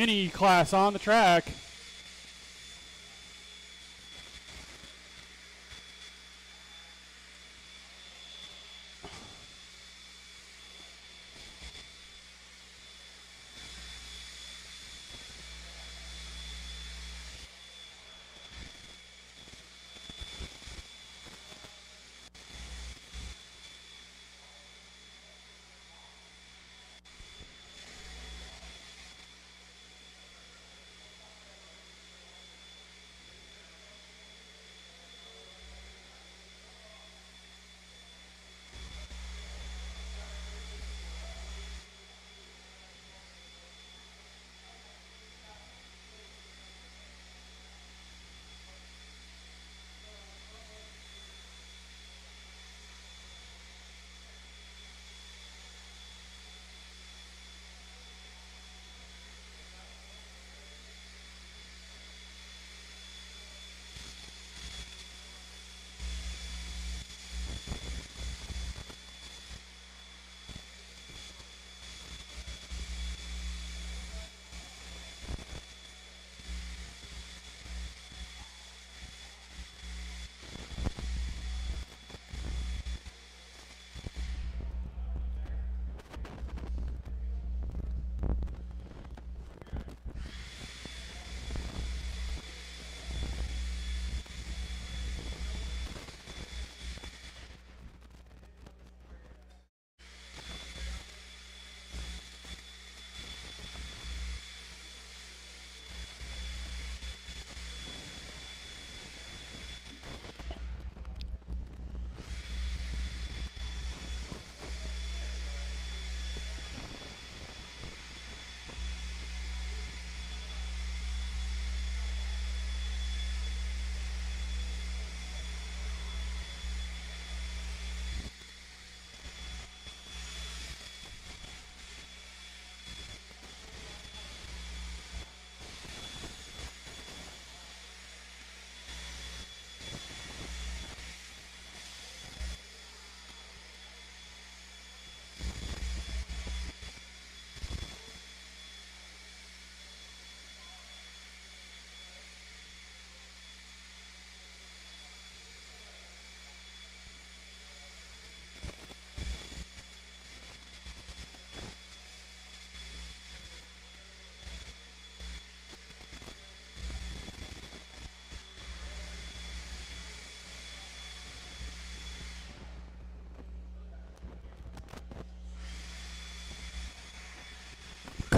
mini class on the track.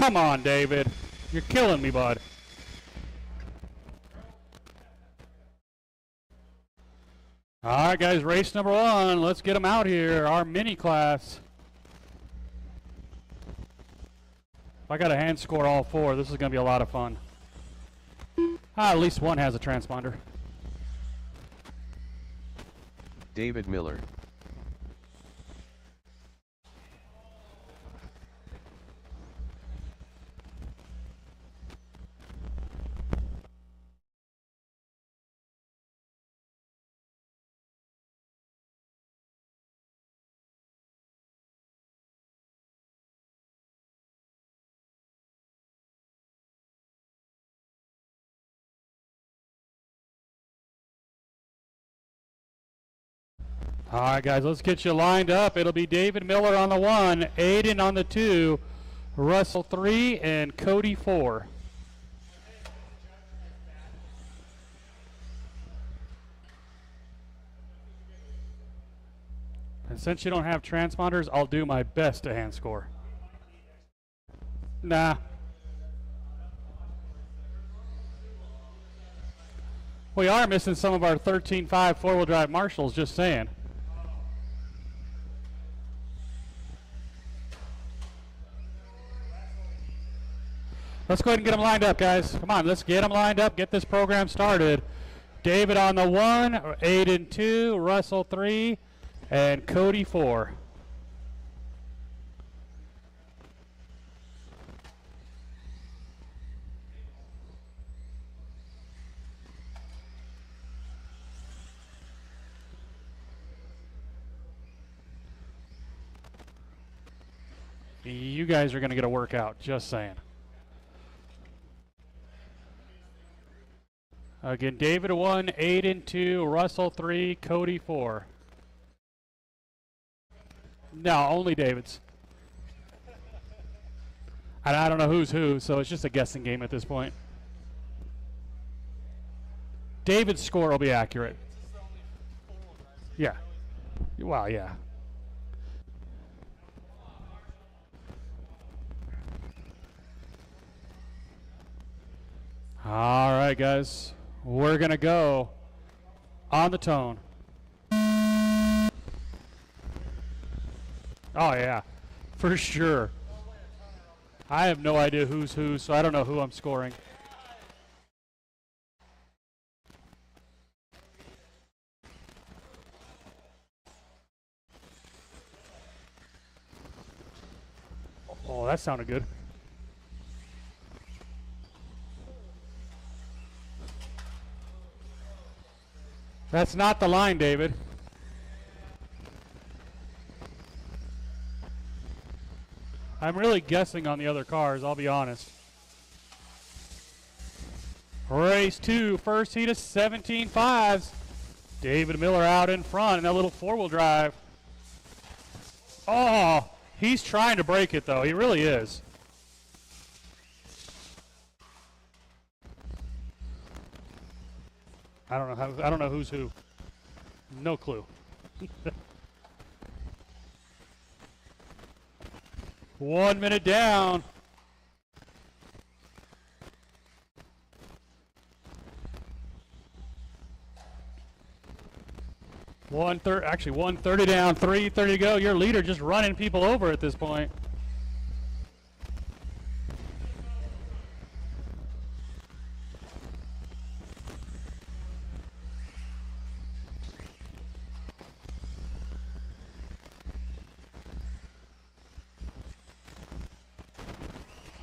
Come on, David. You're killing me, bud. All right, guys, race number 1. Let's get them out here. Our mini class. I got to hand score all 4. This is going to be a lot of fun. At least one has a transponder. David Miller. All right, guys, let's get you lined up. It'll be David Miller on the 1, Aiden on the 2, Russell 3, and Cody 4. And since you don't have transponders, I'll do my best to hand score. Nah. We are missing some of our 13.5 four-wheel drive Marshalls, just saying. Let's go ahead and get them lined up, guys. Come on, let's get them lined up, get this program started. David on the 1, Aiden 2, Russell 3, and Cody 4. You guys are going to get a workout, just saying. Again, David 1, Aiden 2, Russell 3, Cody 4. No, only David's. And I don't know who's who, so it's just a guessing game at this point. David's score will be accurate. Yeah. Well, yeah. All right, guys. We're going to go on the tone. Oh, yeah. For sure. I have no idea who's who, so I don't know who I'm scoring. Oh, that sounded good. That's not the line, David. I'm really guessing on the other cars, I'll be honest. Race 2, first heat of 17.5s. David Miller out in front in that little four-wheel drive. Oh, he's trying to break it, though. He really is. I don't know who's who. No clue. 1 minute down. Actually 1:30 down, 3:30 to go. Your leader just running people over at this point.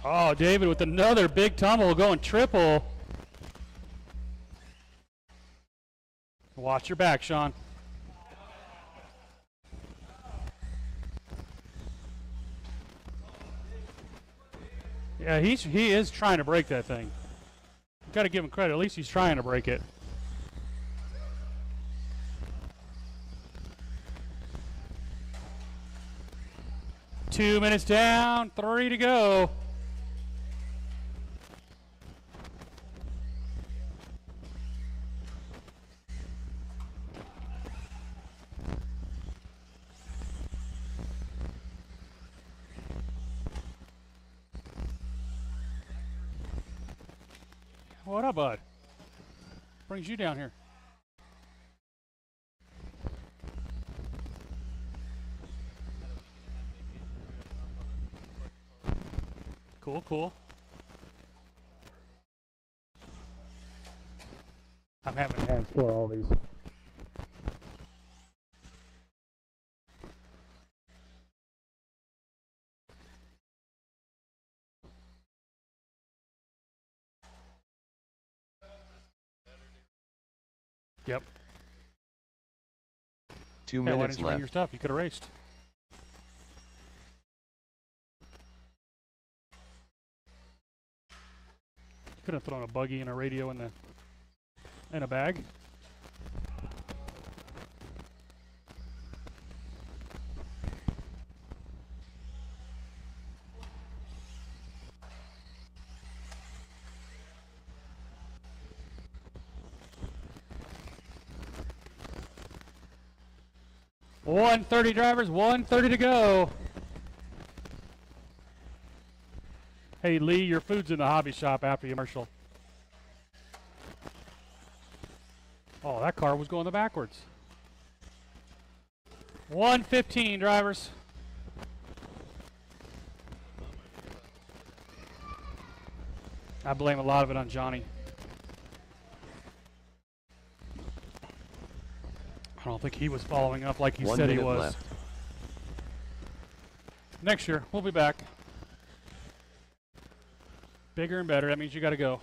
Oh, David with another big tumble going triple. Watch your back, Sean. Yeah, he is trying to break that thing. Got to give him credit. At least he's trying to break it. Two minutes down, 3 to go. What up, bud? Brings you down here. Cool, cool. I'm having hands for all these. Yep. 2 Why minutes didn't you bring left. your stuff? You could have raced. You could have thrown a buggy and a radio in a bag. $130 drivers, $130 to go. Hey Lee, your food's in the hobby shop after you commercial. Oh, that car was going the backwards. 115 drivers. I blame a lot of it on Johnny. I don't think he was following up like he said he was. Left. Next year, we'll be back. Bigger and better. That means you got to go.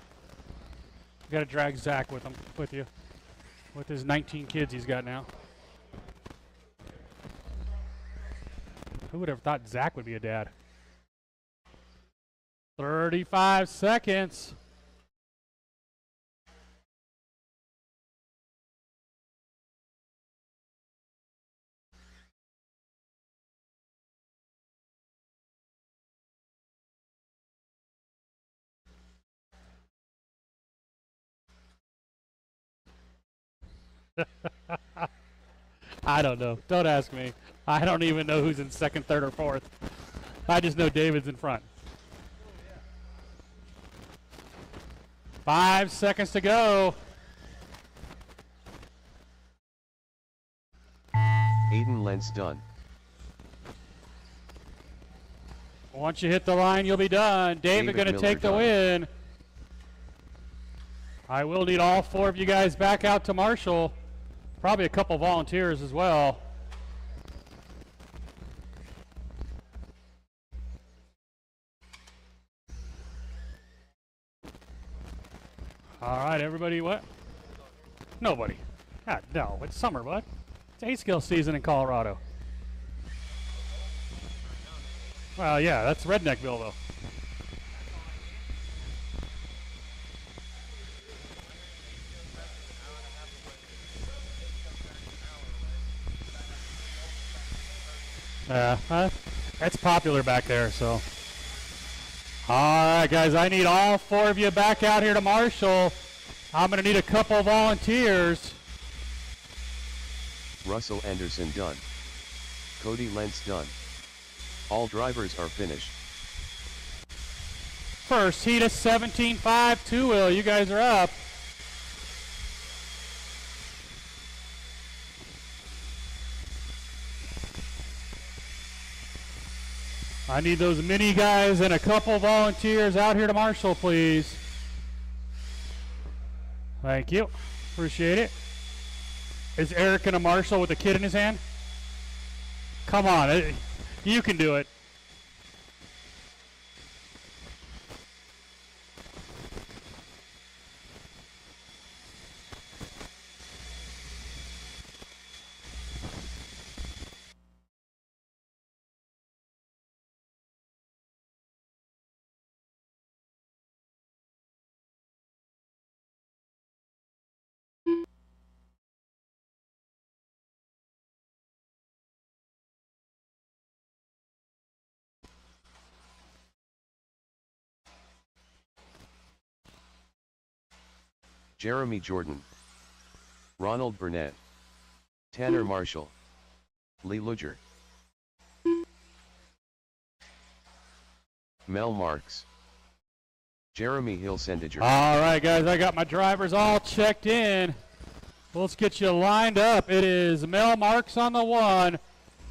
You got to drag Zach with you, with his 19 kids he's got now. Who would have thought Zach would be a dad? 35 seconds. I don't know. Don't ask me. I don't even know who's in second, third, or fourth. I just know David's in front. 5 seconds to go. Aiden Lentz done. Once you hit the line, you'll be done. David going to take the win. I will need all 4 of you guys back out to Marshall. Probably a couple volunteers as well. All right, everybody, what? Nobody. God, no, it's summer, bud. It's A-scale season in Colorado. Well, yeah, that's Redneckville, though. That's popular back there, so. All right, guys, I need all 4 of you back out here to Marshall. I'm going to need a couple volunteers. Russell Anderson done. Cody Lentz done. All drivers are finished. First heat of 17.5 two-wheel. You guys are up. I need those mini guys and a couple volunteers out here to Marshall, please. Thank you. Appreciate it. Is Eric in a Marshall with a kid in his hand? Come on. You can do it. Jeremy Jordan, Ronald Burnett, Tanner Marshall, Lee Luger, Mel Marks, Jeremy Hilsendiger. All right, guys, I got my drivers all checked in. Let's get you lined up. It is Mel Marks on the 1,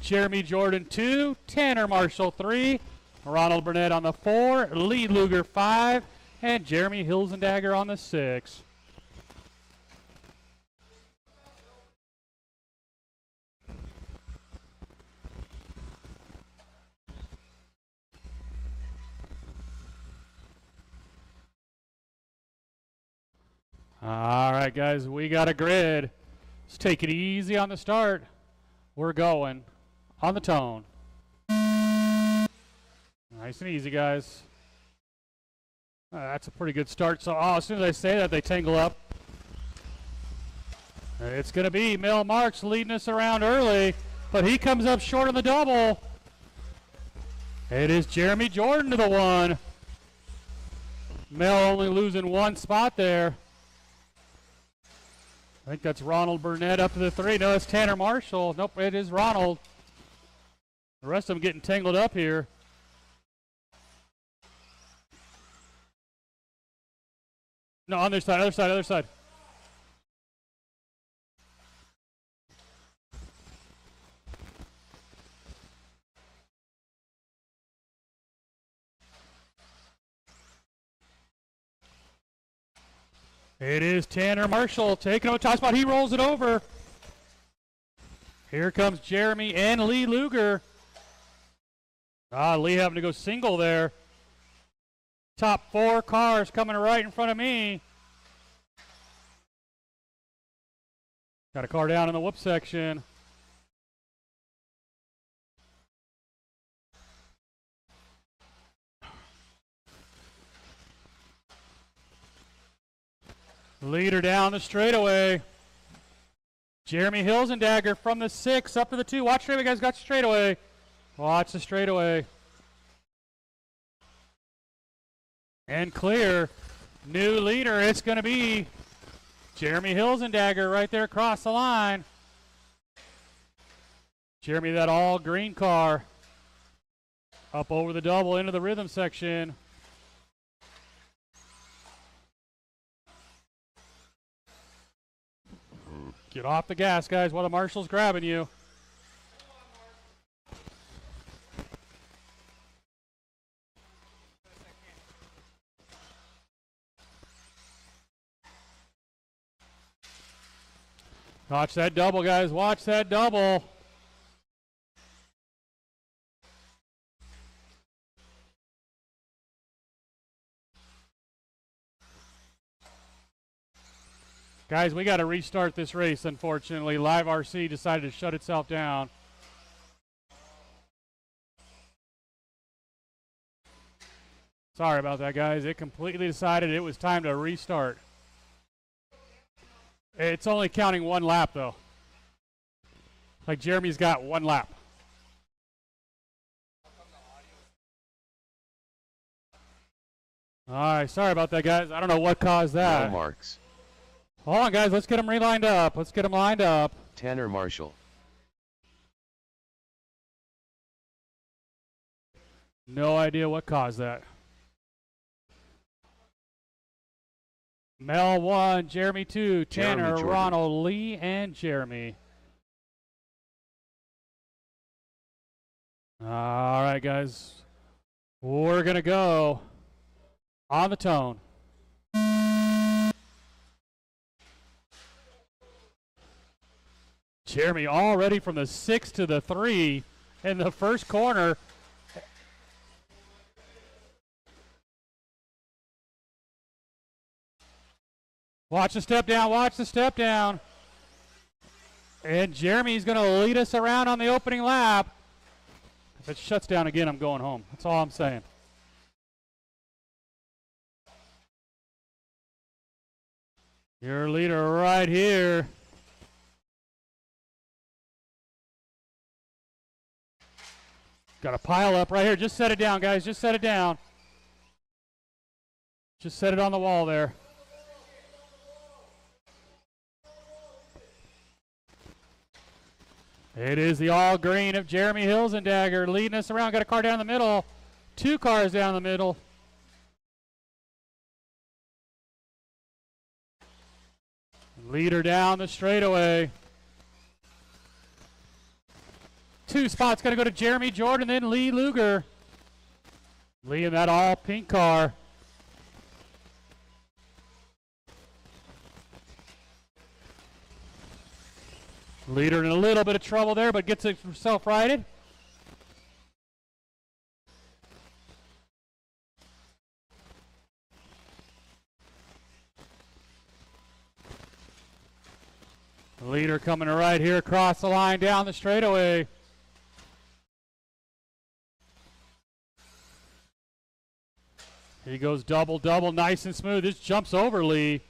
Jeremy Jordan 2, Tanner Marshall 3, Ronald Burnett on the 4, Lee Luger 5, and Jeremy Hilsendager on the 6. All right, guys, we got a grid. Let's take it easy on the start. We're going on the tone. Nice and easy, guys. That's a pretty good start. So, as soon as I say that, they tangle up. It's going to be Mel Marks leading us around early, but he comes up short on the double. It is Jeremy Jordan to the 1. Mel only losing 1 spot there. I think that's Ronald Burnett up to the 3. No, it's Tanner Marshall. Nope, it is Ronald. The rest of them getting tangled up here. No, on this side, other side, other side. It is Tanner Marshall taking over top spot. He rolls it over. Here comes Jeremy and Lee Luger. Lee having to go single there. Top 4 cars coming right in front of me. Got a car down in the whoop section. Leader down the straightaway. Jeremy Hilsendager from the 6 up to the 2. Watch straightaway, guys. Got straightaway. Watch the straightaway. And clear. New leader. It's going to be Jeremy Hilsendagger right there across the line. Jeremy, that all green car. Up over the double into the rhythm section. Get off the gas, guys, while the marshal's grabbing you. Watch that double, guys. Watch that double. Guys, we got to restart this race, unfortunately. Live RC decided to shut itself down. Sorry about that, guys. It completely decided it was time to restart. It's only counting one lap, though. Like Jeremy's got one lap. All right, sorry about that, guys. I don't know what caused that. No marks. Hold on, guys. Let's get them relined up. Let's get them lined up. Tanner Marshall. No idea what caused that. Mel 1, Jeremy 2, Tanner, Jeremy Ronald, Lee, and Jeremy. All right, guys. We're going to go on the tone. Jeremy already from the 6 to the 3 in the first corner. Watch the step down, watch the step down. And Jeremy's going to lead us around on the opening lap. If it shuts down again, I'm going home. That's all I'm saying. Your leader right here. Got a pile up right here. Just set it down, guys. Just set it down. Just set it on the wall there. It is the all green of Jeremy Hilsendagger leading us around. Got a car down the middle. 2 cars down the middle. Leader down the straightaway. 2 spots going to go to Jeremy Jordan, then Lee Luger. Lee in that all pink car. Leader in a little bit of trouble there, but gets himself righted. Leader coming right here across the line down the straightaway. He goes double, double, nice and smooth. This jumps over Lee.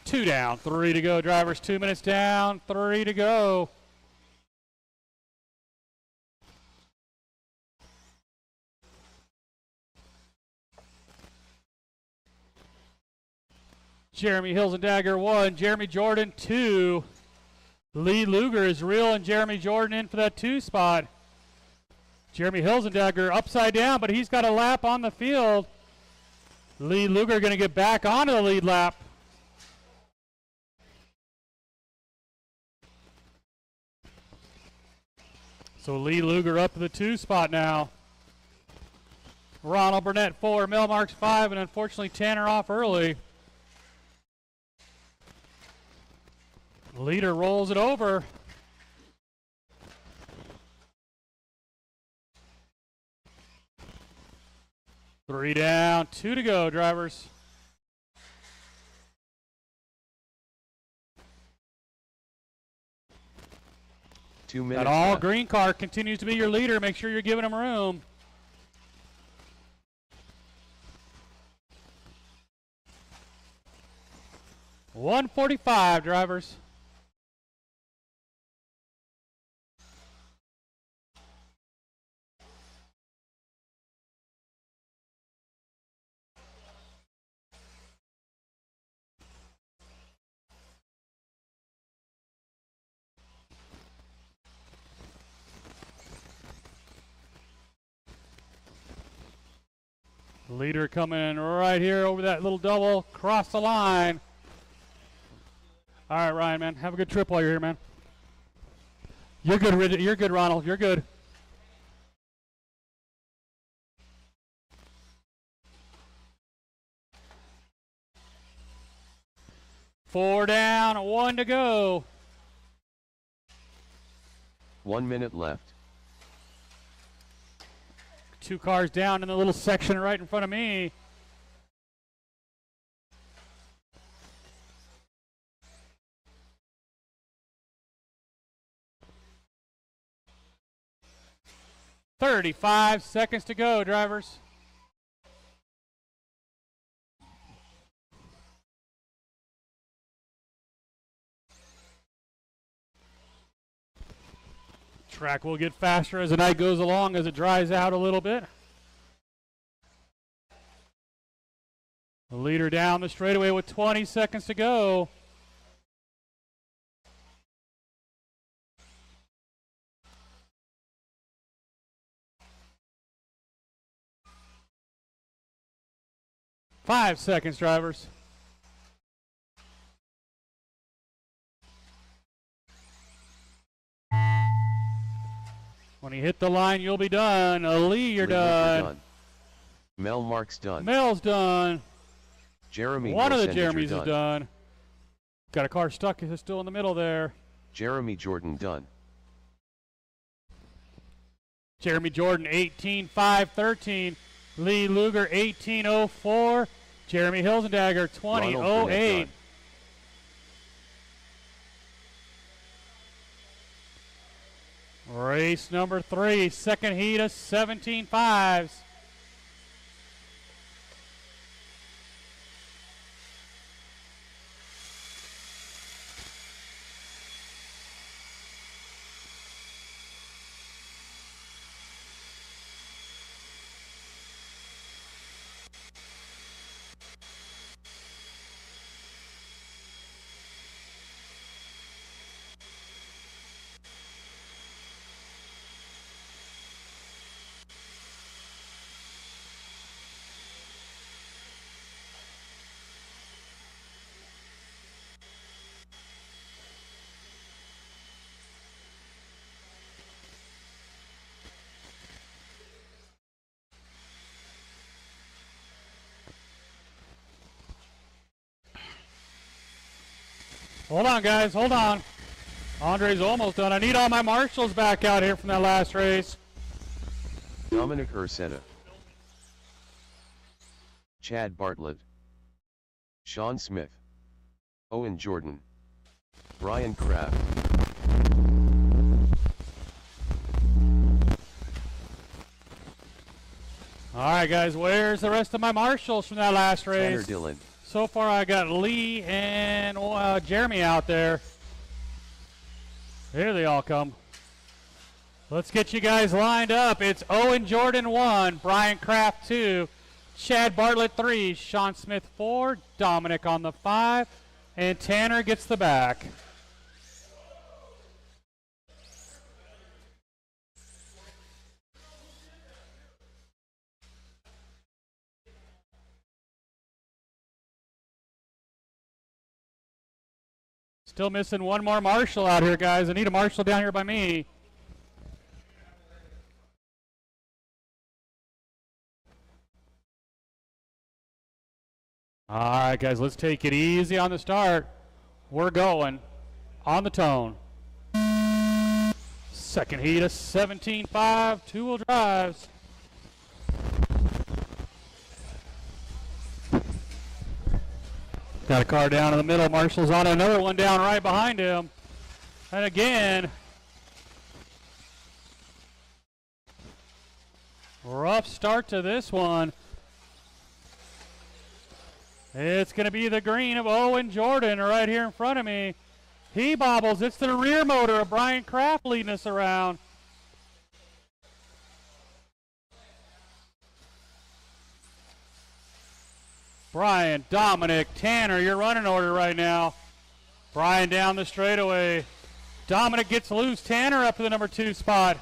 Two down, 3 to go. Drivers 2 minutes down, 3 to go. Jeremy Hilsendagger 1, Jeremy Jordan 2. Lee Luger is reeling Jeremy Jordan in for that 2 spot. Jeremy Hilsendagger upside down, but he's got a lap on the field. Lee Luger going to get back onto the lead lap. So Lee Luger up to the 2 spot now. Ronald Burnett 4, Mel Marks 5, and unfortunately Tanner off early. Leader rolls it over. Three down, 2 to go, drivers. That all green car continues to be your leader. Make sure you're giving him room. .145, drivers. Leader coming right here over that little double, cross the line. All right, Ryan, man, have a good trip while you're here, man. You're good, you're good, Ronald. You're good. Four down, one to go. 1 minute left. Two cars down in the little section right in front of me. "35 seconds to go, drivers." Track will get faster as the night goes along, as it dries out a little bit. The leader down the straightaway with 20 seconds to go. "5 seconds, drivers." When you hit the line, you'll be done. Lee, you're done. Mel Mark's done. Mel's done. Jeremy. One of the Jeremys is done. Got a car stuck. It's still in the middle there. Jeremy Jordan done. Jeremy Jordan 18.513. Lee Luger 18.04. Jeremy Hilzendagger 20.08. Race number 3, second heat of 17.5s. Hold on, guys. Hold on. Andre's almost done. I need all my marshals back out here from that last race. Dominic Ursetta. Chad Bartlett. Sean Smith. Owen Jordan. Brian Kraft. All right, guys. Where's the rest of my marshals from that last race? Tanner Dillon. So far, I got Lee and Jeremy out there. Here they all come. Let's get you guys lined up. It's Owen Jordan 1, Brian Kraft 2, Chad Bartlett 3, Sean Smith 4, Dominic on the 5, and Tanner gets the back. Still missing one more marshal out here, guys. I need a marshal down here by me. All right, guys, let's take it easy on the start. We're going on the tone. Second heat of 17.5, two-wheel drives. Got a car down in the middle. Marshall's on another one down right behind him. And again, rough start to this one. It's going to be the green of Owen Jordan right here in front of me. He bobbles. It's the rear motor of Brian Kraft leading us around. Brian, Dominic, Tanner, your running order right now. Brian down the straightaway. Dominic gets loose. Tanner up to the number 2 spot.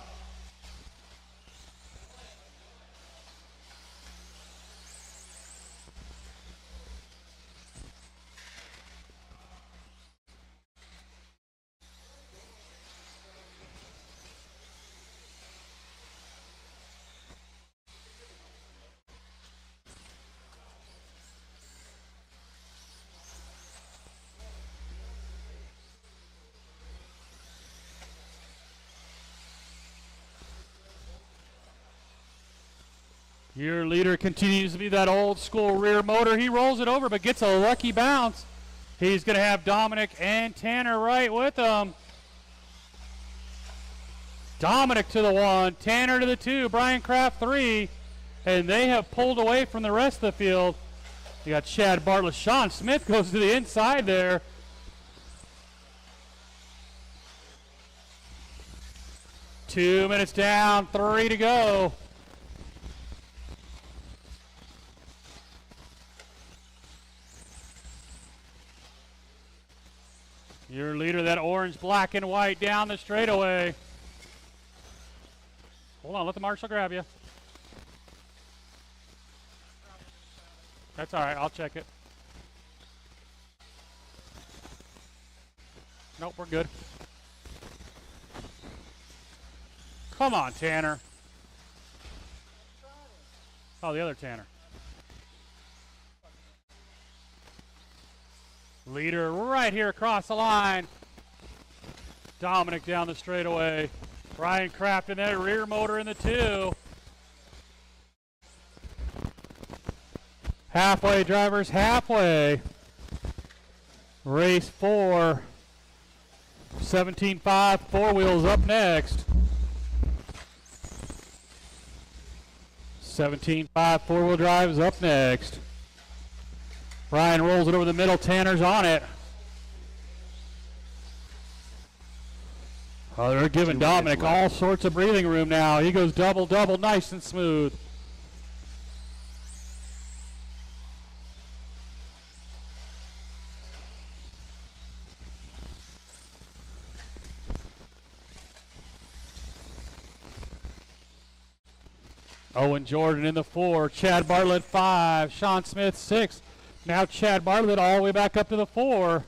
Your leader continues to be that old school rear motor. He rolls it over but gets a lucky bounce. He's going to have Dominic and Tanner right with him. Dominic to the 1, Tanner to the 2, Brian Kraft 3, and they have pulled away from the rest of the field. You got Chad Bartlett. Sean Smith goes to the inside there. Two minutes down, 3 to go. Your leader, that orange, black, and white down the straightaway. Hold on, let the marshal grab you. That's all right, I'll check it. Nope, we're good. Come on, Tanner. Oh, the other Tanner. Leader right here across the line. Dominic down the straightaway. Brian Kraft in that rear motor in the 2. Halfway, drivers, halfway. Race 4. 17.5, 4 wheels up next. 17.5, 4-wheel drive is up next. Brian rolls it over the middle. Tanner's on it. Oh, they're giving Dominic all sorts of breathing room now. He goes double, double, nice and smooth. Owen Jordan in the 4, Chad Bartlett 5, Sean Smith 6. Now Chad Bartlett all the way back up to the 4.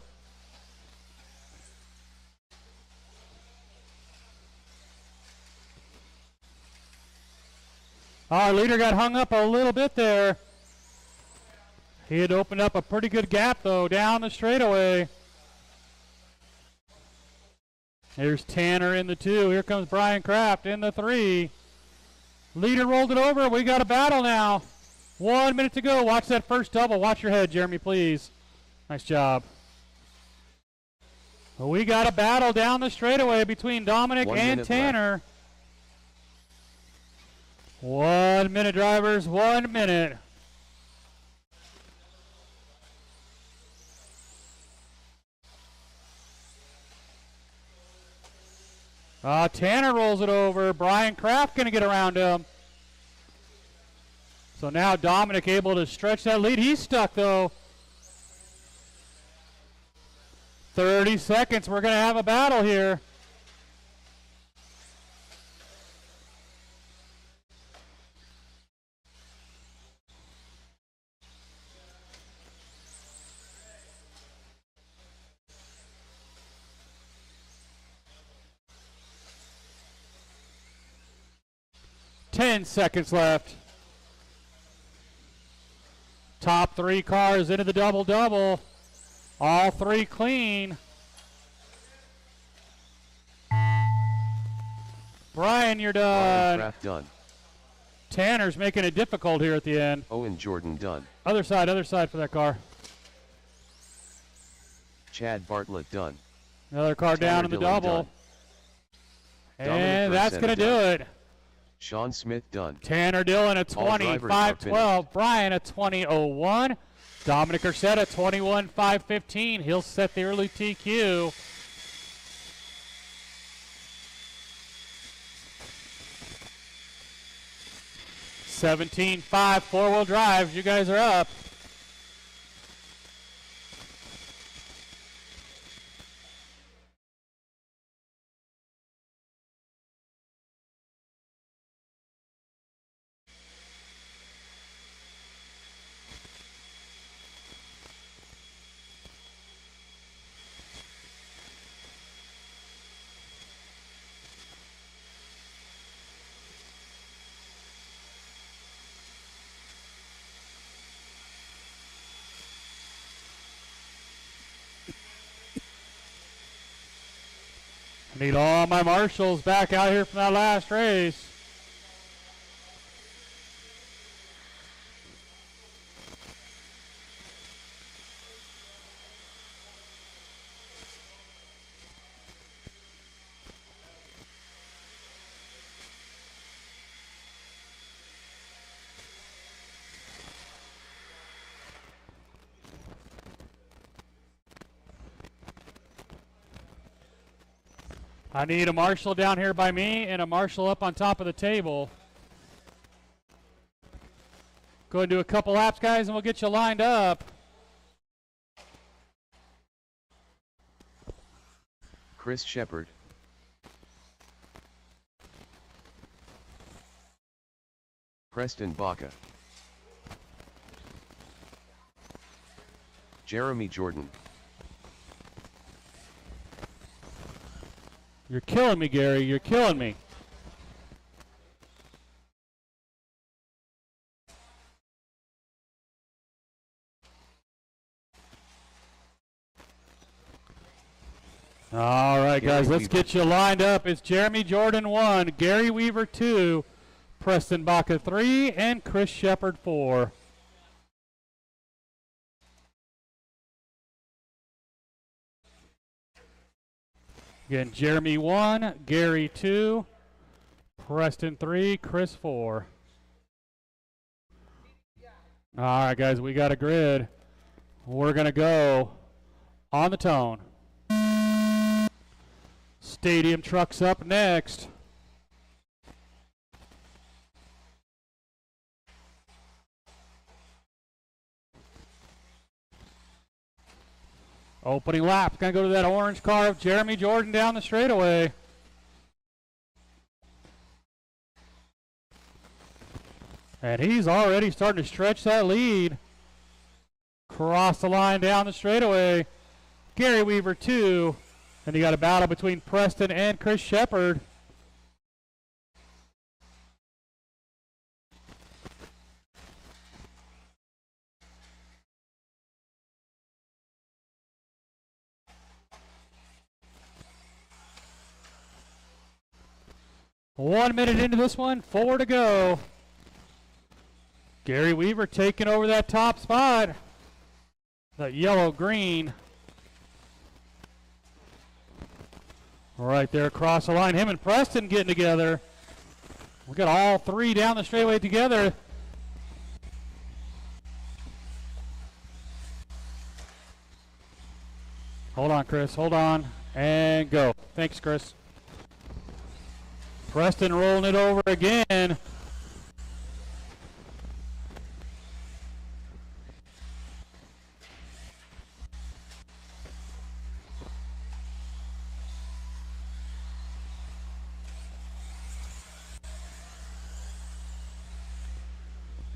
Our leader got hung up a little bit there. He had opened up a pretty good gap though down the straightaway. Here's Tanner in the 2. Here comes Brian Kraft in the 3. Leader rolled it over. We got a battle now. 1 minute to go. Watch that first double. Watch your head, Jeremy, please. Nice job. Well, we got a battle down the straightaway between Dominic and Tanner. Left. 1 minute, drivers. 1 minute. Tanner rolls it over. Brian Kraft going to get around him. So now Dominic able to stretch that lead. He's stuck though. 30 seconds. We're going to have a battle here. Ten seconds left. Top 3 cars into the double-double. All 3 clean. Brian, you're done. Kraft done. Tanner's making it difficult here at the end. Owen Jordan done. Other side for that car. Chad Bartlett done. Another car down in the double. Done. And that's going to do it. Sean Smith done. Tanner Dillon a 20.512. Brian a 20.01. Dominic Ursetta 21.515. He'll set the early TQ. $17.5 4-wheel drive. You guys are up. I need all my marshals back out here from that last race. I need a marshal down here by me and a marshal up on top of the table. Go ahead and do a couple laps, guys, and we'll get you lined up. Chris Shepard. Preston Baca. Jeremy Jordan. You're killing me, Gary. You're killing me. All right, guys, let's get you lined up. It's Jeremy Jordan 1, Gary Weaver 2, Preston Baca 3, and Chris Shepard 4. Again, Jeremy 1, Gary 2, Preston 3, Chris 4. All right, guys, we got a grid. We're going to go on the tone. Stadium trucks up next. Opening lap, gonna go to that orange car of Jeremy Jordan down the straightaway. And he's already starting to stretch that lead. Cross the line down the straightaway. Gary Weaver 2. And you got a battle between Preston and Chris Shepard. One minute into this one, 4 to go. Gary Weaver taking over that top spot. That yellow-green. Right there across the line. Him and Preston getting together. We got all three down the straightaway together. Hold on, Chris. Hold on. And go. Thanks, Chris. Preston rolling it over again.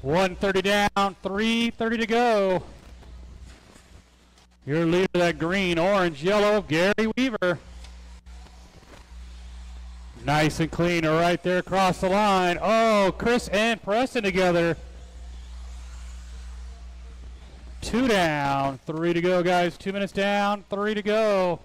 .130 down, 3:30 to go. Your leader, that green, orange, yellow, Gary Weaver. Nice and clean right there across the line. Oh, Chris and Preston together. 2 down, 3 to go, guys. 2 minutes down, 3 to go.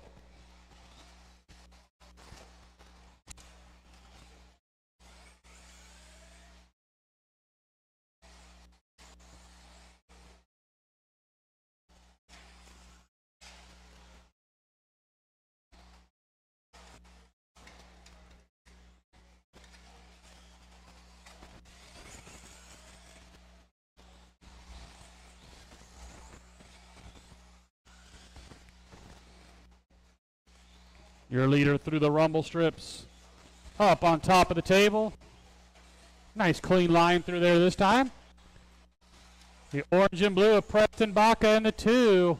Your leader through the rumble strips. Up on top of the table. Nice clean line through there this time. The orange and blue of Preston Baca in the 2.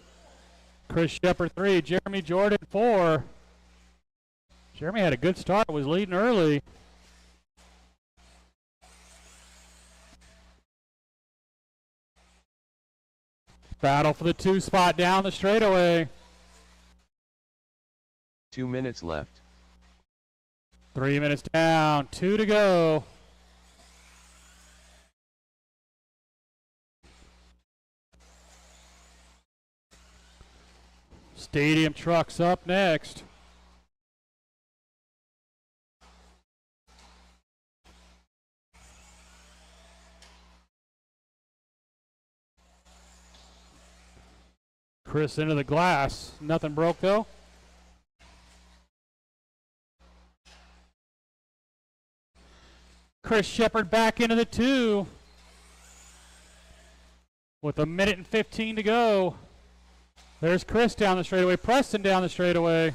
Chris Shepard 3. Jeremy Jordan 4. Jeremy had a good start. Was leading early. Battle for the 2 spot down the straightaway. 2 minutes left. 3 minutes down, 2 to go. Stadium trucks up next. Chris into the glass. Nothing broke though. Chris Shepard back into the 2 with 1 minute and 15 to go. There's Chris down the straightaway. Preston down the straightaway.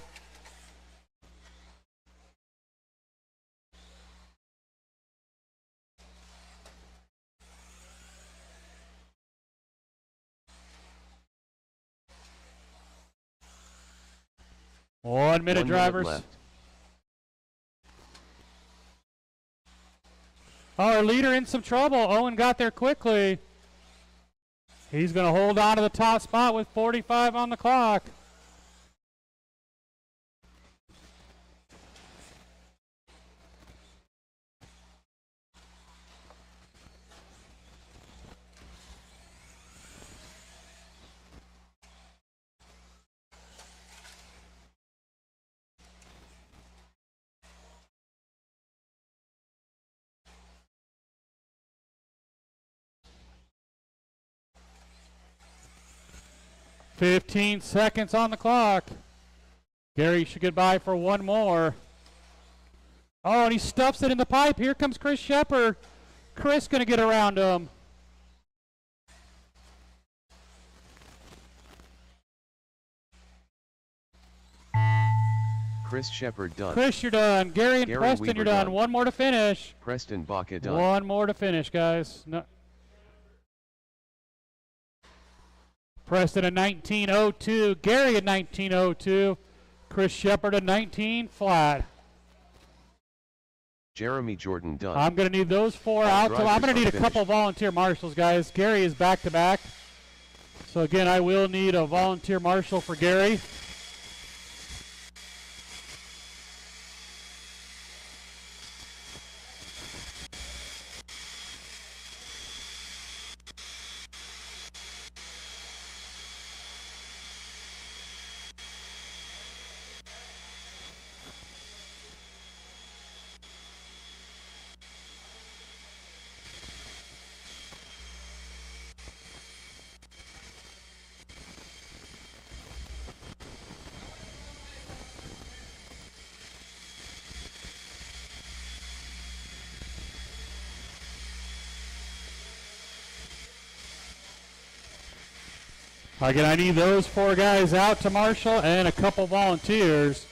1 minute, 1 minute drivers. left. Oh, our leader in some trouble. Owen got there quickly. He's going to hold on to the top spot with 45 on the clock. "15 seconds on the clock." Gary should get by for one more. Oh, and he stuffs it in the pipe. Here comes Chris Shepard. Chris going to get around him. Chris Shepard done. Chris, you're done. Gary and Preston, Weaver you're done. done. One more to finish. Preston Baca done. One more to finish, guys. No. Preston at 19:02. Gary at 19:02. Chris Shepard at 19 flat. Jeremy Jordan done. I'm going to need those four out. So I'm going to need a couple volunteer marshals, guys. Gary is back to back. So again, I will need a volunteer marshal for Gary. Again, I need those four guys out to marshal and a couple volunteers.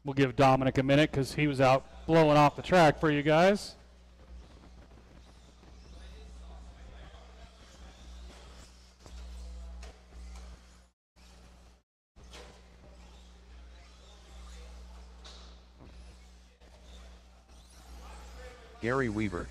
We'll give Dominic a minute because he was out blowing off the track for you guys. Gary Weaver.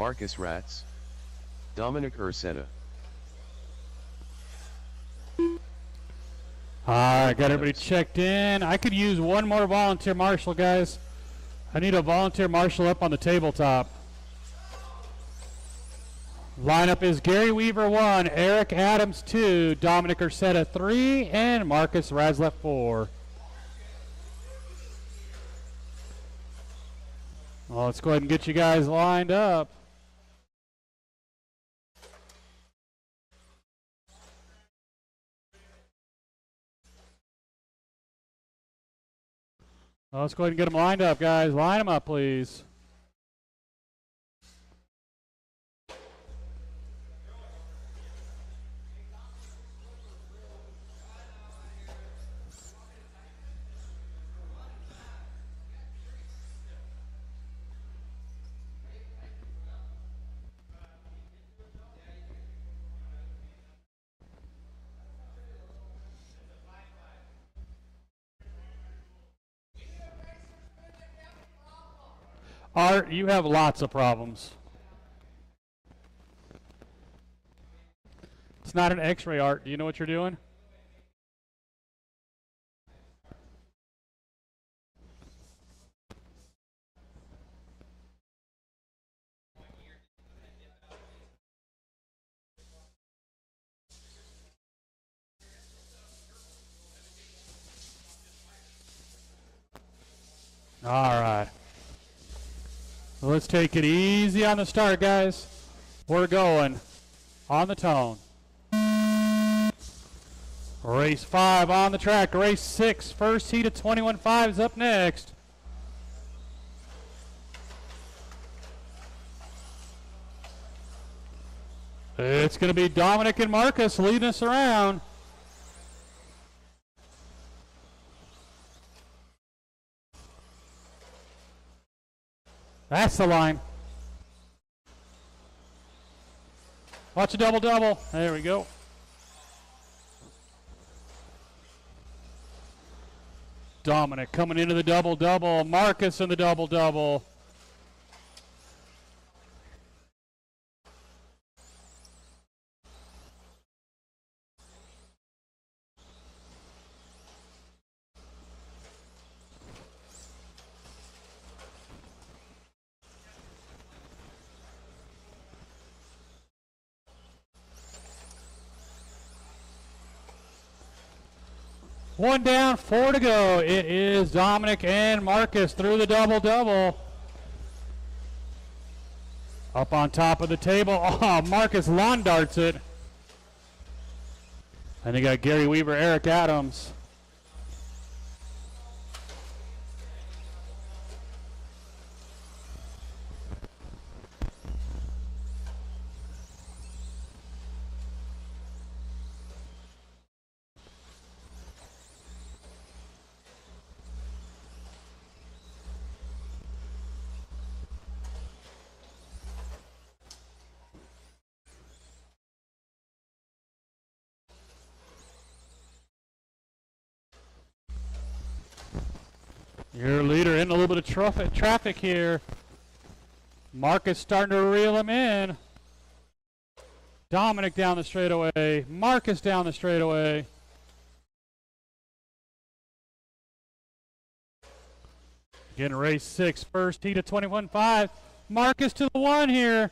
Marcus Ratz. Dominic Ursetta. Alright, got everybody checked in. I could use one more volunteer marshal, guys. I need a volunteer marshal up on the tabletop. Lineup is Gary Weaver 1, Eric Adams 2, Dominic Ursetta 3, and Marcus Raslett 4. Well, let's go ahead and get you guys lined up. Well, let's go ahead and get them lined up, guys. Line them up, please. Art, you have lots of problems. It's not an X-ray, Art. Do you know what you're doing? All right. Well, let's take it easy on the start, guys. We're going on the tone. Race 5 on the track. Race 6, first heat of 21.5 is up next. It's going to be Dominic and Marcus leading us around. That's the line. Watch a double-double. There we go. Dominic coming into the double-double. Marcus in the double-double. One down, 4 to go. It is Dominic and Marcus through the double-double. Up on top of the table. Oh, Marcus lawn darts it. And they got Gary Weaver, Eric Adams. Your leader in a little bit of traffic here. Marcus starting to reel him in. Dominic down the straightaway. Marcus down the straightaway. Again, race 6, first heat of 21.5. Marcus to the 1 here.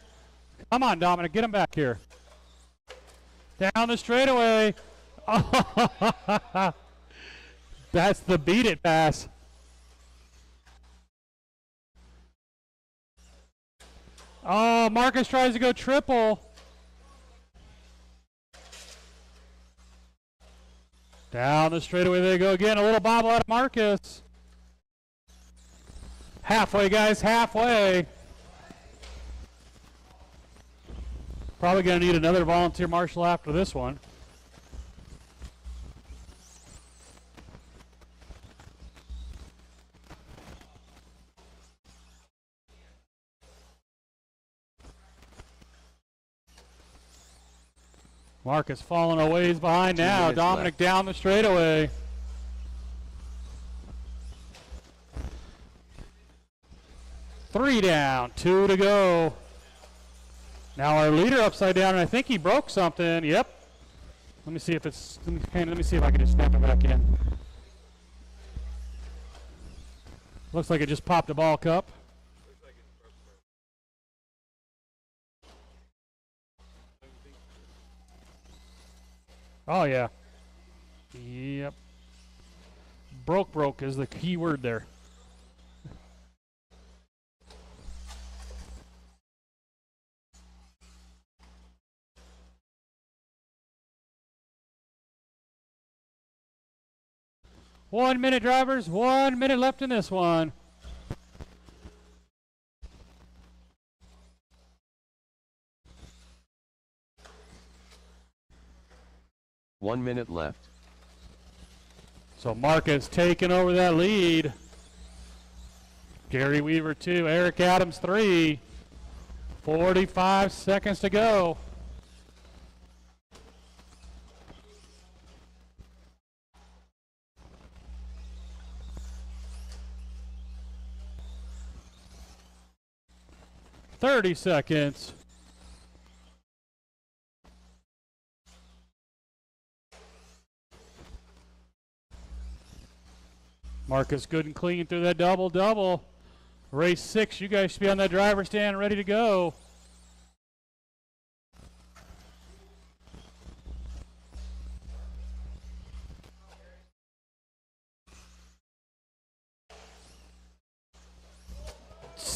Come on, Dominic, get him back here. Down the straightaway. Oh, that's the beat it pass. Oh, Marcus tries to go triple. Down the straightaway they go again. A little bobble out of Marcus. Halfway, guys, halfway. Probably going to need another volunteer marshal after this one. Marcus falling a ways behind now. Dominic left. Down the straightaway. Three down, 2 to go. Now our leader upside down, and I think he broke something. Yep. Let me see if it's. Let me see if I can just snap it back in. Looks like it just popped a ball cup. Oh yeah. Yep. Broke is the key word there. One minute, drivers. 1 minute left in this one. One minute left. So Marcus taking over that lead. Gary Weaver 2, Eric Adams 3. 45 seconds to go. $30 seconds. Marcus good and clean through that double-double. Race 6, you guys should be on that driver's stand ready to go.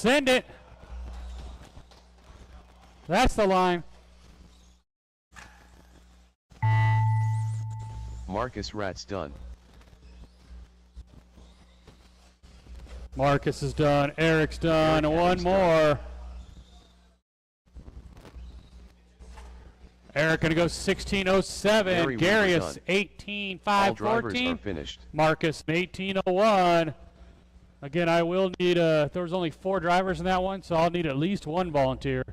Send it. That's the line. Marcus Rat's done. Marcus is done. Eric's done. Eric One Adams more. done. Eric gonna go 16:07. Gary Garius 18:514. All drivers are finished. Marcus 18:01. Again, I will need there was only 4 drivers in that one, so I'll need at least 1 volunteer.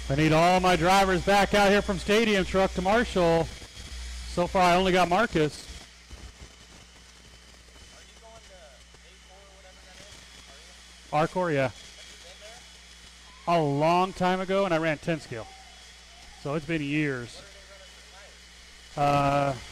I need all my drivers back out here from Stadium Truck to Marshall. So far, I only got Marcus. Are you going to A4 or whatever that is? Are you? Arcor, yeah. Have you been there? A long time ago, and I ran 10 scale. So it's been years. What are they running for tires?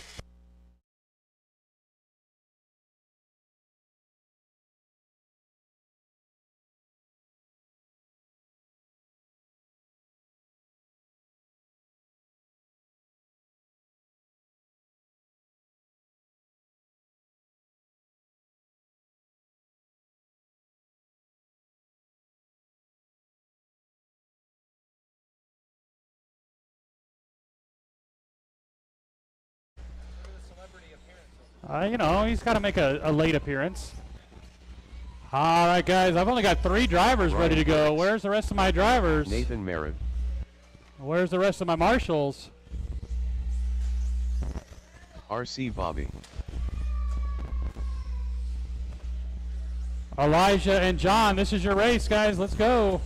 For the celebrity appearances. You know, he's got to make a late appearance. All right, guys, I've only got 3 drivers ready to go. Where's the rest of my drivers? Nathan Merritt. Where's the rest of my marshals? RC Bobby. Elijah and John, this is your race, guys. Let's go.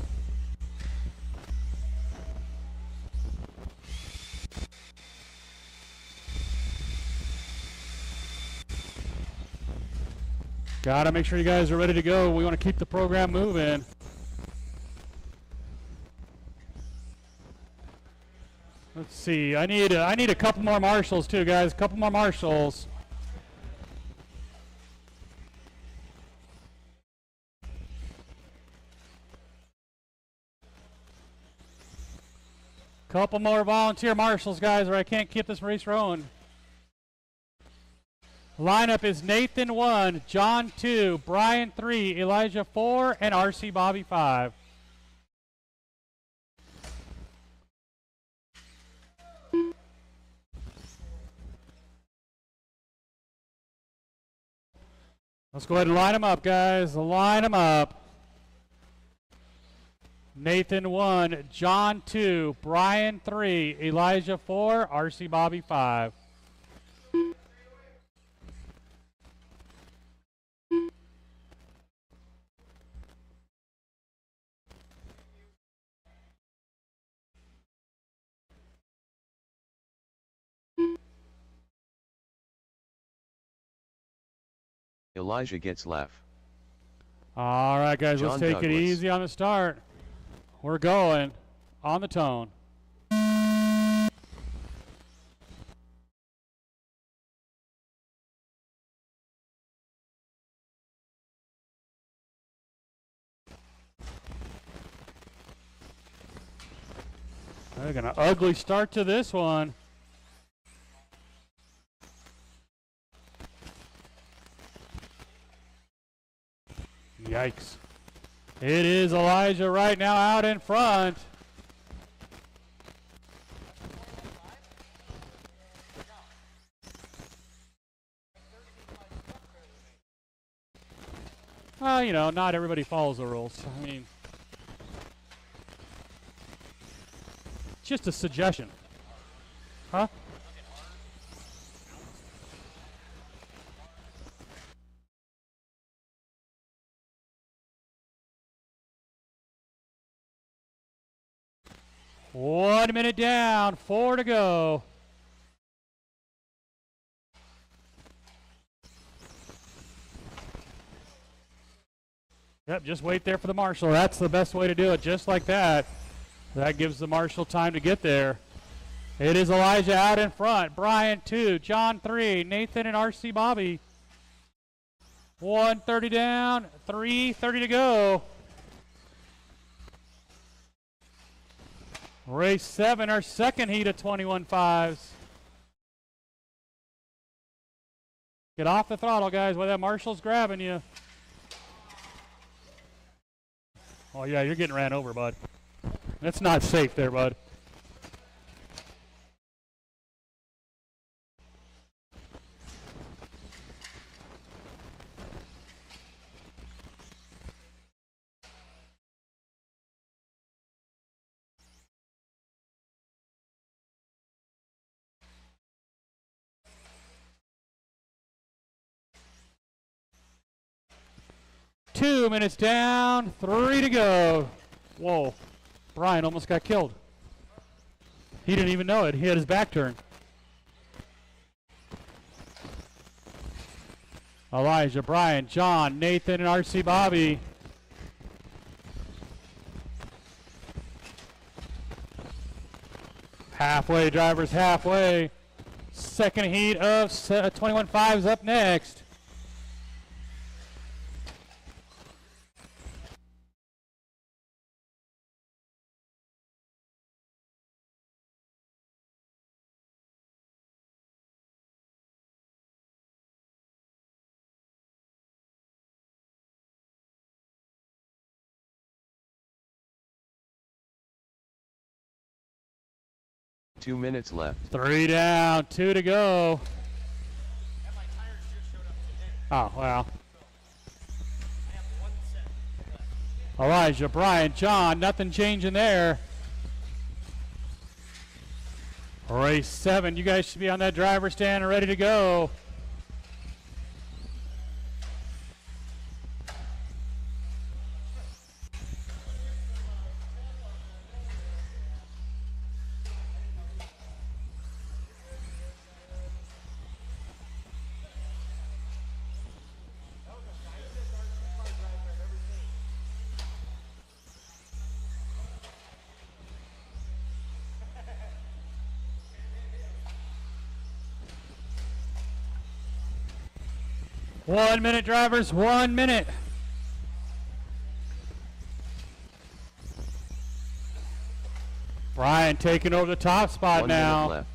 Gotta make sure you guys are ready to go. We want to keep the program moving. Let's see. I need a couple more marshals too, guys. A couple more marshals. Couple more volunteer marshals, guys, or I can't keep this race rolling. Lineup is Nathan 1, John 2, Brian 3, Elijah 4, and RC Bobby 5. Let's go ahead and line them up, guys. Line them up. Nathan 1, John 2, Brian 3, Elijah 4, RC Bobby 5. Elijah gets laugh. All right, guys, let's John take Douglas. it easy on the start. We're going on the tone. They're going to ugly start to this one. Yikes. It is Elijah right now out in front. Well, you know, not everybody follows the rules. I mean, just a suggestion. Huh? 1 minute down, 4 to go. Yep, just wait there for the marshal. That's the best way to do it, just like that. That gives the marshal time to get there. It is Elijah out in front. Brian 2, John 3, Nathan and RC Bobby. 1:30 down, 3:30 to go. Race 7, our second heat of 21.5s. Get off the throttle, guys, while that marshal's grabbing you. Oh, yeah, you're getting ran over, bud. That's not safe there, bud. Two minutes down, 3 to go. Whoa, Brian almost got killed. He didn't even know it. He had his back turned. Elijah, Brian, John, Nathan, and RC Bobby. Halfway, drivers, halfway. Second heat of 21.5s up next. Two minutes left. 3 down, 2 to go. And my tires just showed up today. Oh, wow. I have 1 set left. Elijah, Brian, John, nothing changing there. Race 7, you guys should be on that driver's stand and ready to go. One minute, drivers, 1 minute. Brian taking over the top spot 1 now. minute left.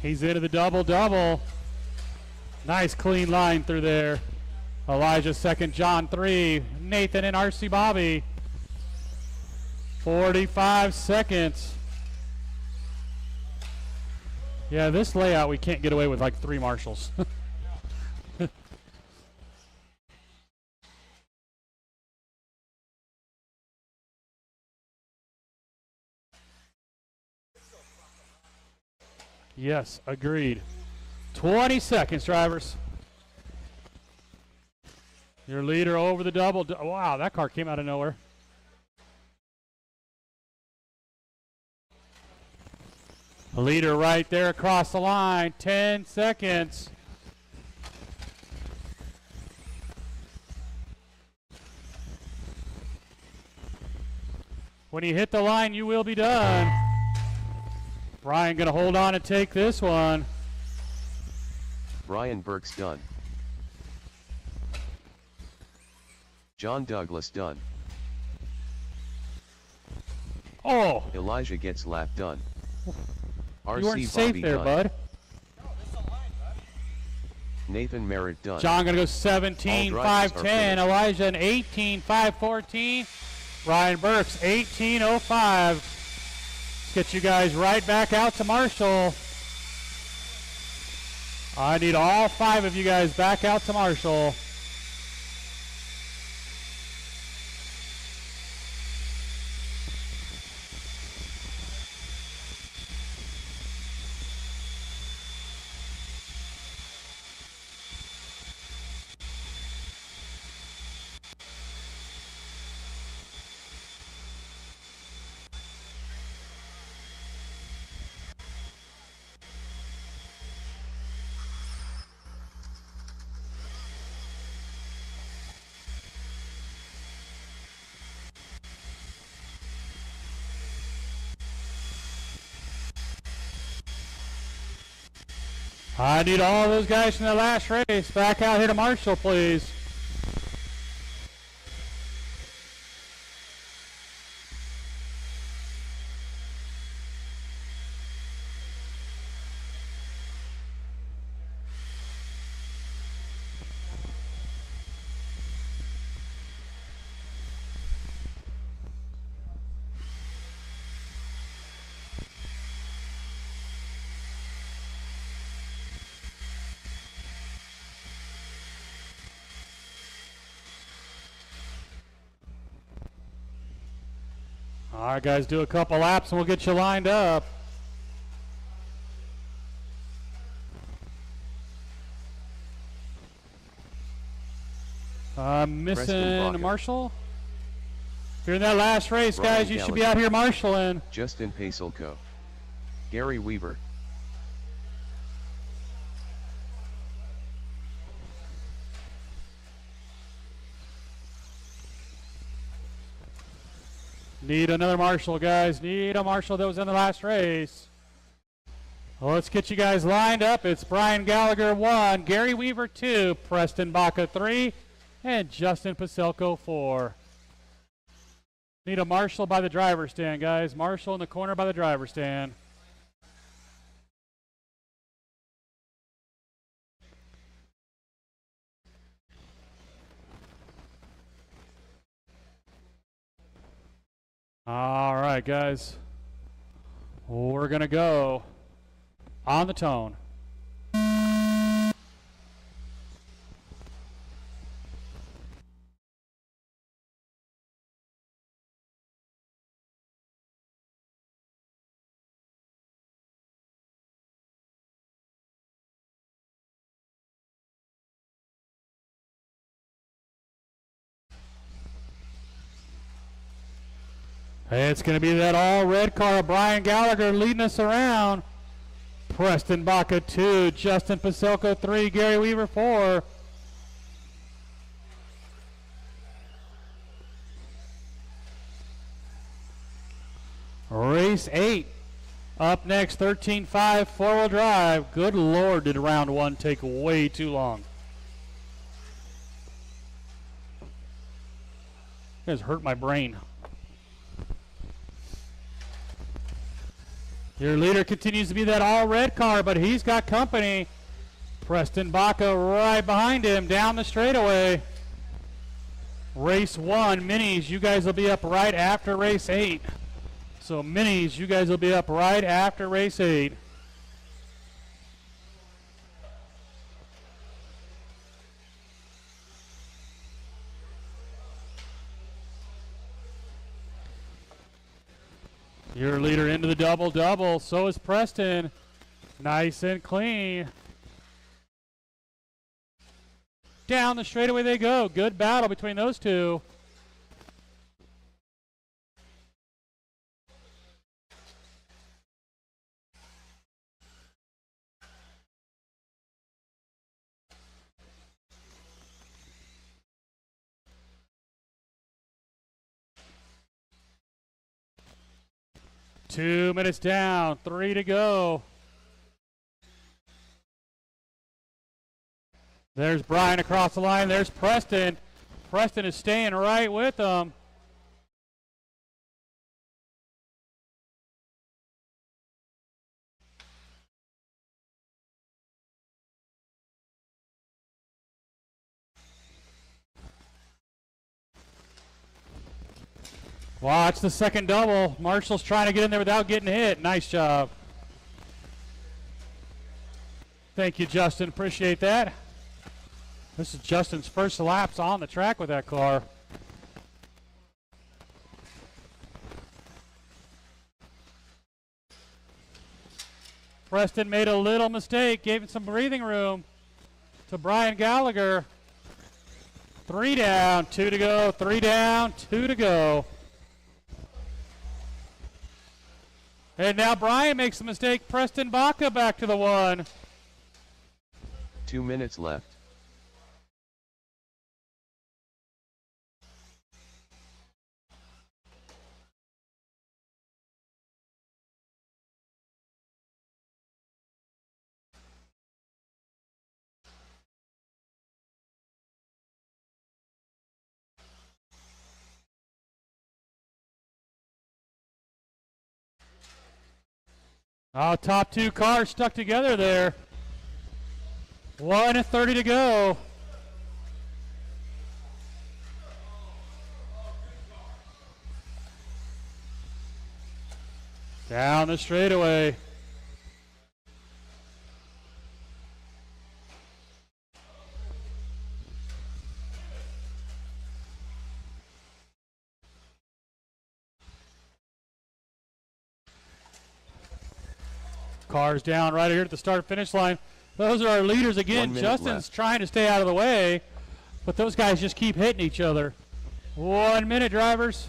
He's into the double-double. Nice clean line through there. Elijah second, John 3, Nathan and RC Bobby. 45 seconds. Yeah, this layout we can't get away with like 3 marshals. Yes, agreed. 20 seconds, drivers. Your leader over the double. Wow, that car came out of nowhere. The leader right there across the line. 10 seconds. When you hit the line, you will be done. Brian going to hold on and take this one. Brian Burke's done. John Douglas done. Oh, Elijah gets lap done. you RC weren't safe Bobby there, done. bud. No, this is a line, bud. Nathan Merritt done. John going to go 17, All drivers are 5:10. finished. Elijah an 18, 5:14. Brian Burks 18:05. Let's get you guys right back out to Marshall. I need all 5 of you guys back out to Marshall. I need all those guys from the last race back out here to Marshall, please. All right, guys, do a couple laps and we'll get you lined up. Missing Marshall. If you're in that last race, Brian guys, you should be out here marshalling. Justin Pacelco. Gary Weaver. Need another marshal, guys. Need a marshal that was in the last race. Well, let's get you guys lined up. It's Brian Gallagher 1, Gary Weaver 2, Preston Baca 3, and Justin Pacelco 4. Need a marshal by the driver's stand, guys. Marshal in the corner by the driver's stand. All right, guys. We're going to go on the tone. It's going to be that all-red car, Brian Gallagher leading us around. Preston Baca 2, Justin Pacelco 3, Gary Weaver 4. Race 8. Up next, 13.5 four-wheel drive. Good Lord, did round 1 take way too long. You guys hurt my brain. Your leader continues to be that all-red car, but he's got company. Preston Baca right behind him down the straightaway. Race 1, Minis, you guys will be up right after race 8. So Minis, you guys will be up right after race 8. Your leader into the double-double. So is Preston. Nice and clean. Down the straightaway they go. Good battle between those two. Two minutes down, 3 to go. There's Brian across the line. There's Preston. Preston is staying right with them. Watch the second double. Marshall's trying to get in there without getting hit. Nice job. Thank you, Justin. Appreciate that. This is Justin's first laps on the track with that car. Preston made a little mistake, gave him some breathing room to Brian Gallagher. 3 down, 2 to go, 3 down, 2 to go. And now Brian makes a mistake. Preston Baca back to the 1. 2 minutes left. Oh, top two cars stuck together there. 1:30 to go. Down the straightaway. Cars down right here at the start-finish line. Those are our leaders again. Justin's left. trying to stay out of the way, but those guys just keep hitting each other. 1 minute, drivers.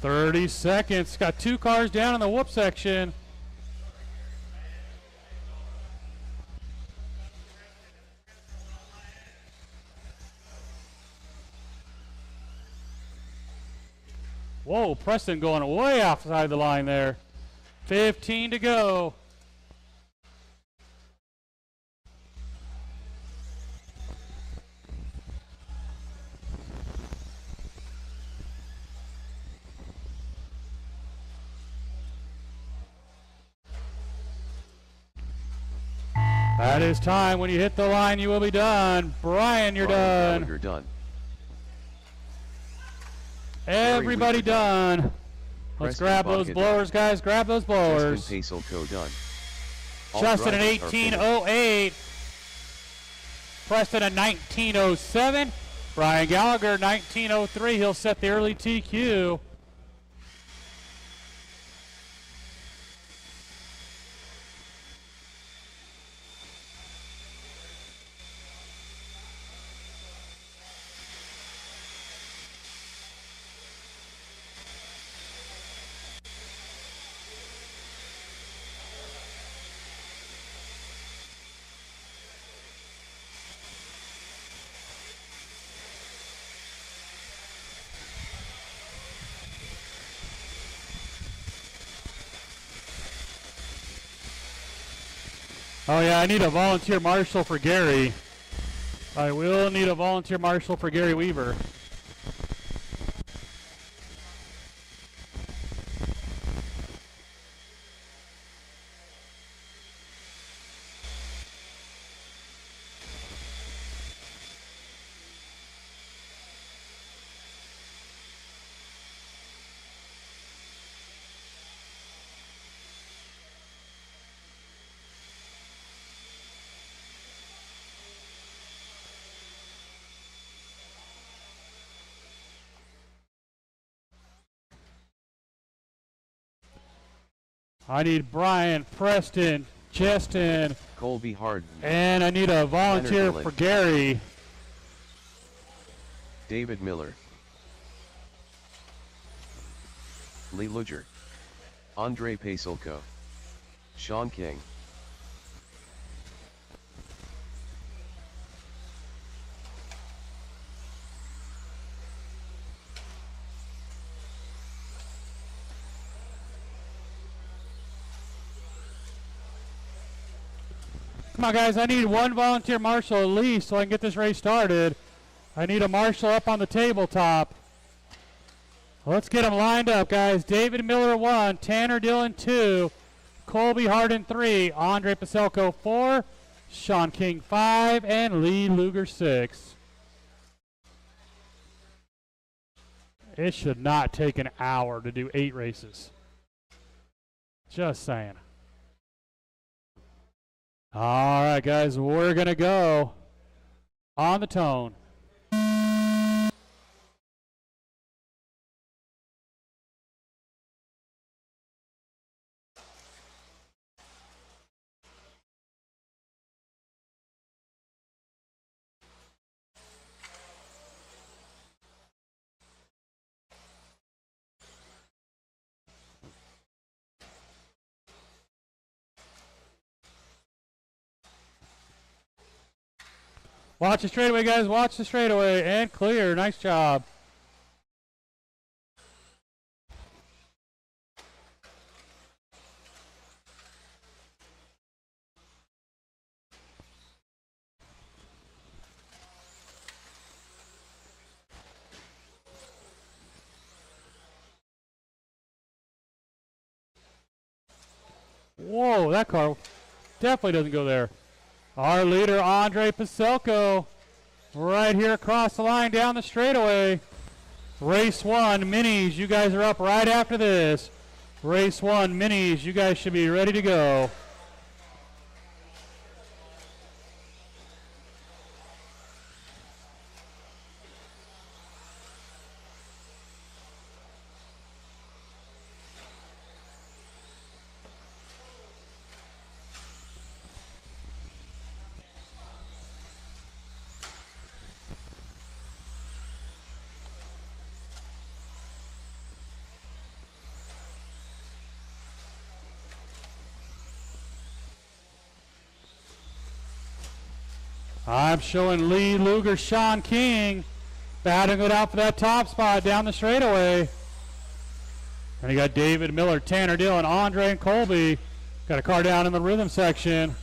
"30 seconds. Got two cars down in the whoop section. Whoa, Preston going way outside the line there. 15 to go. That is time. When you hit the line, you will be done. Brian, you're done. You're done. Everybody done. Let's grab those blowers, guys. Grab those blowers. Justin Pacelco done. Justin at 18:08. Preston at 19:07. Brian Gallagher 19:03. He'll set the early TQ. Oh yeah, I need a volunteer marshal for Gary. I will need a volunteer marshal for Gary Weaver. I need Brian, Preston, Justin, Colby Harden, and I need a volunteer for Gary. David Miller, Lee Luger, Andre Pacelco, Sean King. Come on, guys, I need one volunteer marshal at least so I can get this race started. I need a marshal up on the tabletop. Let's get them lined up, guys. David Miller 1, Tanner Dillon 2, Colby Harden 3, Andre Pacelco 4, Sean King 5, and Lee Luger 6. It should not take an hour to do 8 races. Just saying. All right, guys, we're going to go on the tone. Watch the straightaway, guys. Watch the straightaway. And clear. Nice job. Whoa, that car definitely doesn't go there. Our leader, Andre Paselko, right here across the line down the straightaway. Race 1 minis, you guys are up right after this. Race 1 minis, you guys should be ready to go. I'm showing Lee Luger, Sean King battling it out for that top spot down the straightaway. And you got David Miller, Tanner Dillon, Andre, and Colby. Got a car down in the rhythm section.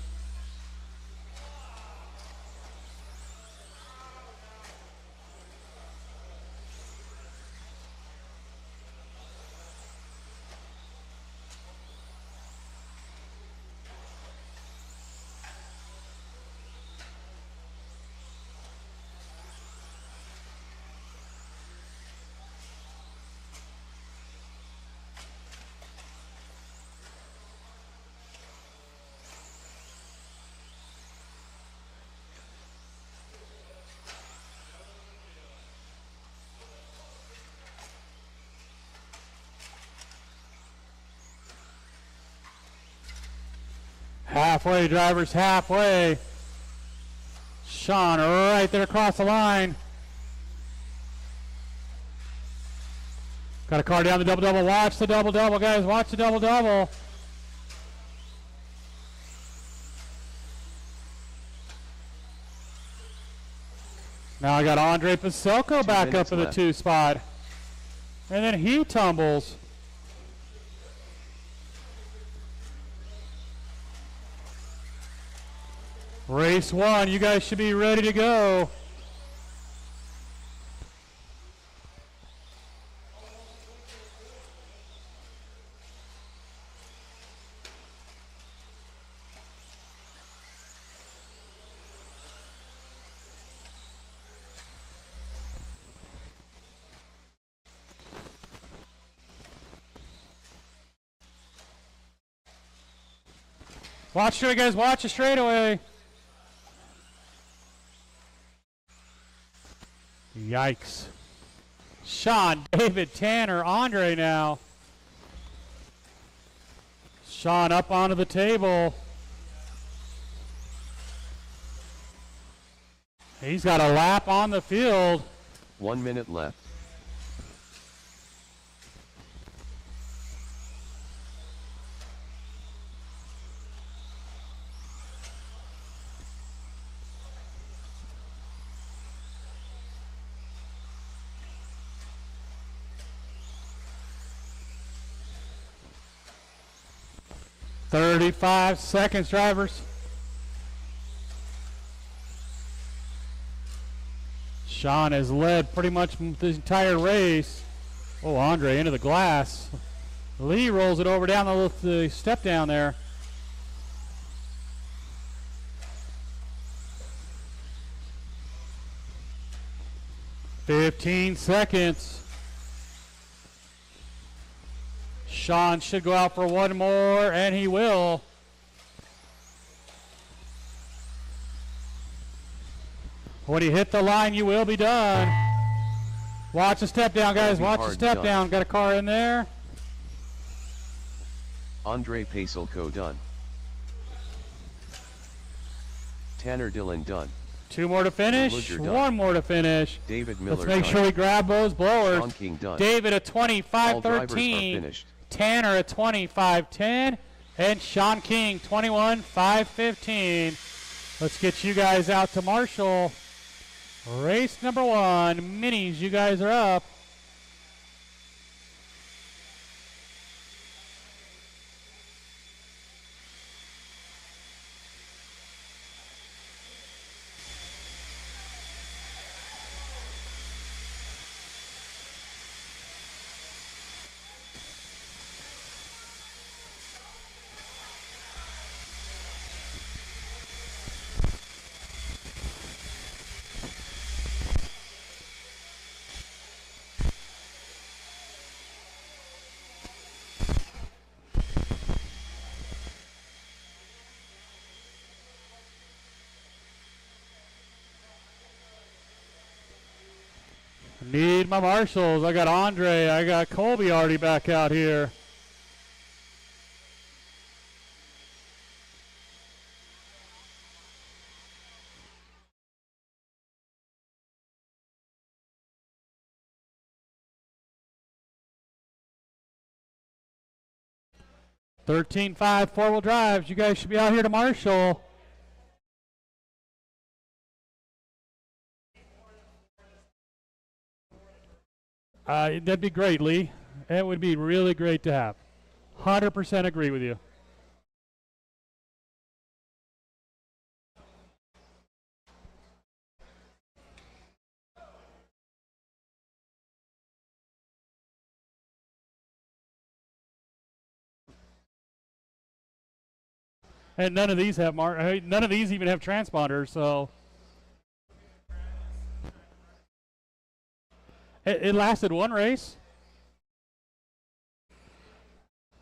Halfway, drivers, halfway. Sean right there across the line. Got a car down the double-double. Watch the double-double, guys. Watch the double-double. Now I got Andre Paselko back up in the 2 spot. And then he tumbles. Race 1, you guys should be ready to go. Watch straight, guys. Watch the straightaway. Yikes. Sean, David, Tanner, Andre now. Sean up onto the table. He's got a lap on the field. 1 minute left. "35 seconds, drivers." Sean has led pretty much the entire race. Oh, Andre into the glass. Lee rolls it over down the step down there. "15 seconds. Sean should go out for one more, and he will. When you hit the line, you will be done. Watch the step down, guys. Watch the step down. Got a car in there. Andre Paselko done. Tanner Dillon done. 2 more to finish. 1 more to finish. David Miller. Let's make sure we grab those blowers. Sean King done. David a All drivers are 25-13. finished. Tanner a 25-10. And Sean King 21-5-15. Let's get you guys out to Marshall. Race number 1. Minis, you guys are up. Need my marshals. I got Andre. I got Colby already back out here. (13.5) four-wheel drives. You guys should be out here to marshal. That'd be great, Lee. It would be really great to have. 100% agree with you. And none of these have none of these even have transponders, so it lasted one race.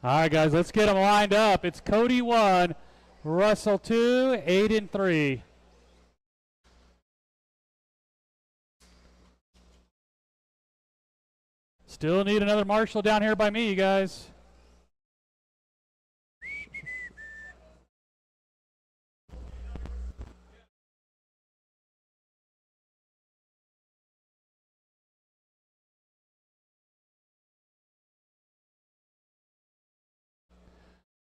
All right, guys, let's get them lined up. It's Cody 1, Russell 2, Aiden 3. Still need another marshal down here by me, you guys.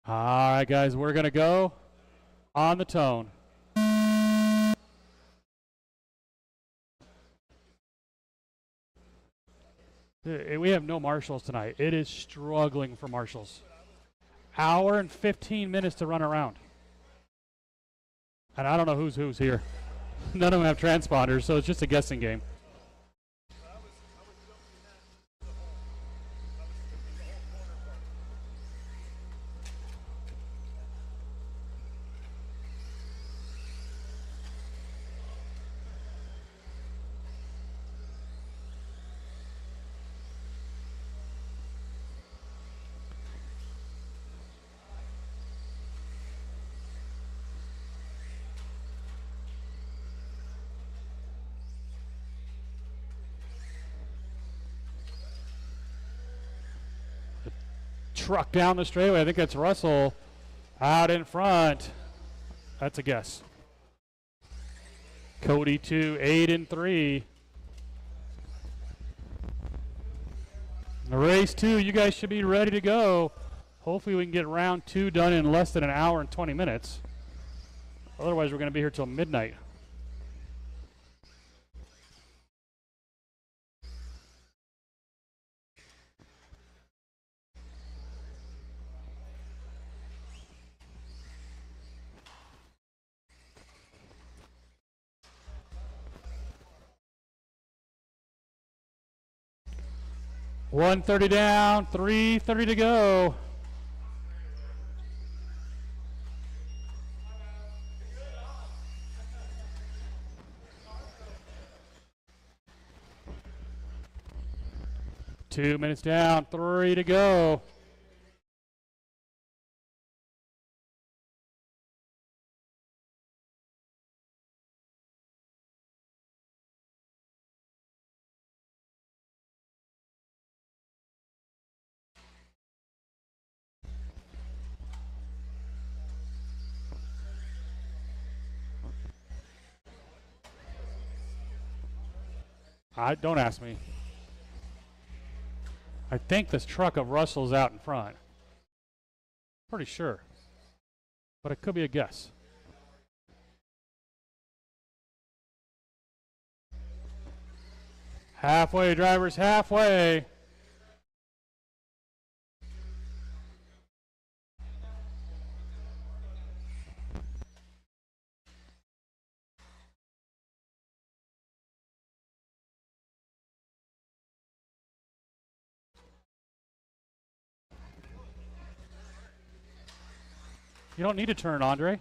All right, guys, we're going to go on the tone. We have no marshals tonight. It is struggling for marshals. Hour and 15 minutes to run around. And I don't know who's here. None of them have transponders, so it's just a guessing game. Truck down the straightaway. I think that's Russell out in front. That's a guess. Cody 2, Aiden 3. Race 2, you guys should be ready to go. Hopefully we can get round 2 done in less than an hour and 20 minutes. Otherwise we're going to be here till midnight. $130 down, $330 to go. Two minutes down, 3 to go. Don't ask me. I think this truck of Russell's out in front. Pretty sure. But it could be a guess. Halfway, drivers, halfway. You don't need to turn, Andre.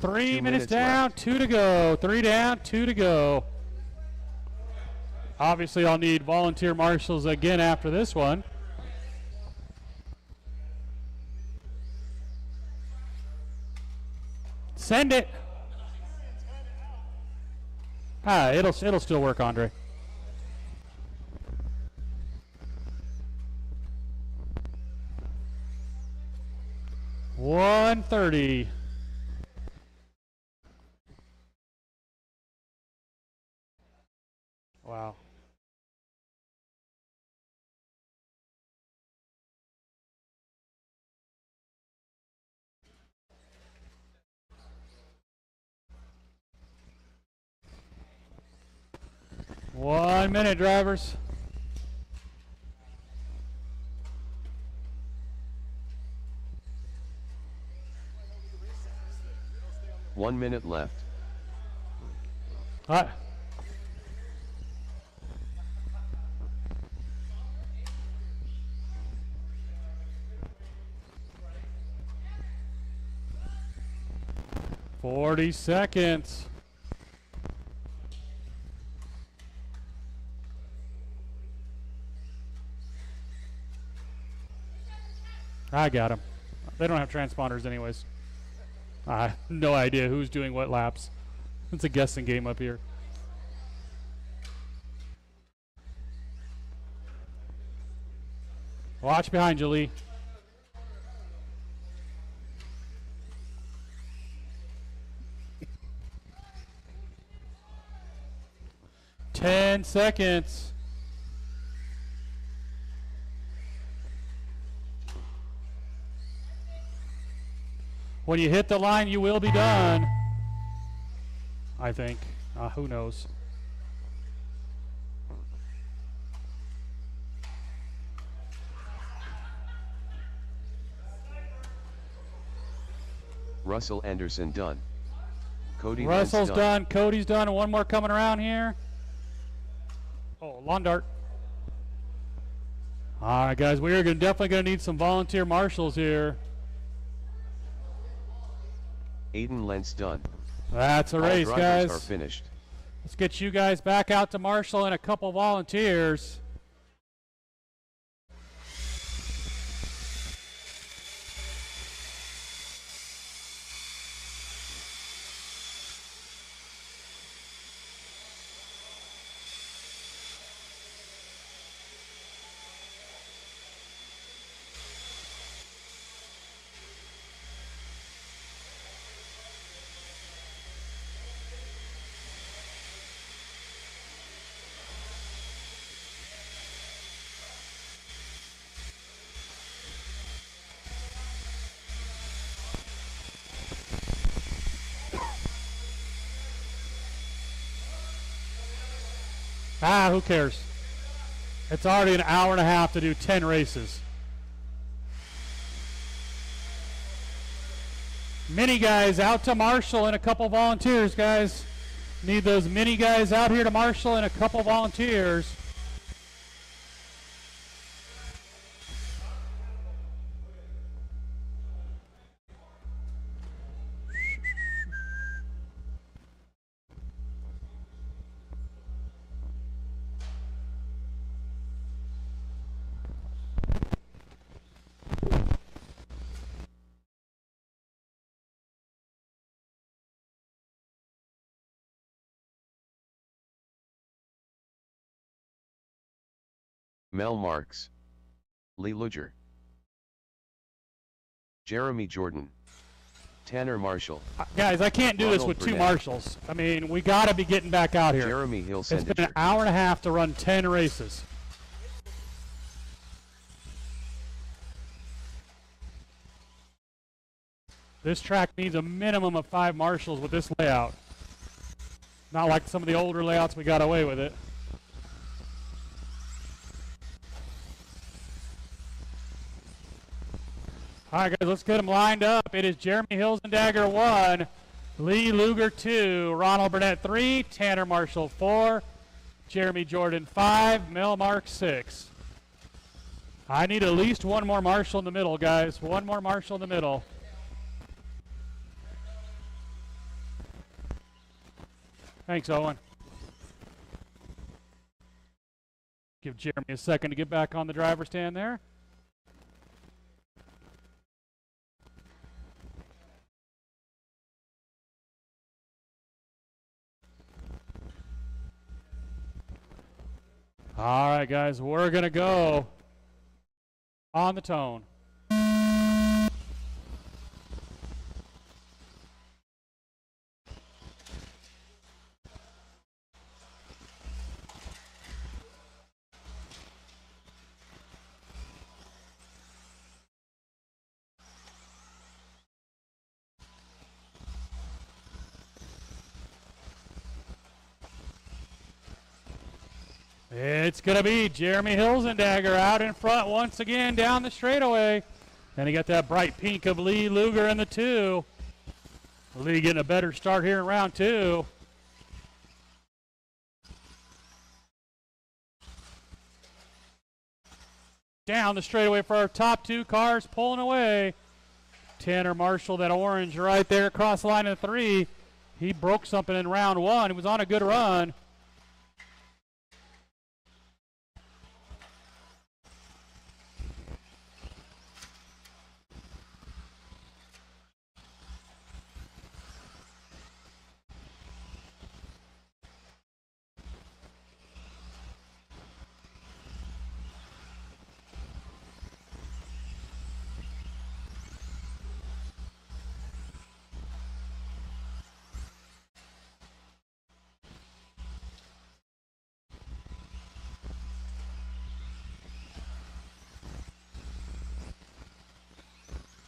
3 minutes down, left. 2 to go. 3 down, 2 to go. Obviously, I'll need volunteer marshals again after this one. Send it. It'll still work, Andre. $130. Wow. One minute, drivers. One minute left. All right. $40 seconds. I got him. They don't have transponders anyways. I have no idea who's doing what laps. It's a guessing game up here. Watch behind you, Lee. Ten seconds. When you hit the line, you will be done. I think. Who knows? Russell Anderson done. Cody Russell's Lentz done. Cody's done. One more coming around here. Oh, lawn dart. All right, guys. We are definitely going to need some volunteer marshals here. Aiden Lentz done. That's a race, All guys. drivers are finished. Let's get you guys back out to marshal and a couple volunteers. Who cares? It's already an hour and a half to do 10 races. Mini guys out to marshal and a couple volunteers, guys. Need those mini guys out here to marshal and a couple volunteers. Mel Marks, Lee Luger, Jeremy Jordan, Tanner Marshall. Guys, I can't do this with two marshals. I mean, we got to be getting back out here. Jeremy Hill. It's been an hour and a half to run 10 races. This track needs a minimum of 5 marshals with this layout. Not like some of the older layouts we got away with it. All right, guys, let's get them lined up. It is Jeremy Hilsendagger 1, Lee Luger 2, Ronald Burnett 3, Tanner Marshall 4, Jeremy Jordan 5, Mel Mark 6. I need at least one more marshal in the middle, guys. One more marshal in the middle. Thanks, Owen. Give Jeremy a second to get back on the driver's stand there. All right, guys, we're going to go on the tone. It's going to be Jeremy Hilzendagger out in front once again down the straightaway. And he got that bright pink of Lee Luger in the 2. Lee getting a better start here in round 2. Down the straightaway for our top 2 cars pulling away. Tanner Marshall, that orange right there across the line of 3. He broke something in round 1. He was on a good run.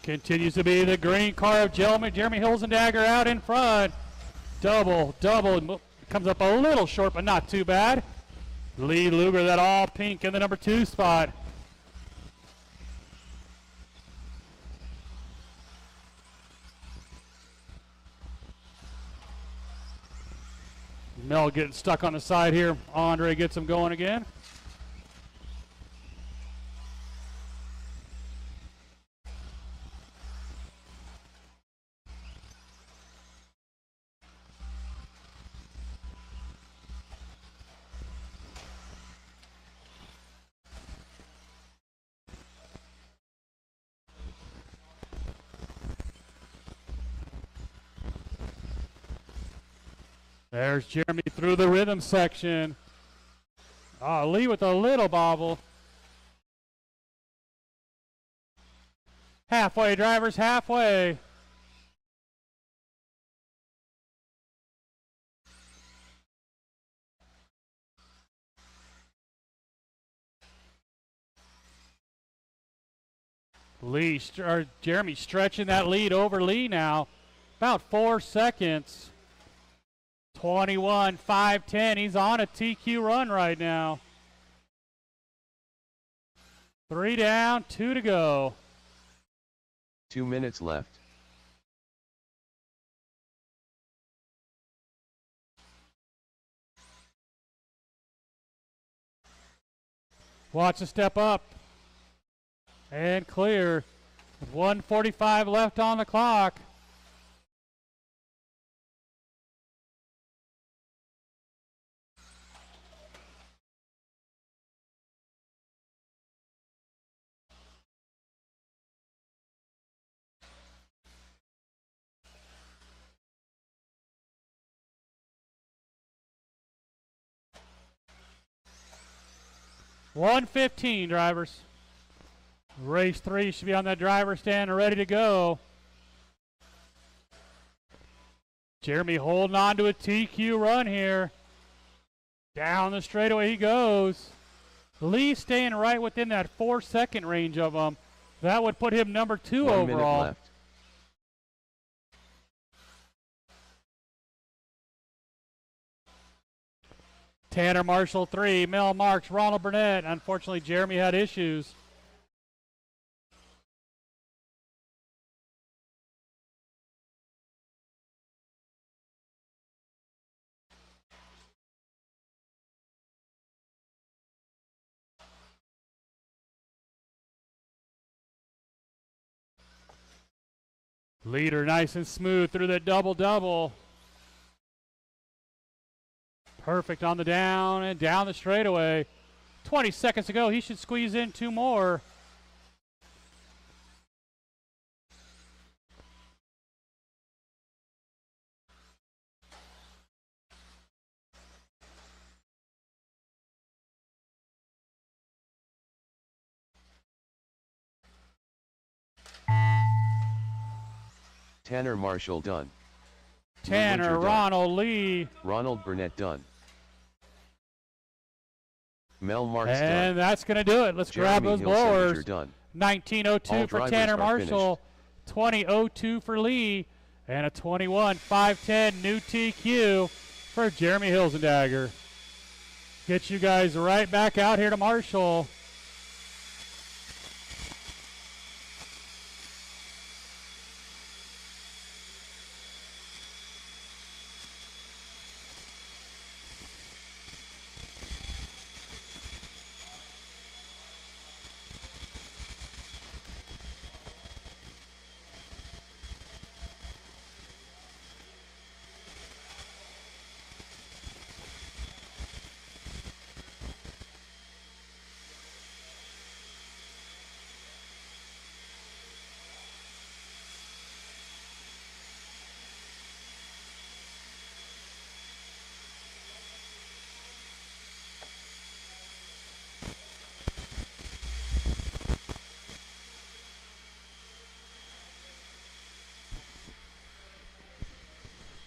Continues to be the green car of Jeremy Hilzendagger out in front. Double. Comes up a little short, but not too bad. Lee Luger, that all pink in the number 2 spot. Mel getting stuck on the side here. Andre gets him going again. There's Jeremy through the rhythm section. Lee with a little bobble. Halfway, drivers, halfway. Jeremy stretching that lead over Lee now. About 4 seconds. 21-5-10. He's on a TQ run right now. 3 down, 2 to go. 2 minutes left. Watch a step up. And clear. With 1:45 left on the clock. $1:15, drivers. Race 3 should be on that driver stand and ready to go. Jeremy holding on to a TQ run here. Down the straightaway he goes. Lee staying right within that 4-second range of him. That would put him number 2 1 overall. minute left. Tanner Marshall 3, Mel Marks, Ronald Burnett. Unfortunately, Jeremy had issues. Leader nice and smooth through that double-double. Perfect on the down and down the straightaway. 20 seconds to go. He should squeeze in 2 more. Tanner Marshall done. Tanner, Winter done. Ronald Lee. Ronald Burnett done. Mel Marks And done. that's going to do it. Let's grab Jeremy those Hill Senator blowers. done. 1902 All for drivers Tanner are Marshall. 2002 for Lee. And a 21.510 new TQ for Jeremy Hilzendagger. Get you guys right back out here to Marshall.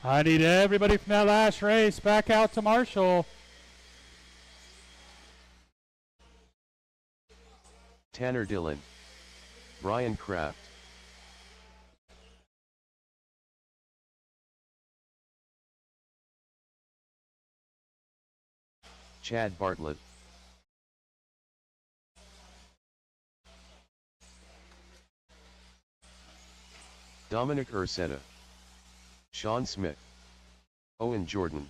I need everybody from that last race back out to Marshall. Tanner Dillon. Brian Kraft. Chad Bartlett. Dominic Ursetta. Sean Smith. Owen Jordan.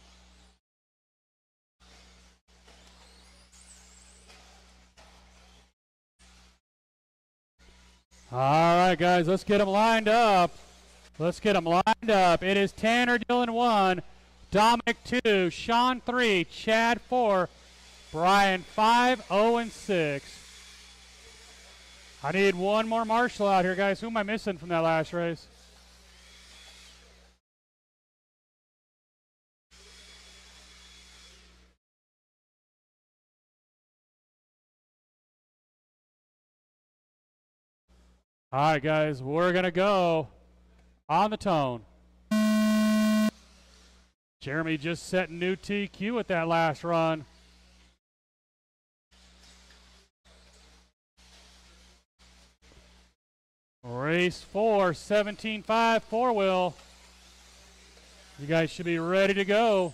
All right, guys, let's get them lined up. Let's get them lined up. It is Tanner Dillon 1, Dominic 2, Sean 3, Chad 4, Brian 5, Owen 6. I need one more Marshall out here, guys. Who am I missing from that last race? All right, guys, we're going to go on the tone. Jeremy just set new TQ with that last run. Race 4, 17.5 four-wheel. You guys should be ready to go.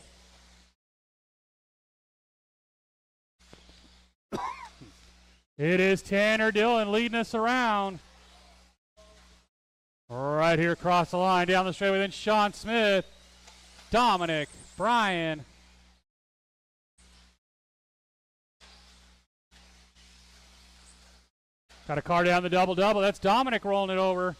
It is Tanner Dillon leading us around. Right here across the line, down the straightaway, then Sean Smith, Dominic, Brian. Got a car down the double-double. That's Dominic rolling it over.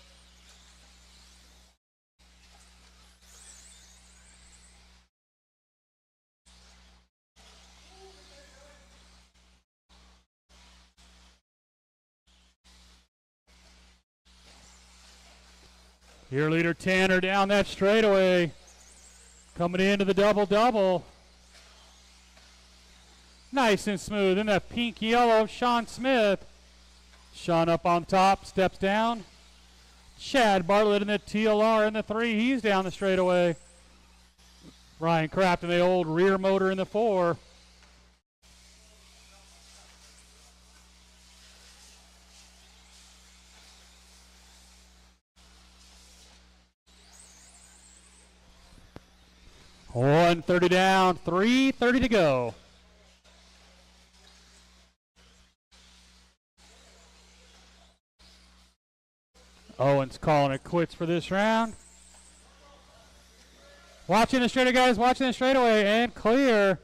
Your leader Tanner down that straightaway. Coming into the double-double. Nice and smooth. In that pink yellow, Sean Smith. Sean up on top, steps down. Chad Bartlett in the TLR in the 3. He's down the straightaway. Ryan Kraft in the old rear motor in the 4. $130 down, $330 to go. Owen's calling it quits for this round. Watching the straightaway, guys, watching the straightaway, and clear.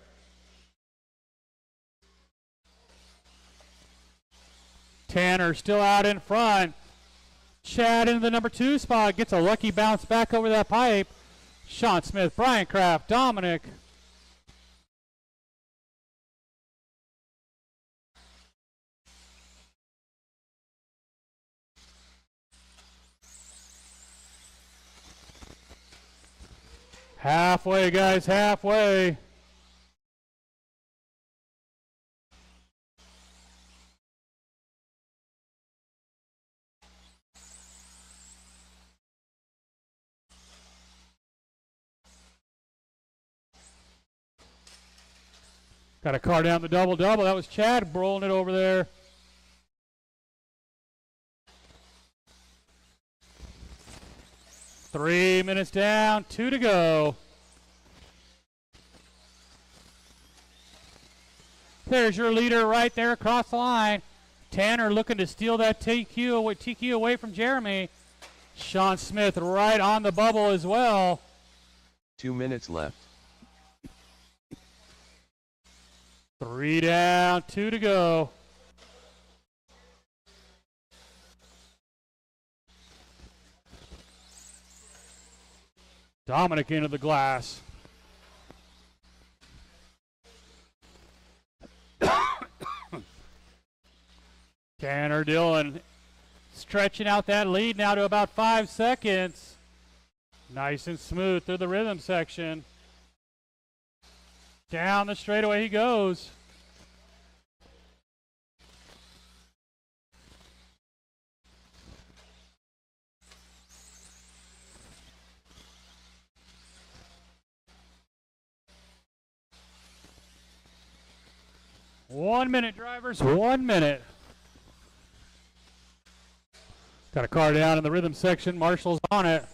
Tanner still out in front. Chad into the number 2 spot, gets a lucky bounce back over that pipe. Sean Smith, Brian Kraft, Dominic. Halfway, guys, halfway. Got a car down the double-double. That was Chad rolling it over there. Three minutes down, 2 to go. There's your leader right there across the line. Tanner looking to steal that TQ away from Jeremy. Sean Smith right on the bubble as well. 2 minutes left. 3 down, 2 to go. Dominic into the glass. Tanner Dillon stretching out that lead now to about 5 seconds. Nice and smooth through the rhythm section. Down the straightaway he goes. One minute, drivers, 1 minute. Got a car down in the rhythm section. Marshall's on it.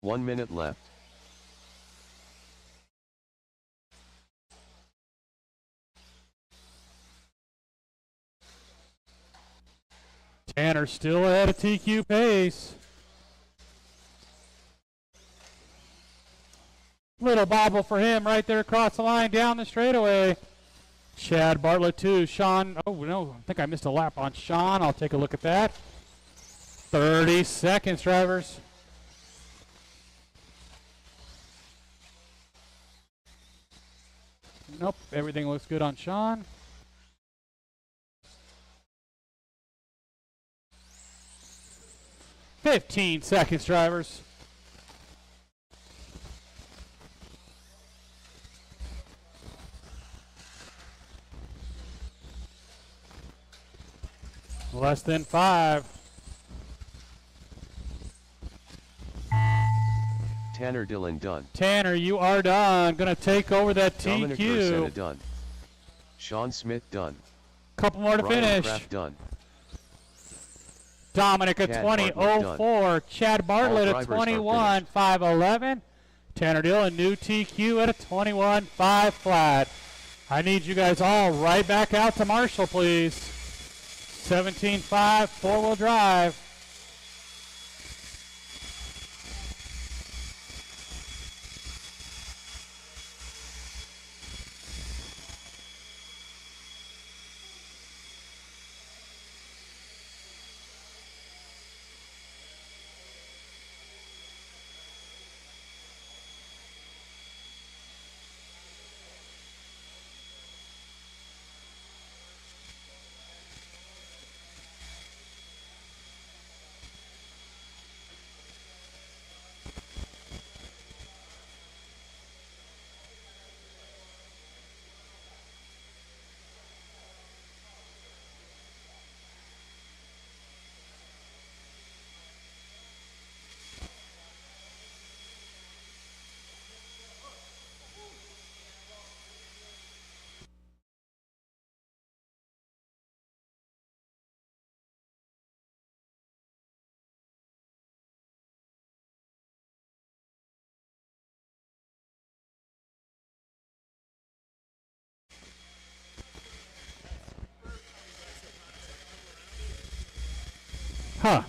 1 minute left. Tanner still ahead of TQ pace. Little bobble for him right there across the line down the straightaway. Chad Bartlett too. Sean, oh no, I think I missed a lap on Sean. I'll take a look at that. 30 seconds, drivers. Nope, everything looks good on Sean. "15 seconds, drivers. Less than 5. Tanner Dillon done. Tanner, you are done. Gonna take over that Dominic TQ. Vercena done. Sean Smith done. Couple more to Brian finish. Kraft done. Dominic at Chad Bartlett 20.04. Chad Bartlett at drivers are 21.511. Tanner Dillon, new TQ at a 21.5 flat. I need you guys all right back out to Marshall, please. 17.5 four-wheel drive. Huh.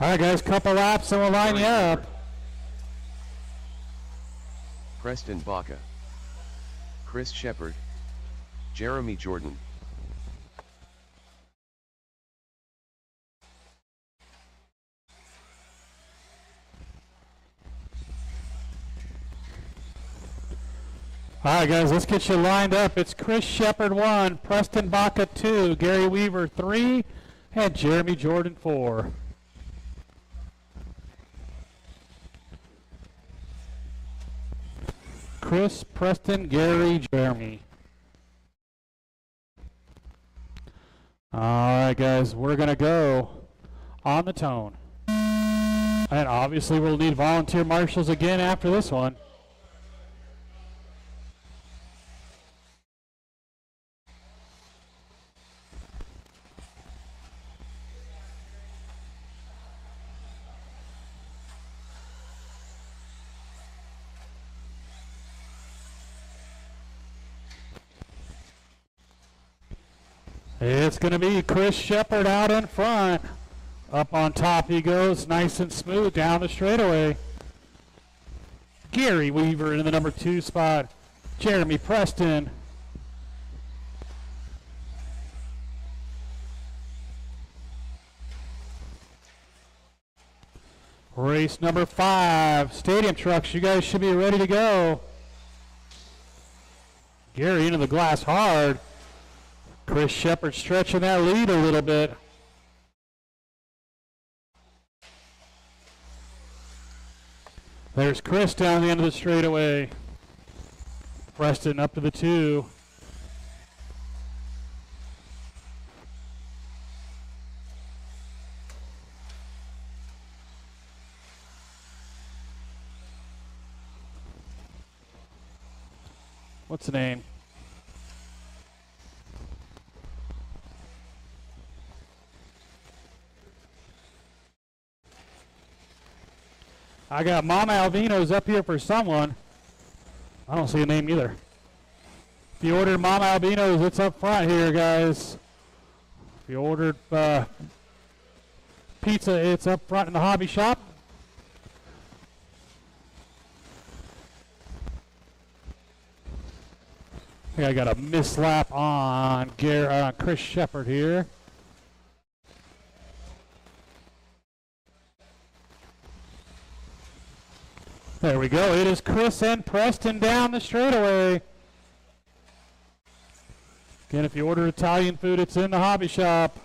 All right, guys, couple laps and we'll line you up. Preston Baca, Chris Shepard, Jeremy Jordan. All right, guys, let's get you lined up. It's Chris Shepard 1, Preston Baca 2, Gary Weaver 3, and Jeremy Jordan 4. Chris, Preston, Gary, Jeremy. All right, guys, we're going to go on the tone. And obviously we'll need volunteer marshals again after this one. It's going to be Chris Shepard out in front. Up on top he goes, nice and smooth down the straightaway. Gary Weaver in the number 2 spot. Jeremy Preston. Race number 5, Stadium Trucks. You guys should be ready to go. Gary into the glass hard. Chris Shepard stretching that lead a little bit. There's Chris down the end of the straightaway. Preston up to the 2. What's the name? I got Mama Alvino's up here for someone. I don't see a name either. If you ordered Mama Albino's, it's up front here, guys. If you ordered pizza, it's up front in the hobby shop. I think I got a mislap on Chris Shepard here. There we go. It is Chris and Preston down the straightaway. Again, if you order Italian food, it's in the hobby shop.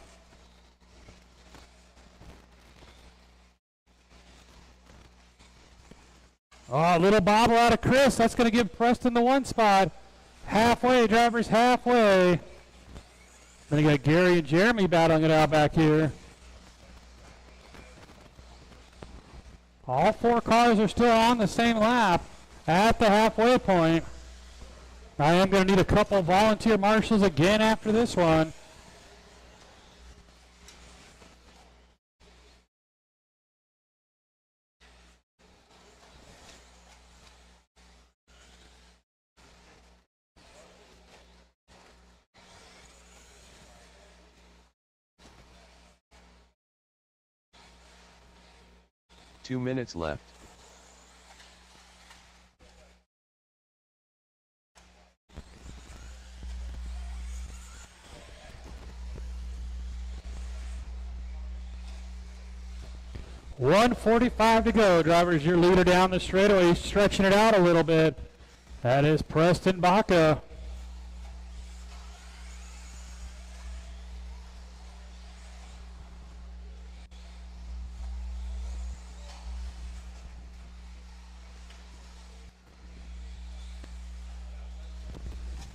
Oh, a little bobble out of Chris. That's going to give Preston the 1 spot. Halfway, drivers, halfway. Then you got Gary and Jeremy battling it out back here. All 4 cars are still on the same lap at the halfway point. I am going to need a couple volunteer marshals again after this one. Two minutes left. .145 to go. Drivers, your leader down the straightaway, stretching it out a little bit. That is Preston Baca.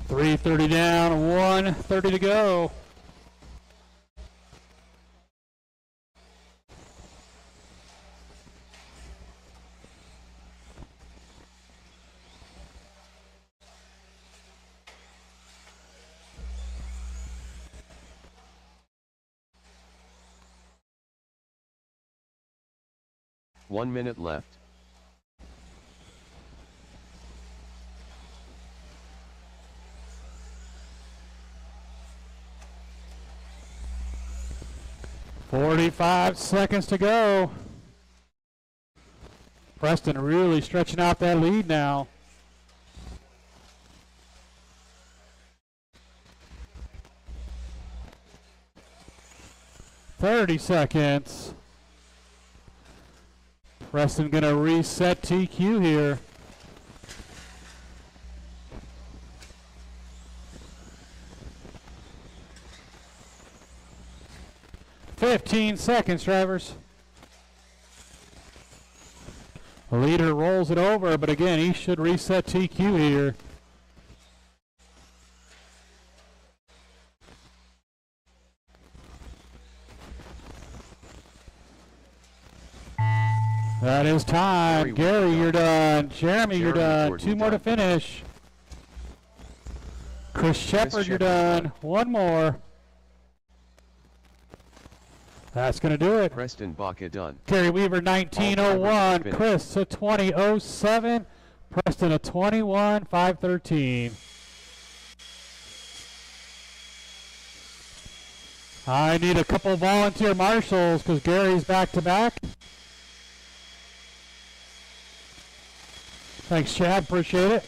.330 down, 1:30 to go. One minute left. 45 seconds to go. Preston really stretching out that lead now. "30 seconds. Preston gonna reset TQ here. "15 seconds, drivers. The leader rolls it over, but again, he should reset TQ here. That is time. Gary, you're done. Jeremy, you're done. 2 more to finish. Chris Shepard, you're done. 1 more. That's going to do it. Preston Baca done. Gary Weaver, 19:01. Chris, a 20:07. Preston, a 21:513. I need a couple volunteer marshals because Gary's back to back. Thanks, Chad. Appreciate it.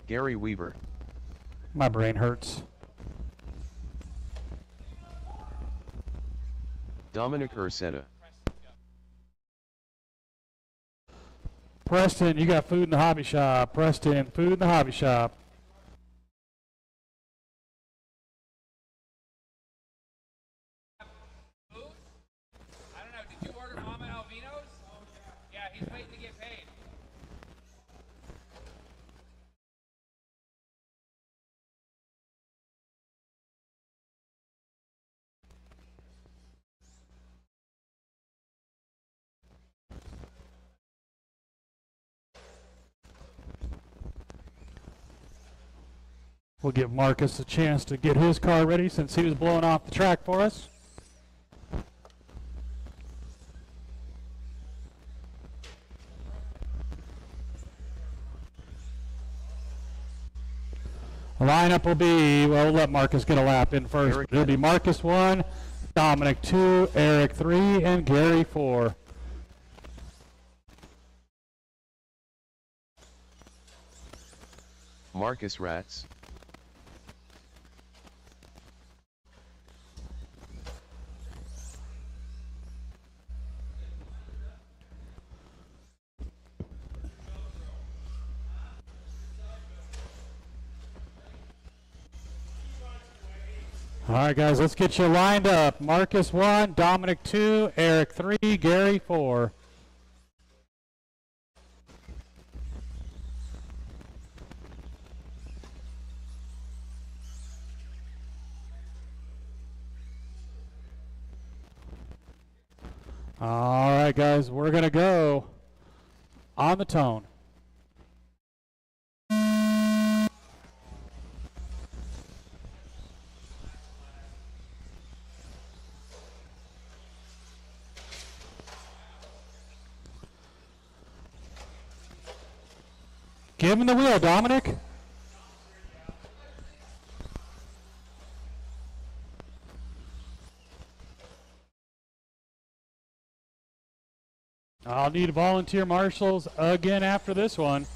Gary Weaver. My brain hurts. Dominic Ursetta. Preston, you got food in the hobby shop. Preston, food in the hobby shop. Food? I don't know. Did you order Mama Alvino's? Yeah, he's waiting to get paid. We'll give Marcus a chance to get his car ready since he was blowing off the track for us. The lineup will be, well, we'll let Marcus get a lap in first. It'll be Marcus 1, Dominic 2, Eric 3, and Gary 4. Marcus Rats. All right, guys, let's get you lined up. Marcus 1, Dominic 2, Eric 3, Gary 4. All right, guys, we're going to go on the tone. Give him the wheel, Dominic. I'll need volunteer marshals again after this one.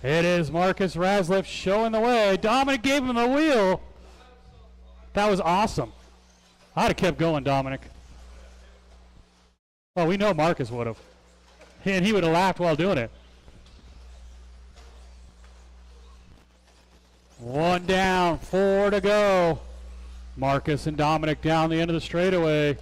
It is Marcus Rasliff showing the way. Dominic gave him the wheel. That was awesome. I'd have kept going, Dominic. Well, we know Marcus would have. And he would have laughed while doing it. One down, 4 to go. Marcus and Dominic down the end of the straightaway.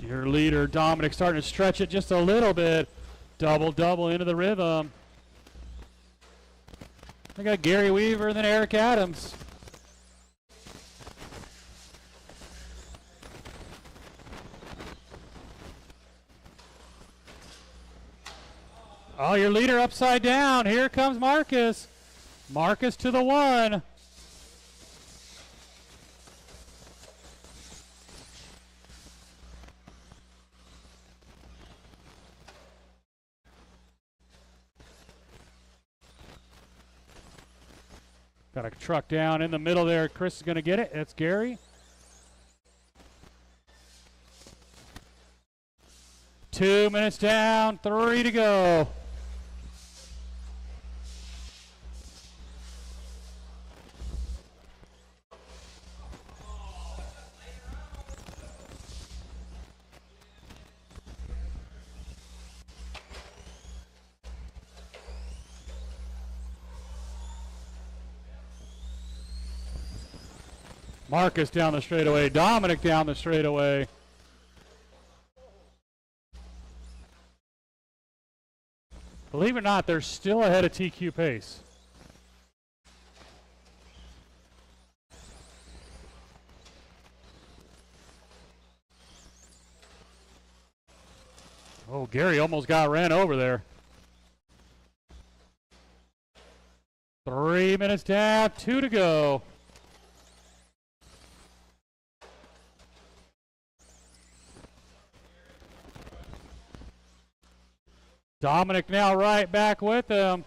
Your leader, Dominic, starting to stretch it just a little bit. Double into the rhythm. I got Gary Weaver and then Eric Adams. Oh, your leader upside down. Here comes Marcus. Marcus to the 1. Got a truck down in the middle there. Chris is going to get it. That's Gary. 2 minutes down, 3 to go. Marcus down the straightaway. Dominic down the straightaway. Believe it or not, they're still ahead of TQ pace. Oh, Gary almost got ran over there. 3 minutes down, 2 to go. Dominic now right back with him.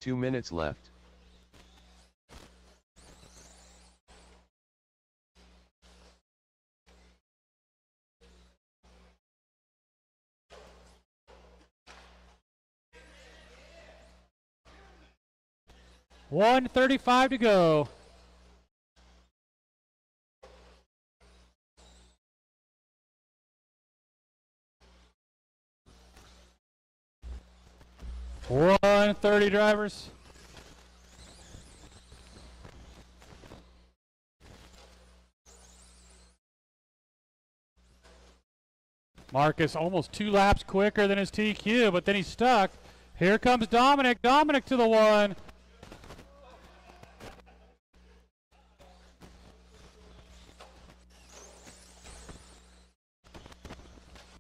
2 minutes left. $1:35 to go. $1:30 drivers. Marcus almost 2 laps quicker than his TQ, but then he's stuck. Here comes Dominic. Dominic to the 1.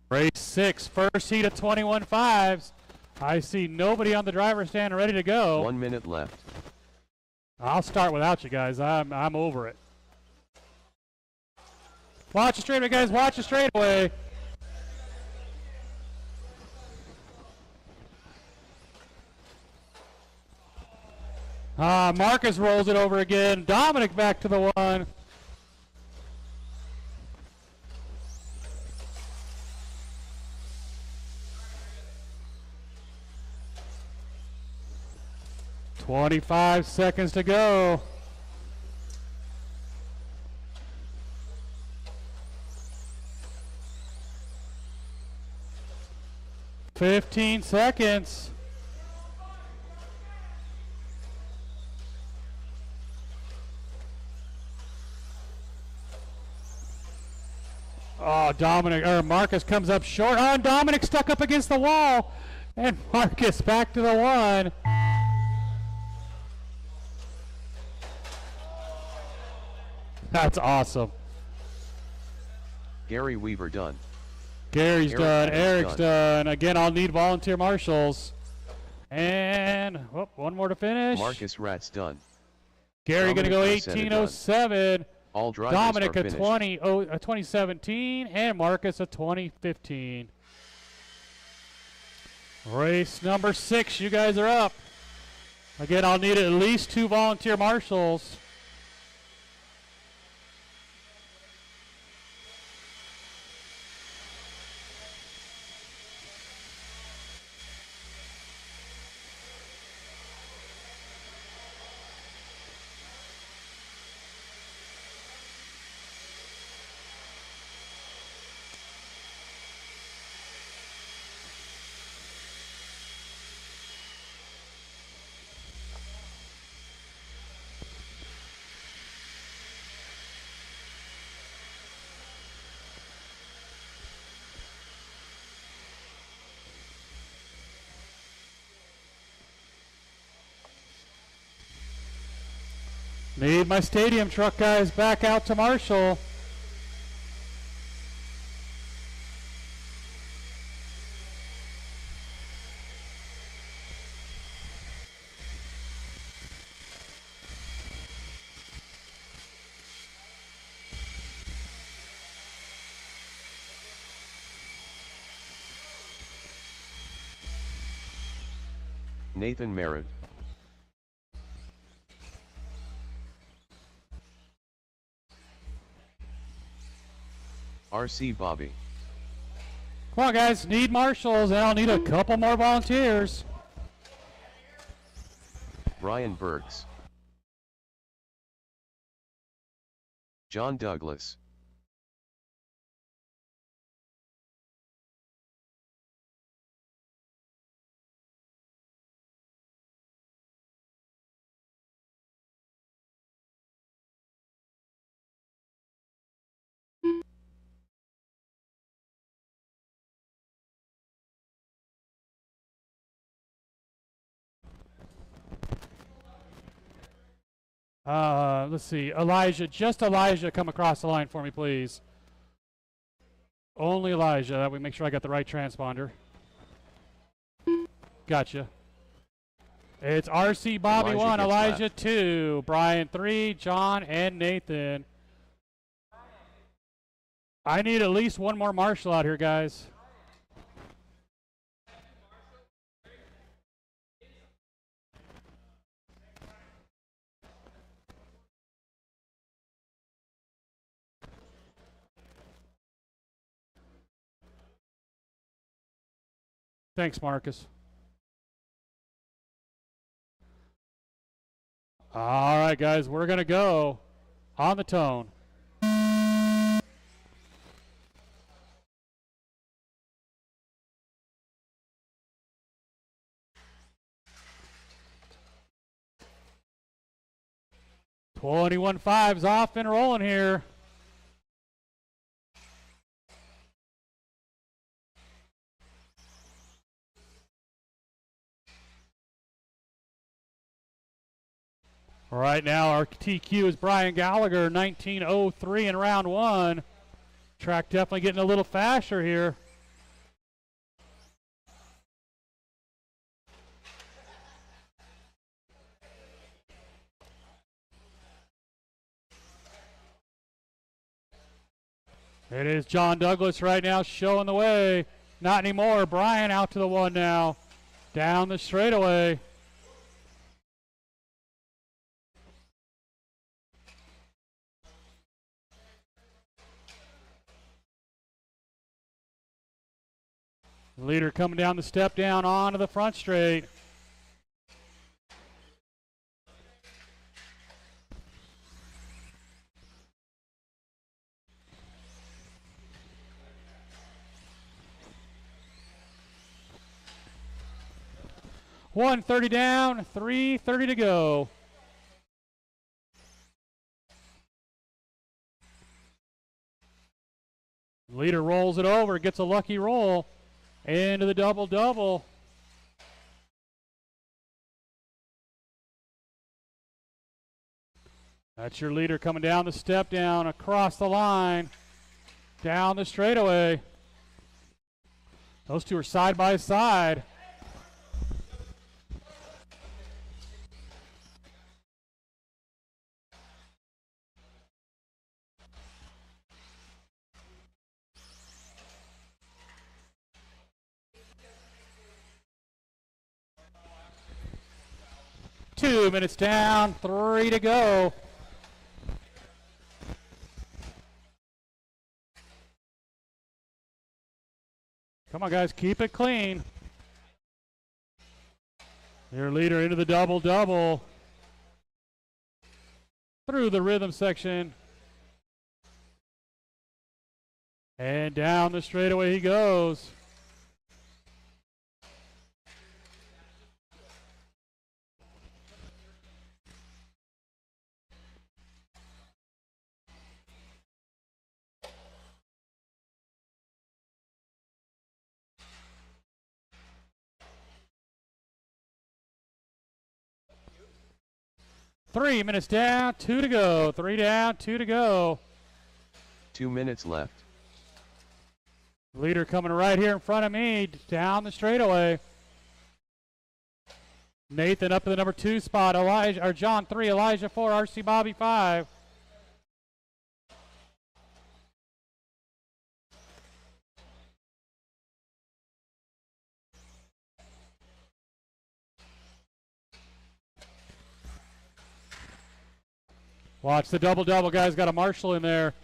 Race 6, first heat of 21.5s. I see nobody on the driver's stand ready to go. 1 minute left. I'll start without you guys. I'm over it. Watch the straightaway, guys. Watch the straightaway. Marcus rolls it over again. Dominic back to the 1. $25 seconds to go. $15 seconds. Oh, Marcus comes up short. Oh, and Dominic stuck up against the wall. And Marcus back to the 1. That's awesome. Gary Weaver done. Gary's done. Eric's done. Again, I'll need volunteer marshals. And one more to finish. Marcus Rat's done. Gary going to go 18:07. All drivers Dominic are a finished. 2017 and Marcus a 2015. Race number 6. You guys are up. Again, I'll need at least 2 volunteer marshals. Need my stadium truck guys back out to Marshall. Nathan Merritt. RC Bobby. Come on guys, need marshals and I'll need a couple more volunteers. Brian Bergs. John Douglas. Let's see, Elijah, just Elijah, come across the line for me, please. Only Elijah. That way, make sure I got the right transponder. Gotcha. It's RC Bobby Elijah 1, gets Elijah left. 2, Brian 3, John, and Nathan. I need at least one more marshal out here, guys. Thanks, Marcus. All right, guys, we're going to go on the tone. .21.5's off and rolling here. Right now, our TQ is Brian Gallagher, 19.03 in round one. Track definitely getting a little faster here. It is John Douglas right now showing the way. Not anymore. Brian out to the one now. Down the straightaway. Leader coming down the step down onto the front straight. .130 down, 3:30 to go. Leader rolls it over, gets a lucky roll into the double-double. That's your leader coming down the step down, across the line, down the straightaway. Those two are side by side. Two minutes down, 3 to go. Come on, guys, keep it clean. Your leader into the double-double. Through the rhythm section. And down the straightaway he goes. 3 minutes down, 2 to go. 3 down, 2 to go. 2 minutes left. Leader coming right here in front of me, down the straightaway. Nathan up to the number 2 spot. John 3, Elijah 4, RC Bobby 5. Watch the double-double, guys. Got a Marshall in there.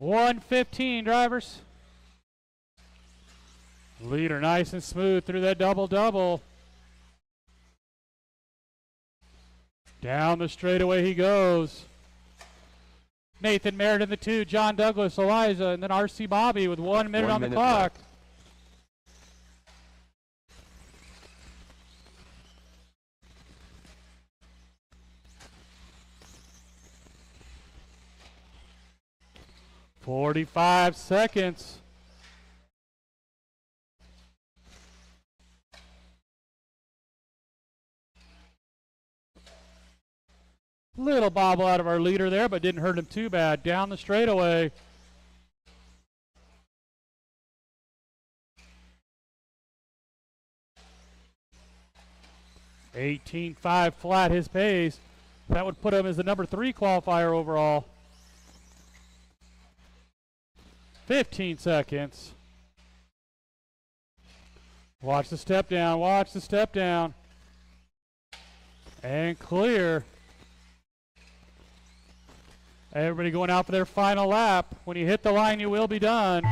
$115, drivers. Leader nice and smooth through that double-double. Down the straightaway he goes. Nathan Merritt in the 2, John Douglas, Elijah, and then RC Bobby with 1 minute on the clock. Left. "45 seconds. Little bobble out of our leader there, but didn't hurt him too bad. Down the straightaway. $18.5 flat his pace. That would put him as the number 3 qualifier overall. 15 seconds. Watch the step down. Watch the step down. And clear. Everybody going out for their final lap. When you hit the line, you will be done.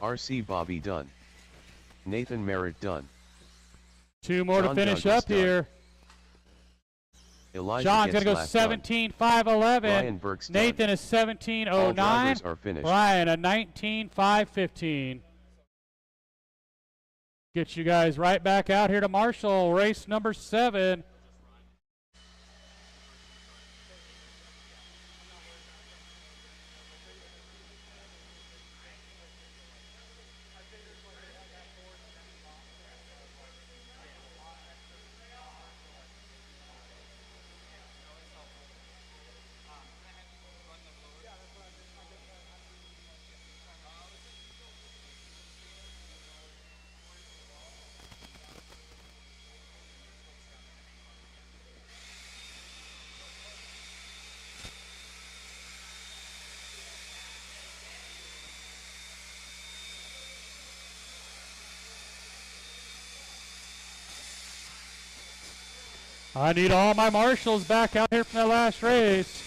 RC Bobby done. Nathan Merritt done. 2 more John to finish Douglas up here. Elijah John's gets going to go lap done. 17.511. Brian Burke's Nathan done. is All 17.09. drivers are finished. Brian a 19.515. Get you guys right back out here to Marshall, race number 7. I need all my marshals back out here from that last race.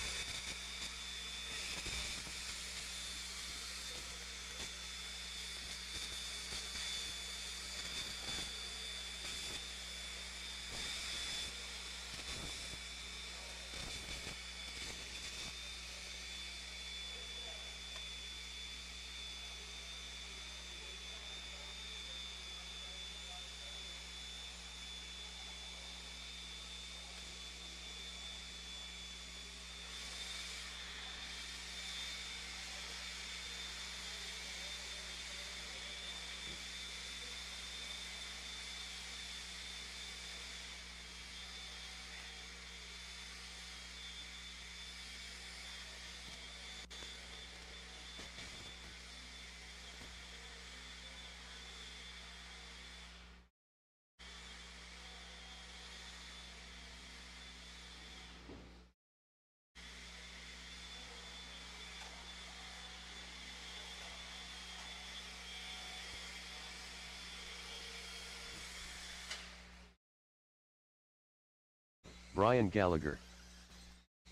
Brian Gallagher,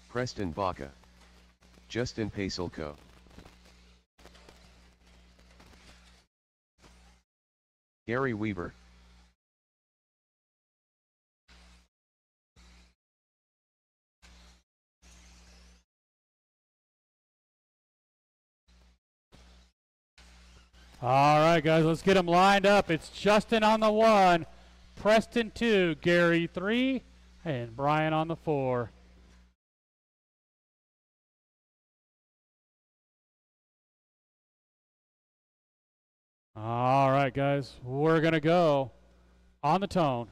Preston Baca, Justin Pasulko, Gary Weaver, All right, guys, let's get them lined up. It's Justin on the 1, Preston 2, Gary 3, and Brian on the 4. All right, guys, we're going to go on the tone.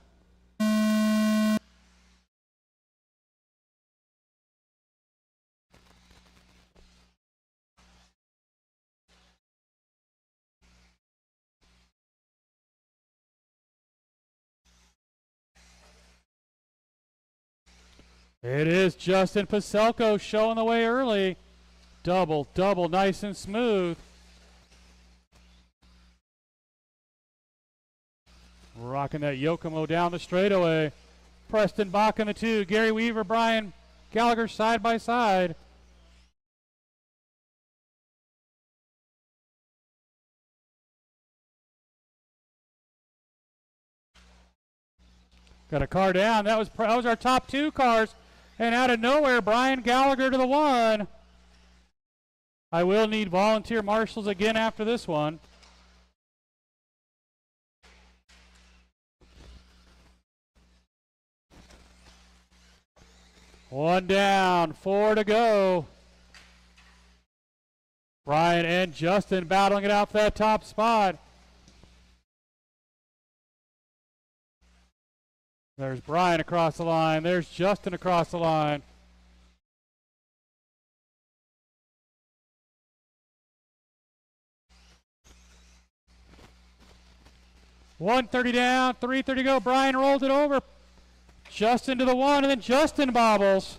It is Justin Paselko showing the way early. Double, double, nice and smooth. Rocking that Yokomo down the straightaway. Preston Bach in the 2. Gary Weaver, Brian Gallagher side by side. Got a car down. That was our top 2 cars. And out of nowhere, Brian Gallagher to the 1. I will need volunteer marshals again after this one. One down, 4 to go. Brian and Justin battling it out for that top spot. There's Brian across the line. There's Justin across the line. $130 down, $330 to go. Brian rolled it over. Justin to the 1, and then Justin bobbles.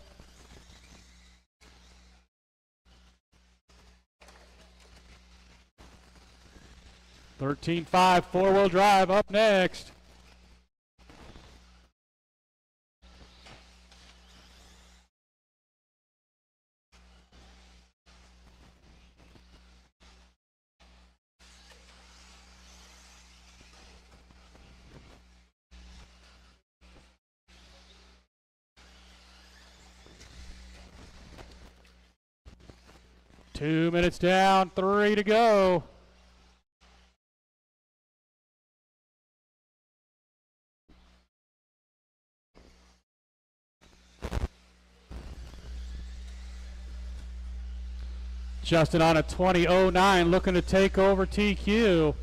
$13.5, 4-wheel drive up next. Two minutes down, 3 to go. Justin on a 20.09 looking to take over TQ.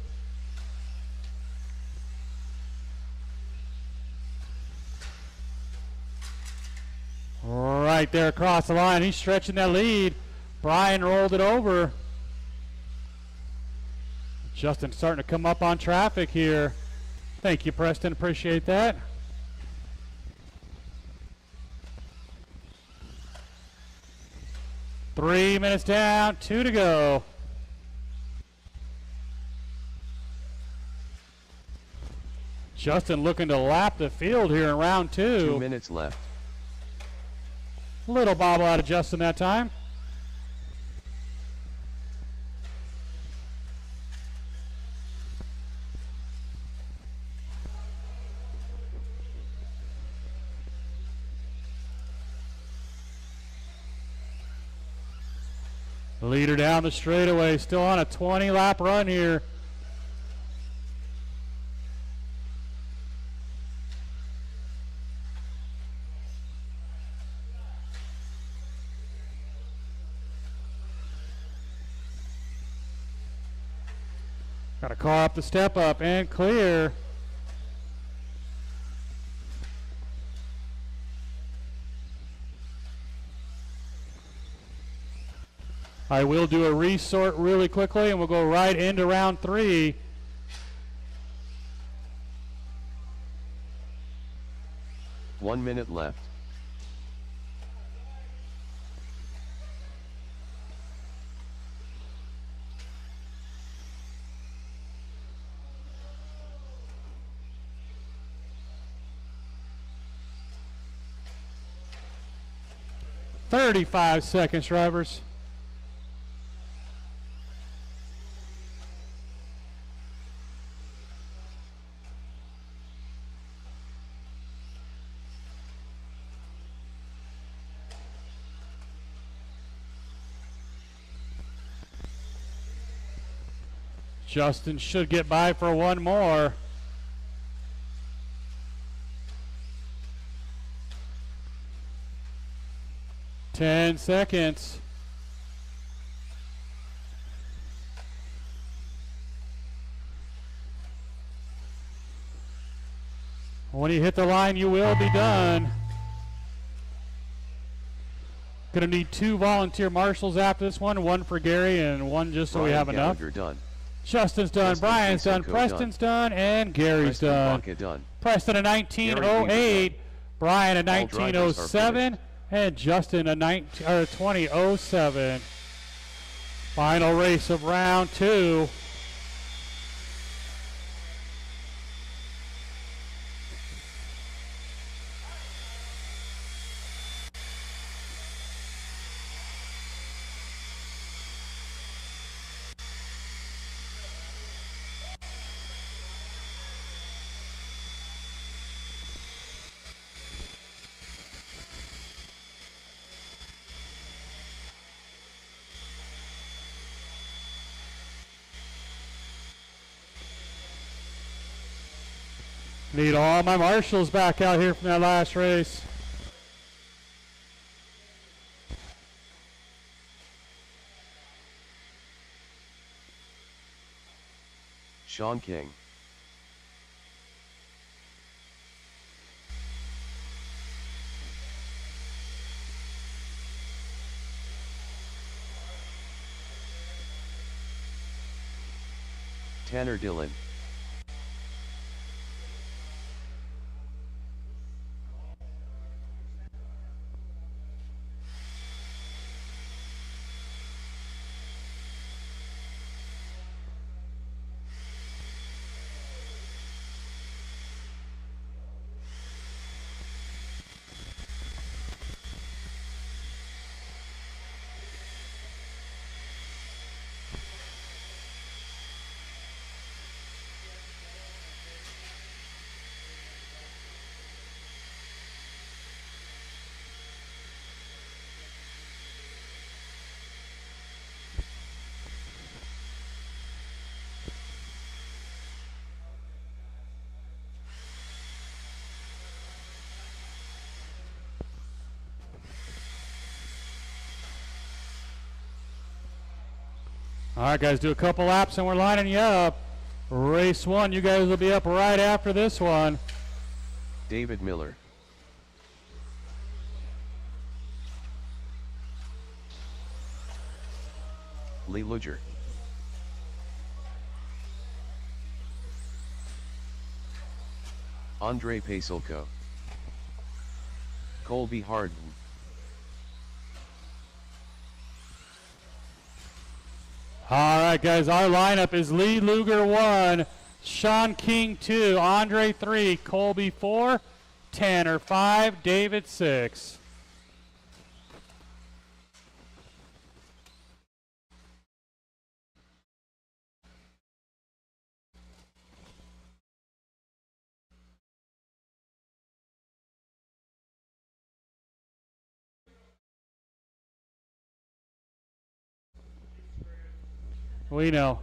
Right there across the line. He's stretching that lead. Brian rolled it over. Justin starting to come up on traffic here. Thank you, Preston. Appreciate that. Three minutes down, 2 to go. Justin looking to lap the field here in round 2. 2 minutes left. Little bobble out of Justin that time. Leader down the straightaway, still on a 20-lap run here. Got a car up the step up and clear. I will do a resort really quickly and we'll go right into round 3. One minute left. "35 seconds, drivers." Justin should get by for one more. Ten seconds. When you hit the line, you will be done. Gonna need 2 volunteer marshals after this one for Gary and one just so Brian we have enough. Done. Justin's done, Brian's done, Preston's done, and Gary's done. Preston a 1908, Brian a 1907, and Justin a 2007. Final race of round 2. Need all my marshals back out here from that last race. Sean King. Tanner Dillon. All right, guys, do a couple laps and we're lining you up. Race 1, you guys will be up right after this one. David Miller. Lee Luger. Andre Pasulko. Colby Harden. All right, guys, our lineup is Lee Luger 1, Sean King 2, Andre 3, Colby 4, Tanner 5, David 6. We know.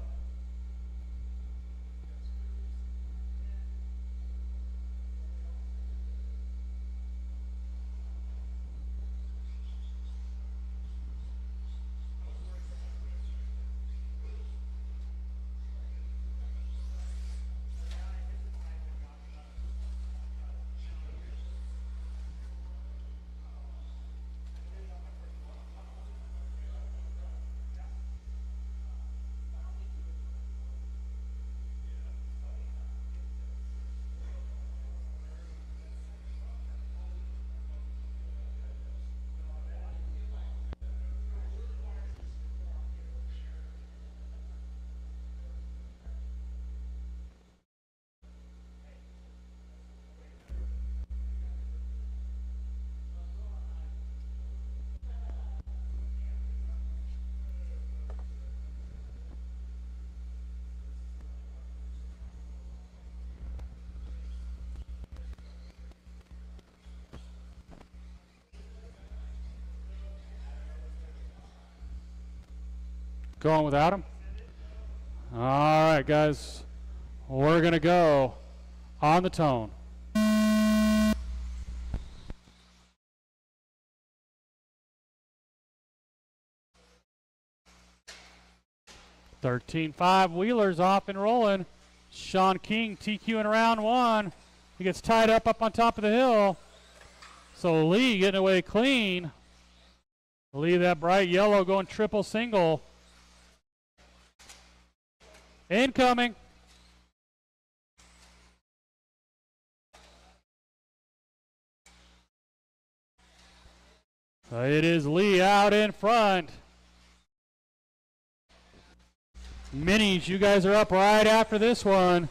Going without him? All right, guys. We're going to go on the tone. 13-5, Wheeler's off and rolling. Sean King TQ in round one. He gets tied up on top of the hill. So Lee getting away clean. Lee, that bright yellow, going triple single. Incoming. It is Lee out in front. Minis, you guys are up right after this one.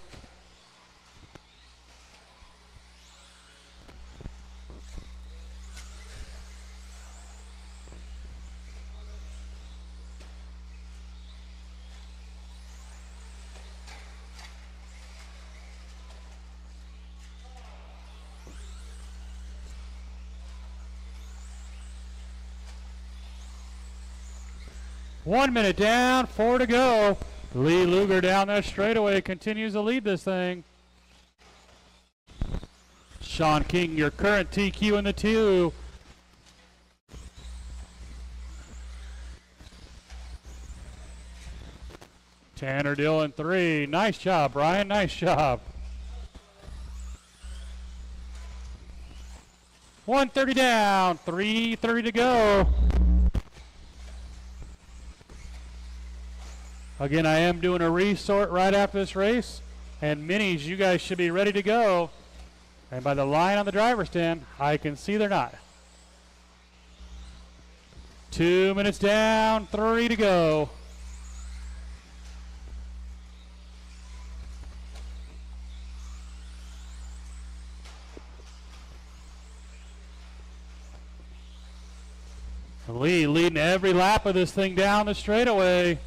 One minute down, 4 to go. Lee Luger down that straightaway continues to lead this thing. Sean King, your current TQ in the 2. Tanner Dillon 3. Nice job, Brian. Nice job. 130 down, 3:30 to go. Again, I am doing a resort right after this race. And minis, you guys should be ready to go. And by the line on the driver's stand, I can see they're not. 2 minutes down, 3 to go. Lee leading every lap of this thing down the straightaway.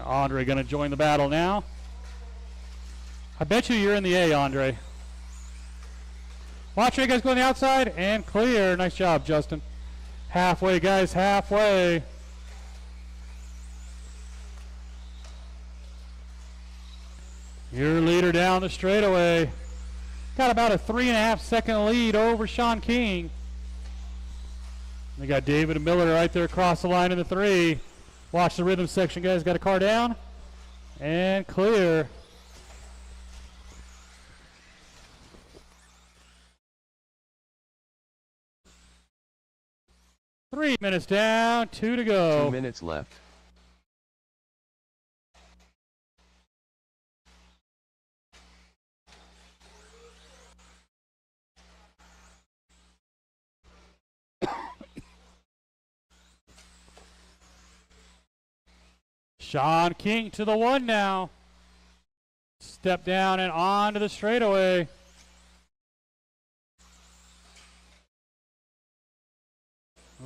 Andre going to join the battle now. I bet you're in the A, Andre. Watch you guys go on the outside and clear. Nice job, Justin. Halfway, guys, halfway. Your leader down the straightaway. Got about a 3.5 second lead over Sean King. We got David Miller right there across the line in the 3. Watch the rhythm section, guys. Got a car down and clear. Three minutes down, 2 to go. 2 minutes left. Sean King to the 1 now. Step down and on to the straightaway.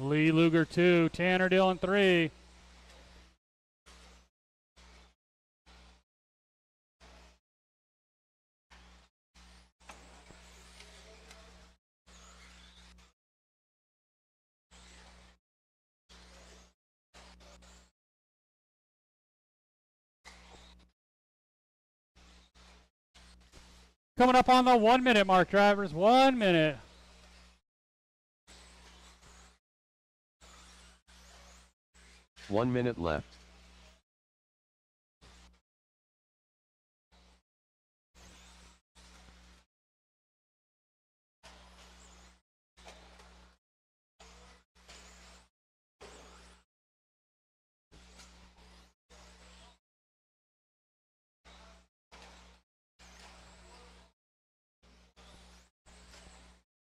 Lee Luger 2, Tanner Dillon 3. Coming up on the 1 minute mark, drivers. 1 minute. One minute left.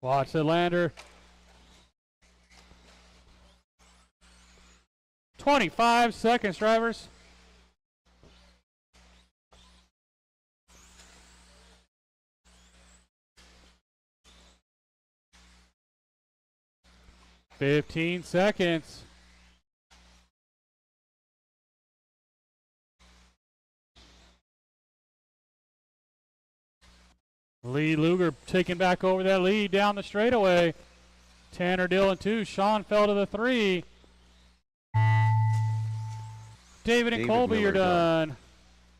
Watch the lander. 25 seconds, drivers. Fifteen seconds. Lee Luger taking back over that lead down the straightaway. Tanner Dillon 2, Sean fell to the 3. David and Colby Miller are done.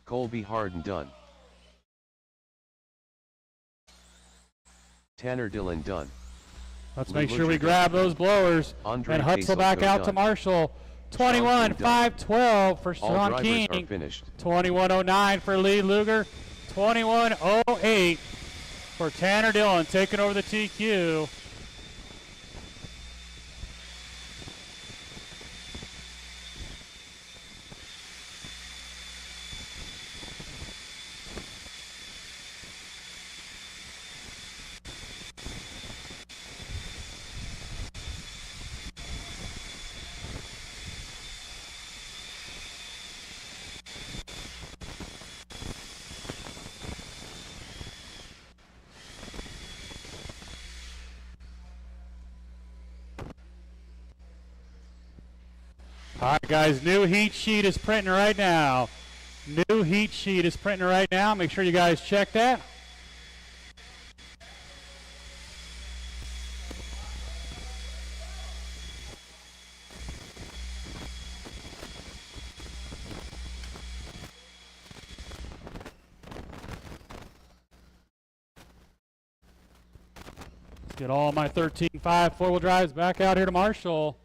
Colby Harden done. Tanner Dillon done. Let's Lee make sure Luger we grab those blowers Andre and hustle Queso back out done. to Marshall. 21-5-12 for All Sean drivers King. are finished. 21-09 for Lee Luger. 21-08 for Tanner Dillon taking over the TQ. All right, guys, new heat sheet is printing right now. New heat sheet is printing right now. Make sure you guys check that. Let's get all my 13.5 four-wheel drives back out here to Marshall.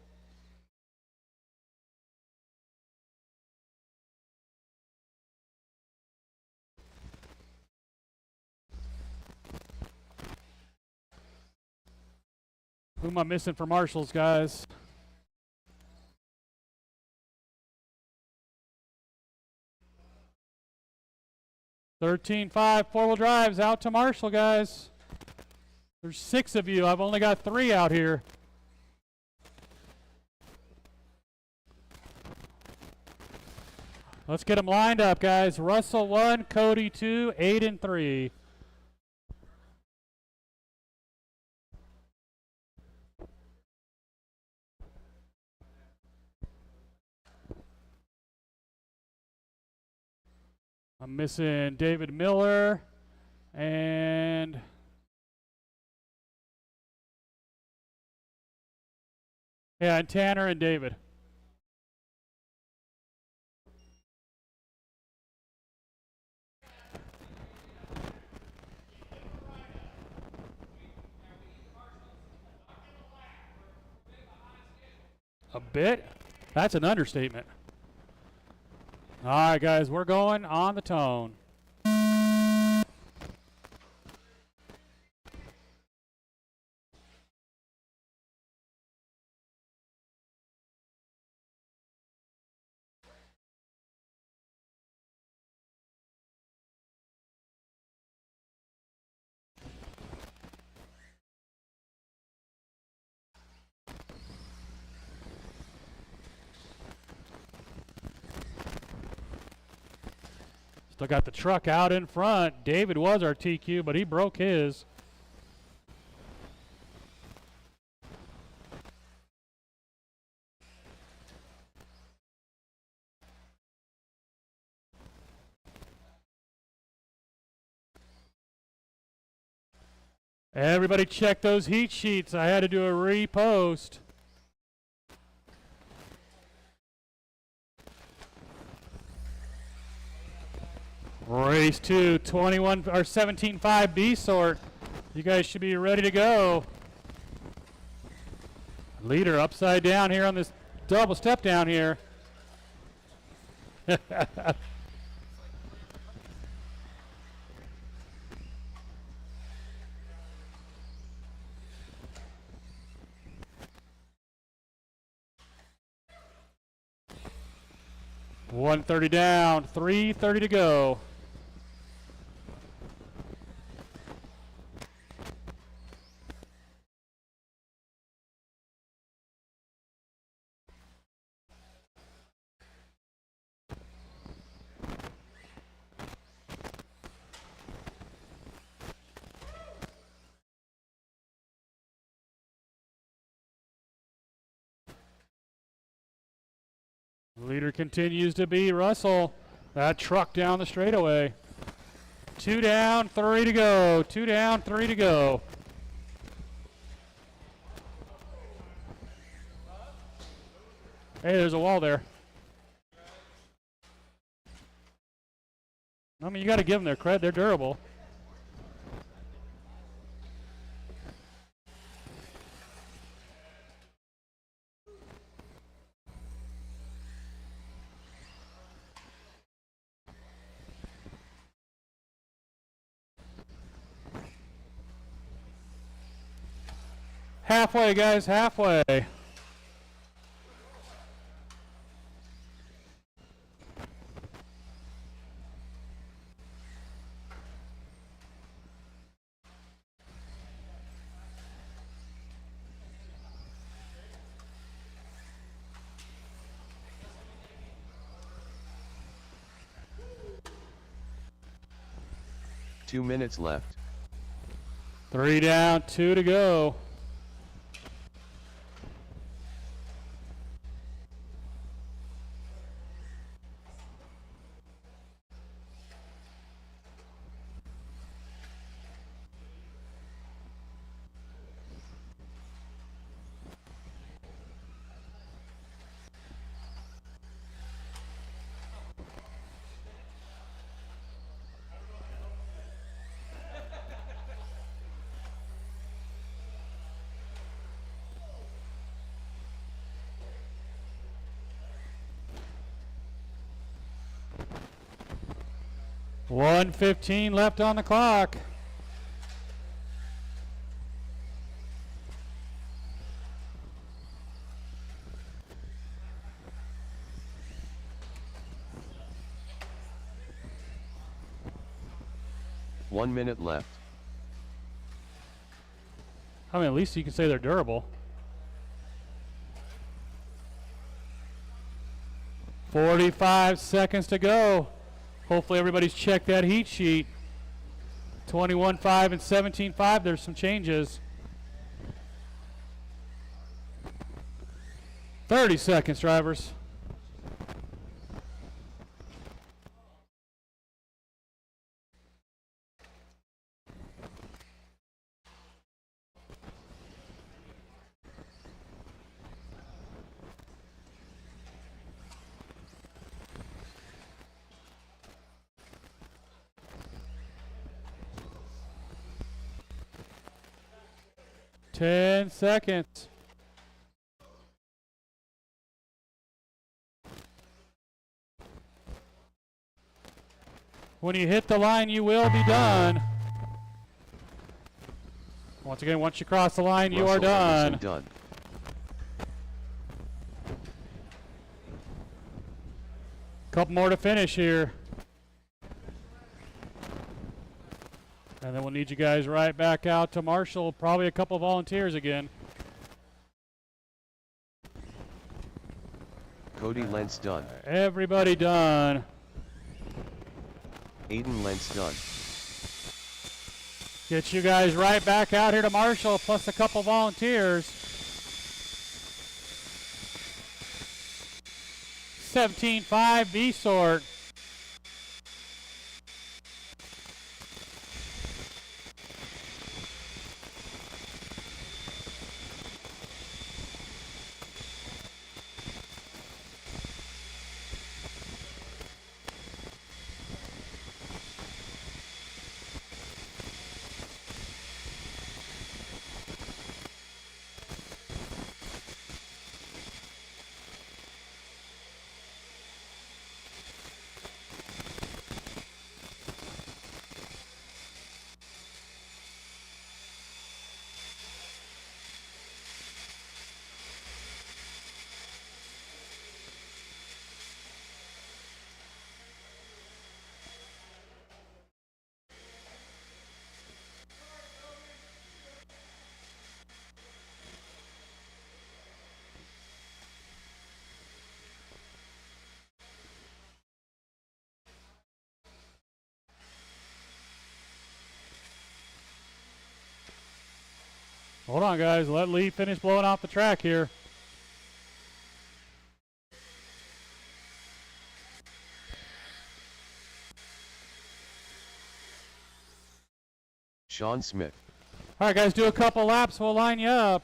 Who am I missing for Marshalls, guys? $13.5 four-wheel drives out to Marshall, guys. There's 6 of you. I've only got 3 out here. Let's get them lined up, guys. Russell 1, Cody 2, Aiden 3. I'm missing David Miller and and Tanner and David. A bit? That's an understatement. All right, guys, we're going on the tone. Still got the truck out in front. David was our TQ, but he broke his. Everybody check those heat sheets. I had to do a repost. Race 2, 21 or 17.5 B sort. You guys should be ready to go. Leader upside down here on this double step down here. $130 down, $330 to go. Leader continues to be Russell. That truck down the straightaway. 2 down, 3 to go. 2 down, 3 to go. Hey, there's a wall there. I mean, you got to give them their credit. They're durable. Halfway, guys, halfway. Two minutes left. 3 down, 2 to go. $1:15 left on the clock. One minute left. I mean, at least you can say they're durable. 45 seconds to go. Hopefully everybody's checked that heat sheet. 21.5 and 17.5, there's some changes. 30 seconds, drivers. Ten seconds. When you hit the line, you will be done. Once again, once you cross the line, you are done. Couple more to finish here. And then we'll need you guys right back out to Marshall. Probably a couple volunteers again. Cody Lentz done. Everybody done. Aiden Lentz done. Get you guys right back out here to Marshall, plus a couple volunteers. 17.5 B sort. Hold on, guys. Let Lee finish blowing off the track here. Sean Smith. All right, guys, do a couple laps. We'll line you up.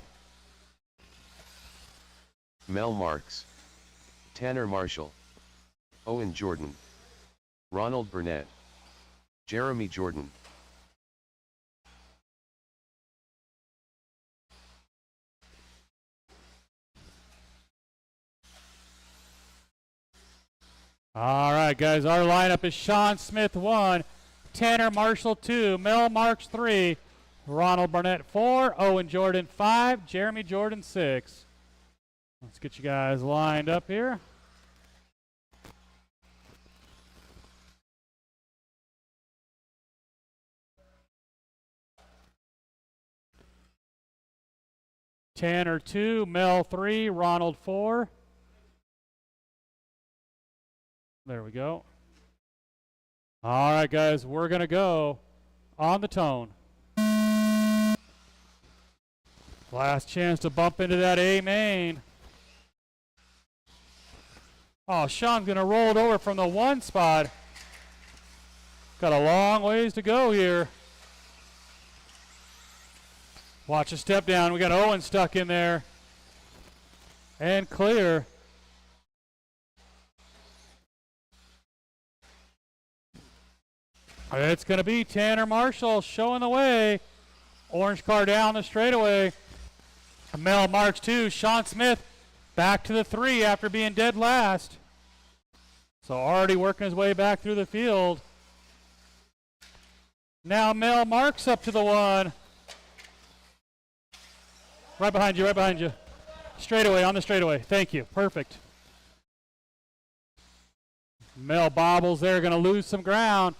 Mel Marks. Tanner Marshall. Owen Jordan. Ronald Burnett. Jeremy Jordan. All right, guys, our lineup is Sean Smith 1, Tanner Marshall 2, Mel Marks 3, Ronald Burnett 4, Owen Jordan 5, Jeremy Jordan 6. Let's get you guys lined up here. Tanner 2, Mel 3, Ronald 4. There we go. All right, guys, we're going to go on the tone. Last chance to bump into that A main. Oh, Sean's going to roll it over from the 1 spot. Got a long ways to go here. Watch a step down. We got Owen stuck in there. And clear. It's going to be Tanner Marshall showing the way. Orange car down the straightaway. Mel Marks 2. Sean Smith back to the 3 after being dead last. So already working his way back through the field. Now Mel Marks up to the 1. Right behind you, right behind you. Straightaway, on the straightaway. Thank you. Perfect. Mel bobbles there, going to lose some ground.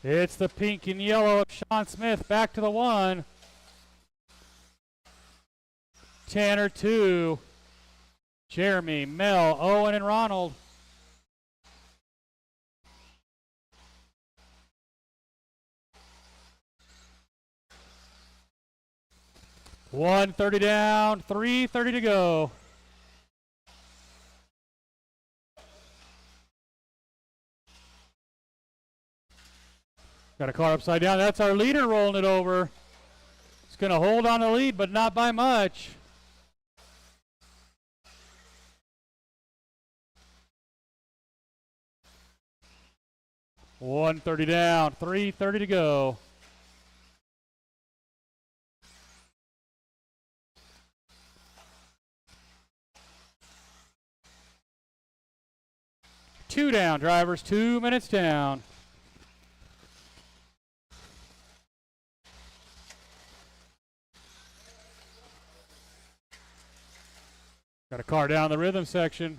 It's the pink and yellow of Sean Smith back to the 1. Tanner 2. Jeremy, Mel, Owen, and Ronald. $130 down, $330 to go. Got a car upside down. That's our leader rolling it over. It's going to hold on the lead, but not by much. $130 down, $330 to go. Two down, drivers, 2 minutes down. Got a car down the rhythm section.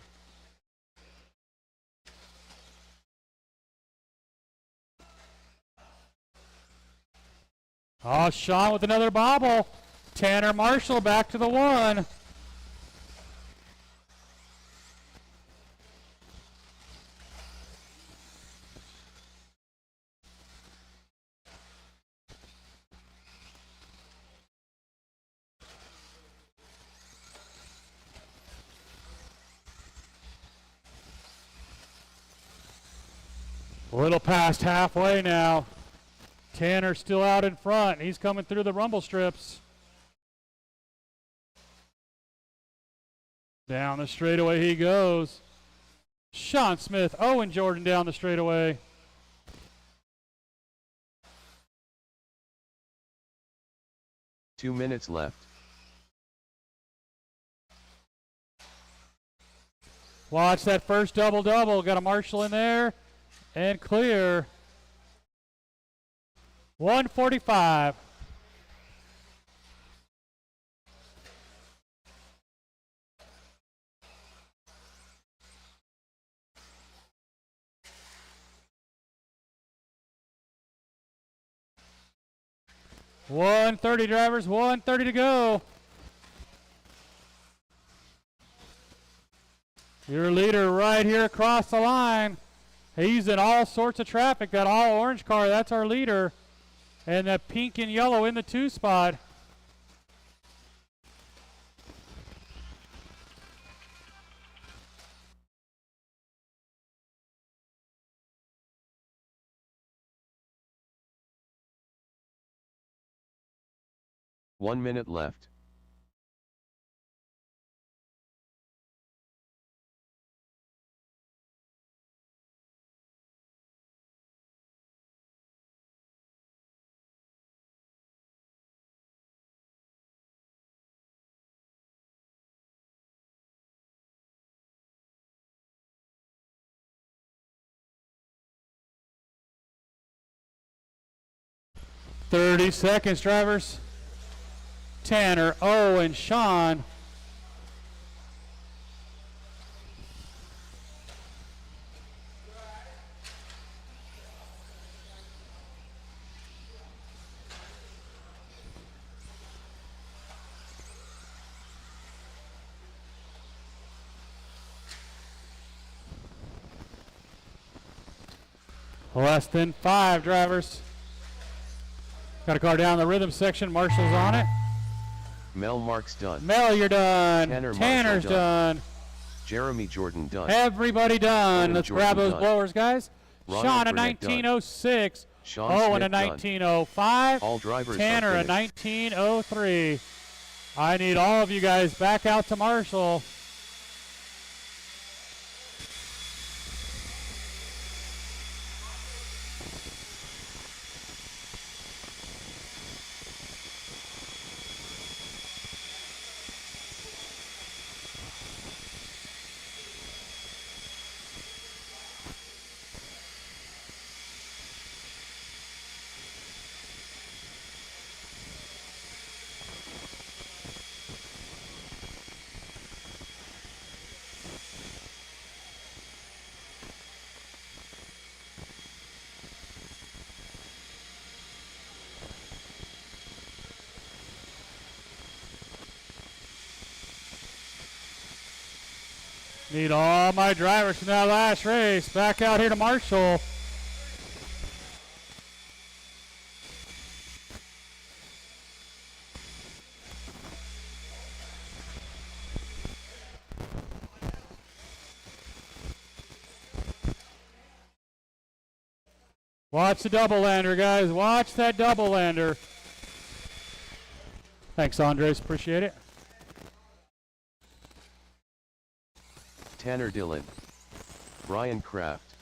Oh, Sean with another bobble. Tanner Marshall back to the 1. A little past halfway now. Tanner's still out in front. He's coming through the rumble strips. Down the straightaway he goes. Sean Smith, Owen Jordan down the straightaway. Two minutes left. Watch that first double-double. Got a Marshall in there. And clear. 145. $130 drivers, $130 to go. Your leader right here across the line. He's in all sorts of traffic. That all orange car, that's our leader. And that pink and yellow in the 2 spot. 1 minute left. Thirty seconds, drivers. Tanner, Owen, Sean. Less than 5, drivers. Got a car down the rhythm section. Marshall's on it. Mel Marks done. Mel, you're done. Tanner's done. Jeremy Jordan done. Everybody done. Owen Let's Jordan grab those done. blowers, guys. Ronald Sean, a Burnett done. 1906. Sean Owen, Smith a done. 1905. All drivers Tanner, are a finished. 1903. I need all of you guys back out to Marshall. Need all my drivers from that last race back out here to Marshall. Watch the double lander, guys. Watch that double lander. Thanks, Andres. Appreciate it. Tanner Dillon. Brian Kraft.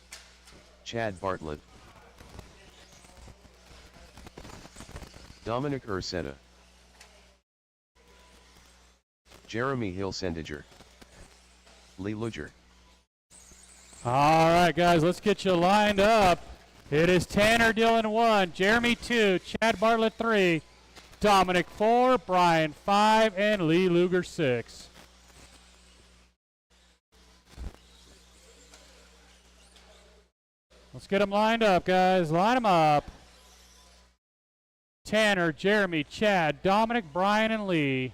Chad Bartlett. Dominic Ursetta. Jeremy Hilsendiger. Lee Luger. All right, guys, let's get you lined up. It is Tanner Dillon 1, Jeremy 2, Chad Bartlett 3, Dominic 4, Brian 5, and Lee Luger 6. Let's get them lined up, guys. Line them up. Tanner, Jeremy, Chad, Dominic, Brian, and Lee.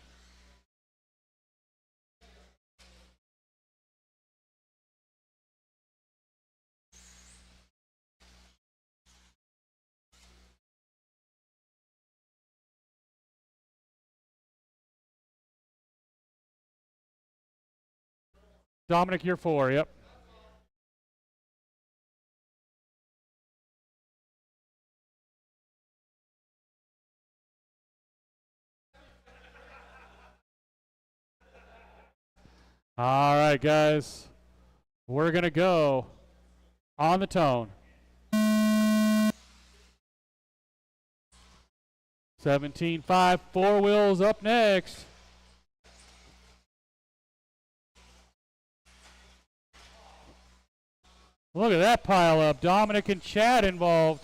Dominic, you're 4, yep. All right, guys. We're going to go on the tone. 17.5, 4 wheels up next. Look at that pile up. Dominic and Chad involved.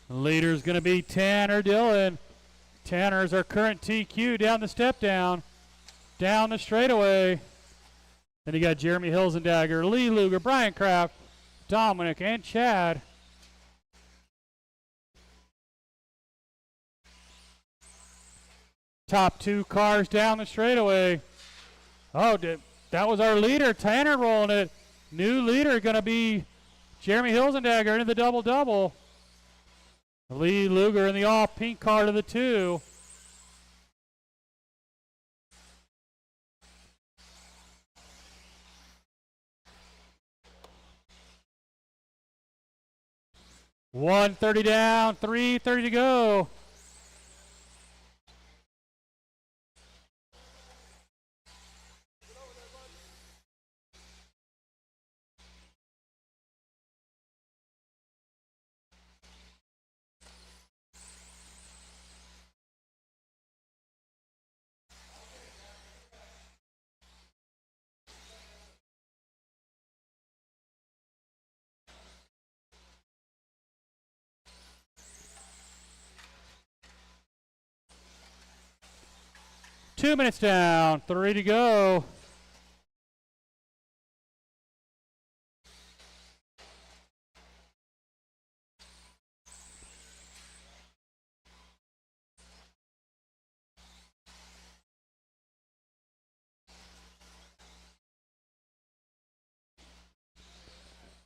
The leader's going to be Tanner Dillon. Tanner's our current TQ down the step down. Down the straightaway. Then you got Jeremy Hilsendagger, Lee Luger, Brian Kraft, Dominic, and Chad. Top 2 cars down the straightaway. Oh, that was our leader, Tanner, rolling it. New leader going to be Jeremy Hilzendagger into the double-double. Lee Luger in the all-pink car to the 2. $130 down, $330 to go. Two minutes down, 3 to go.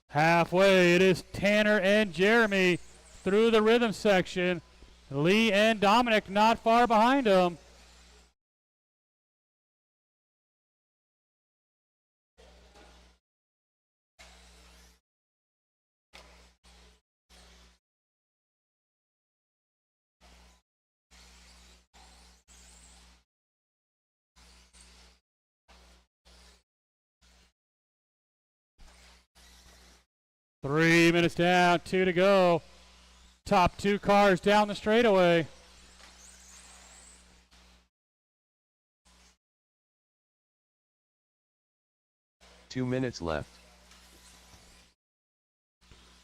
Halfway, it is Tanner and Jeremy through the rhythm section. Lee and Dominic not far behind them. Three minutes down, 2 to go. Top 2 cars down the straightaway. Two minutes left.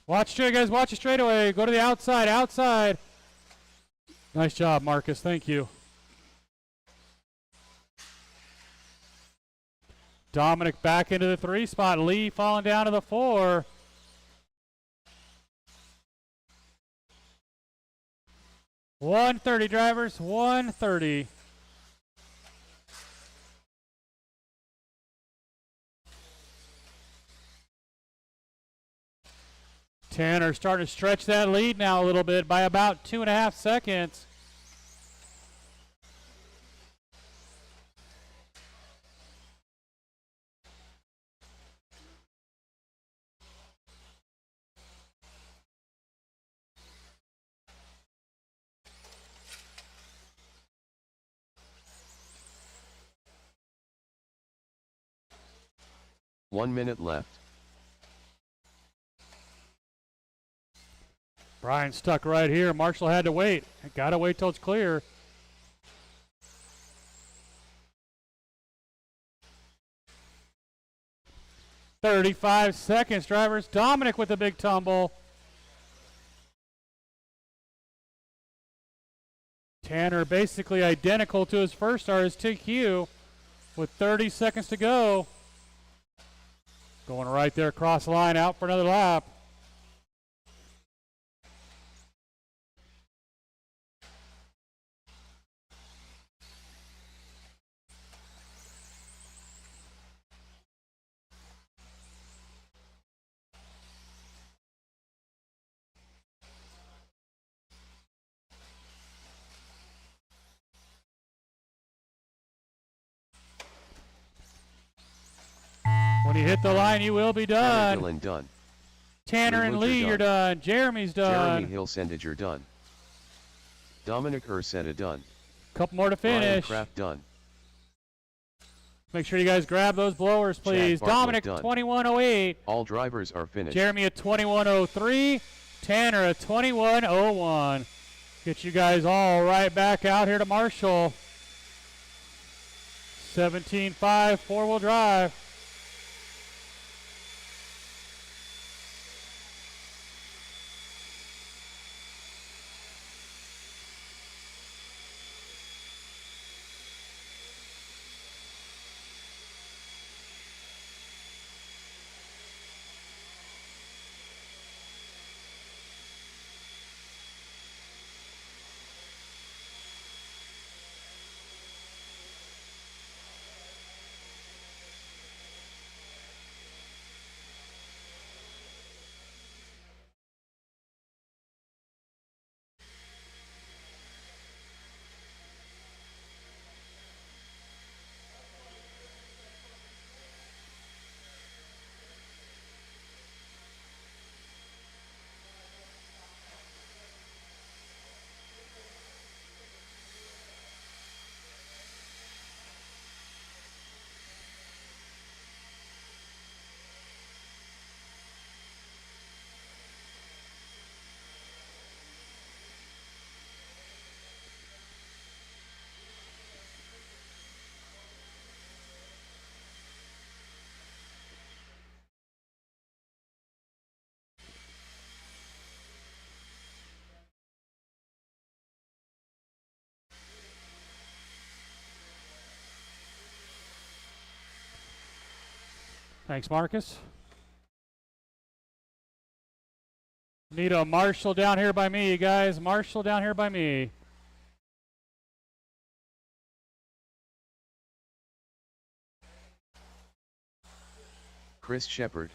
Watch straight, guys. Watch it straightaway. Go to the outside. Outside. Nice job, Marcus. Thank you. Dominic back into the 3 spot. Lee falling down to the 4. $130 drivers. $130. Tanner starting to stretch that lead now a little bit by about 2.5 seconds. One minute left. Brian stuck right here. Marshall had to wait. Got to wait till it's clear. $35 seconds, drivers. Dominic with a big tumble. Tanner basically identical to his first start as TQ with 30 seconds to go. Going right there across the line, out for another lap. When you hit the line, you will be done. Tanner Dylan done. Tanner and Lee, you're done. Jeremy's done. Jeremy Hilsendager done. Dominic Urseta done. Couple more to Ryan finish. Kraft done. Make sure you guys grab those blowers, please. Chad Bartlett Dominic, done. 21:08. All drivers are finished. Jeremy at 21:03. Tanner at 21:01. Get you guys all right back out here to Marshall. 17.5 four-wheel drive. Thanks, Marcus. Need a marshal down here by me, you guys. Marshal down here by me. Chris Shepard,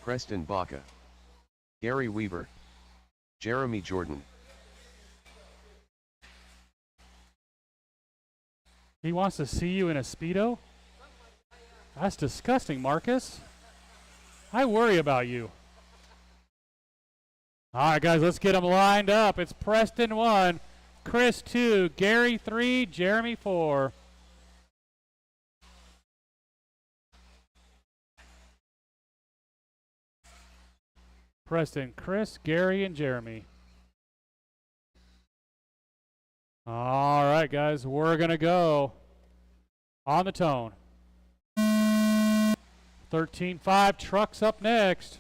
Preston Baca, Gary Weaver, Jeremy Jordan. He wants to see you in a Speedo? That's disgusting, Marcus. I worry about you. All right, guys, let's get them lined up. It's Preston 1, Chris 2, Gary 3, Jeremy 4. Preston, Chris, Gary, and Jeremy. All right, guys, we're going to go on the tone. 13.5, trucks up next.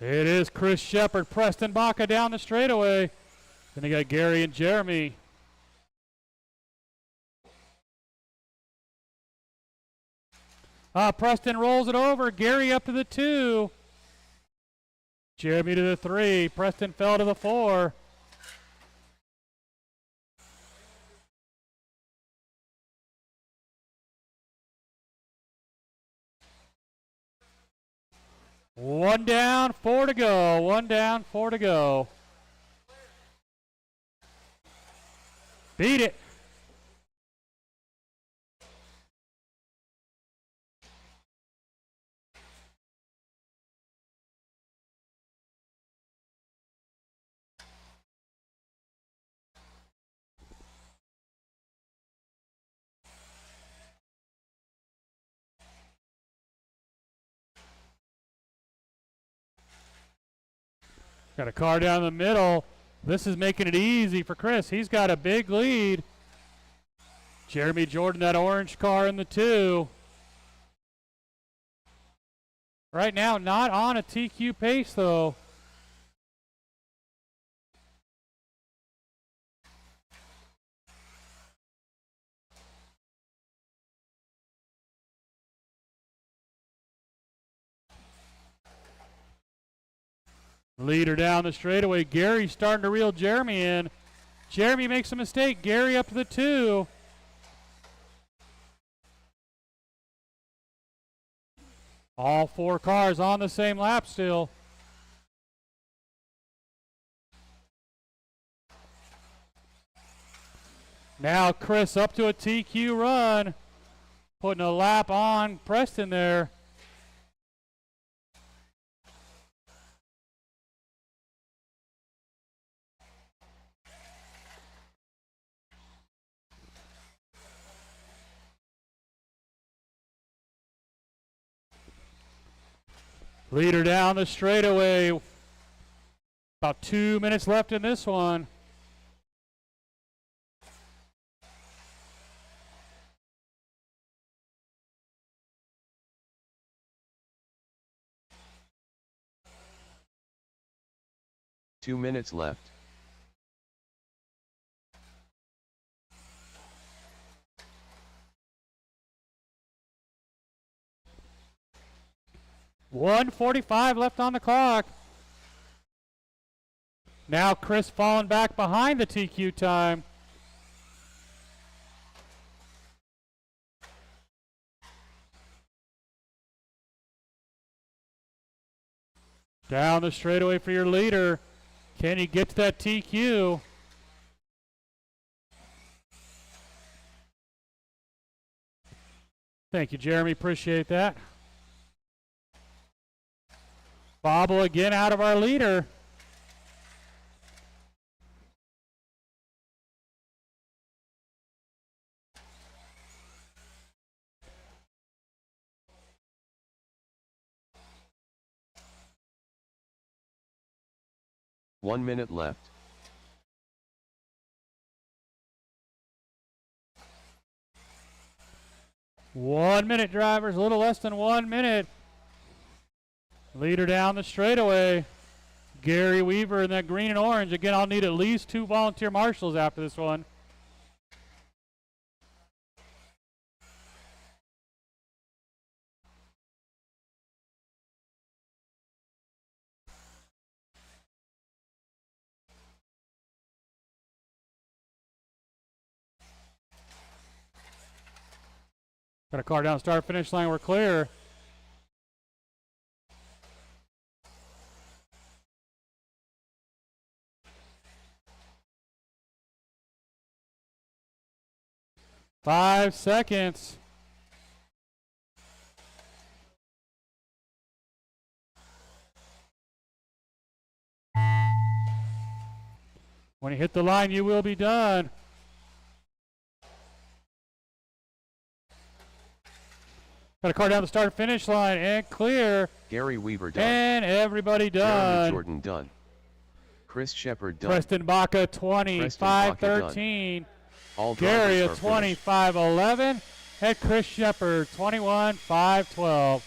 It is Chris Shepard, Preston Baca down the straightaway. Then you got Gary and Jeremy. Preston rolls it over. Gary up to the 2. Jeremy to the 3. Preston fell to the 4. One down, 4 to go. One down, 4 to go. Beat it. Got a car down the middle. This is making it easy for Chris. He's got a big lead. Jeremy Jordan, that orange car in the 2. Right now, not on a TQ pace, though. Leader down the straightaway. Gary starting to reel Jeremy in. Jeremy makes a mistake. Gary up to the 2. All 4 cars on the same lap still. Now Chris up to a TQ run. Putting a lap on Preston there. Leader down the straightaway. About 2 minutes left in this one. Two minutes left. .145 left on the clock. Now Chris falling back behind the TQ time. Down the straightaway for your leader. Can he get to that TQ? Thank you, Jeremy. Appreciate that. Bobble again out of our leader. 1 minute left. One minute, drivers, a little less than 1 minute. Leader down the straightaway. Gary Weaver in that green and orange. Again, I'll need at least 2 volunteer marshals after this one. Got a car down start finish line. We're clear. Five seconds. When you hit the line, you will be done. Got a car down the start finish line and clear. Gary Weaver done. And everybody done. Jeremy Jordan done. Chris Shepard done. Preston Baca 25-13. Gary at 25-11. And Chris Shepard 21-5-12.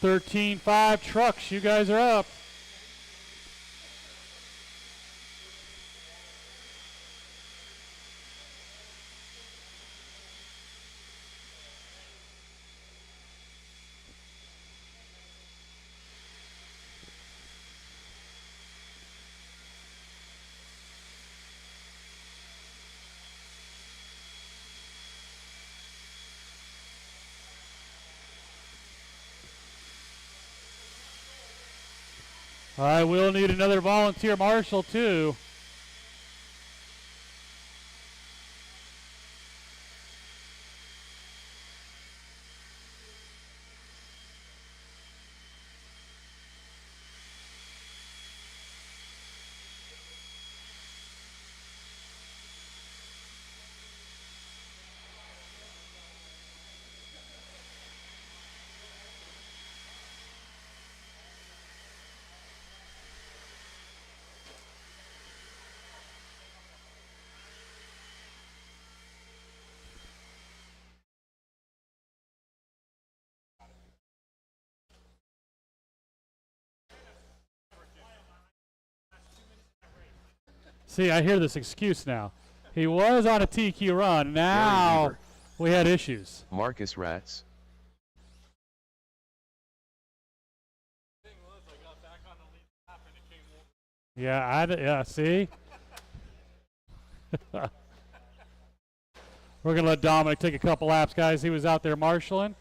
$13-5 trucks. You guys are up. I will need another volunteer marshal too. See, I hear this excuse now. He was on a TQ run. Now we had issues. Marcus Ratz. Yeah, see? We're going to let Dominic take a couple laps, guys. He was out there marshaling.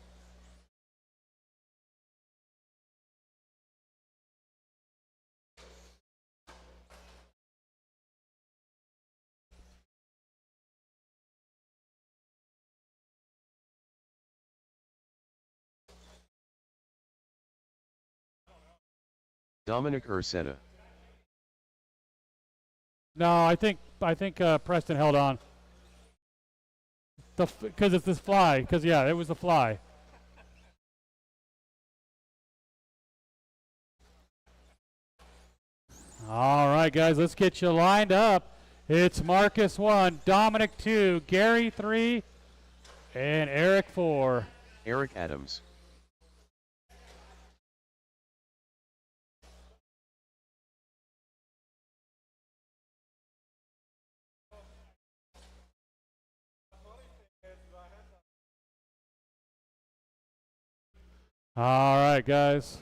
Dominic Ursetta. No, I think Preston held on. Because it's this fly. Because, yeah, it was the fly. All right, guys, let's get you lined up. It's Marcus 1, Dominic 2, Gary 3, and Eric 4. Eric Adams. All right, guys.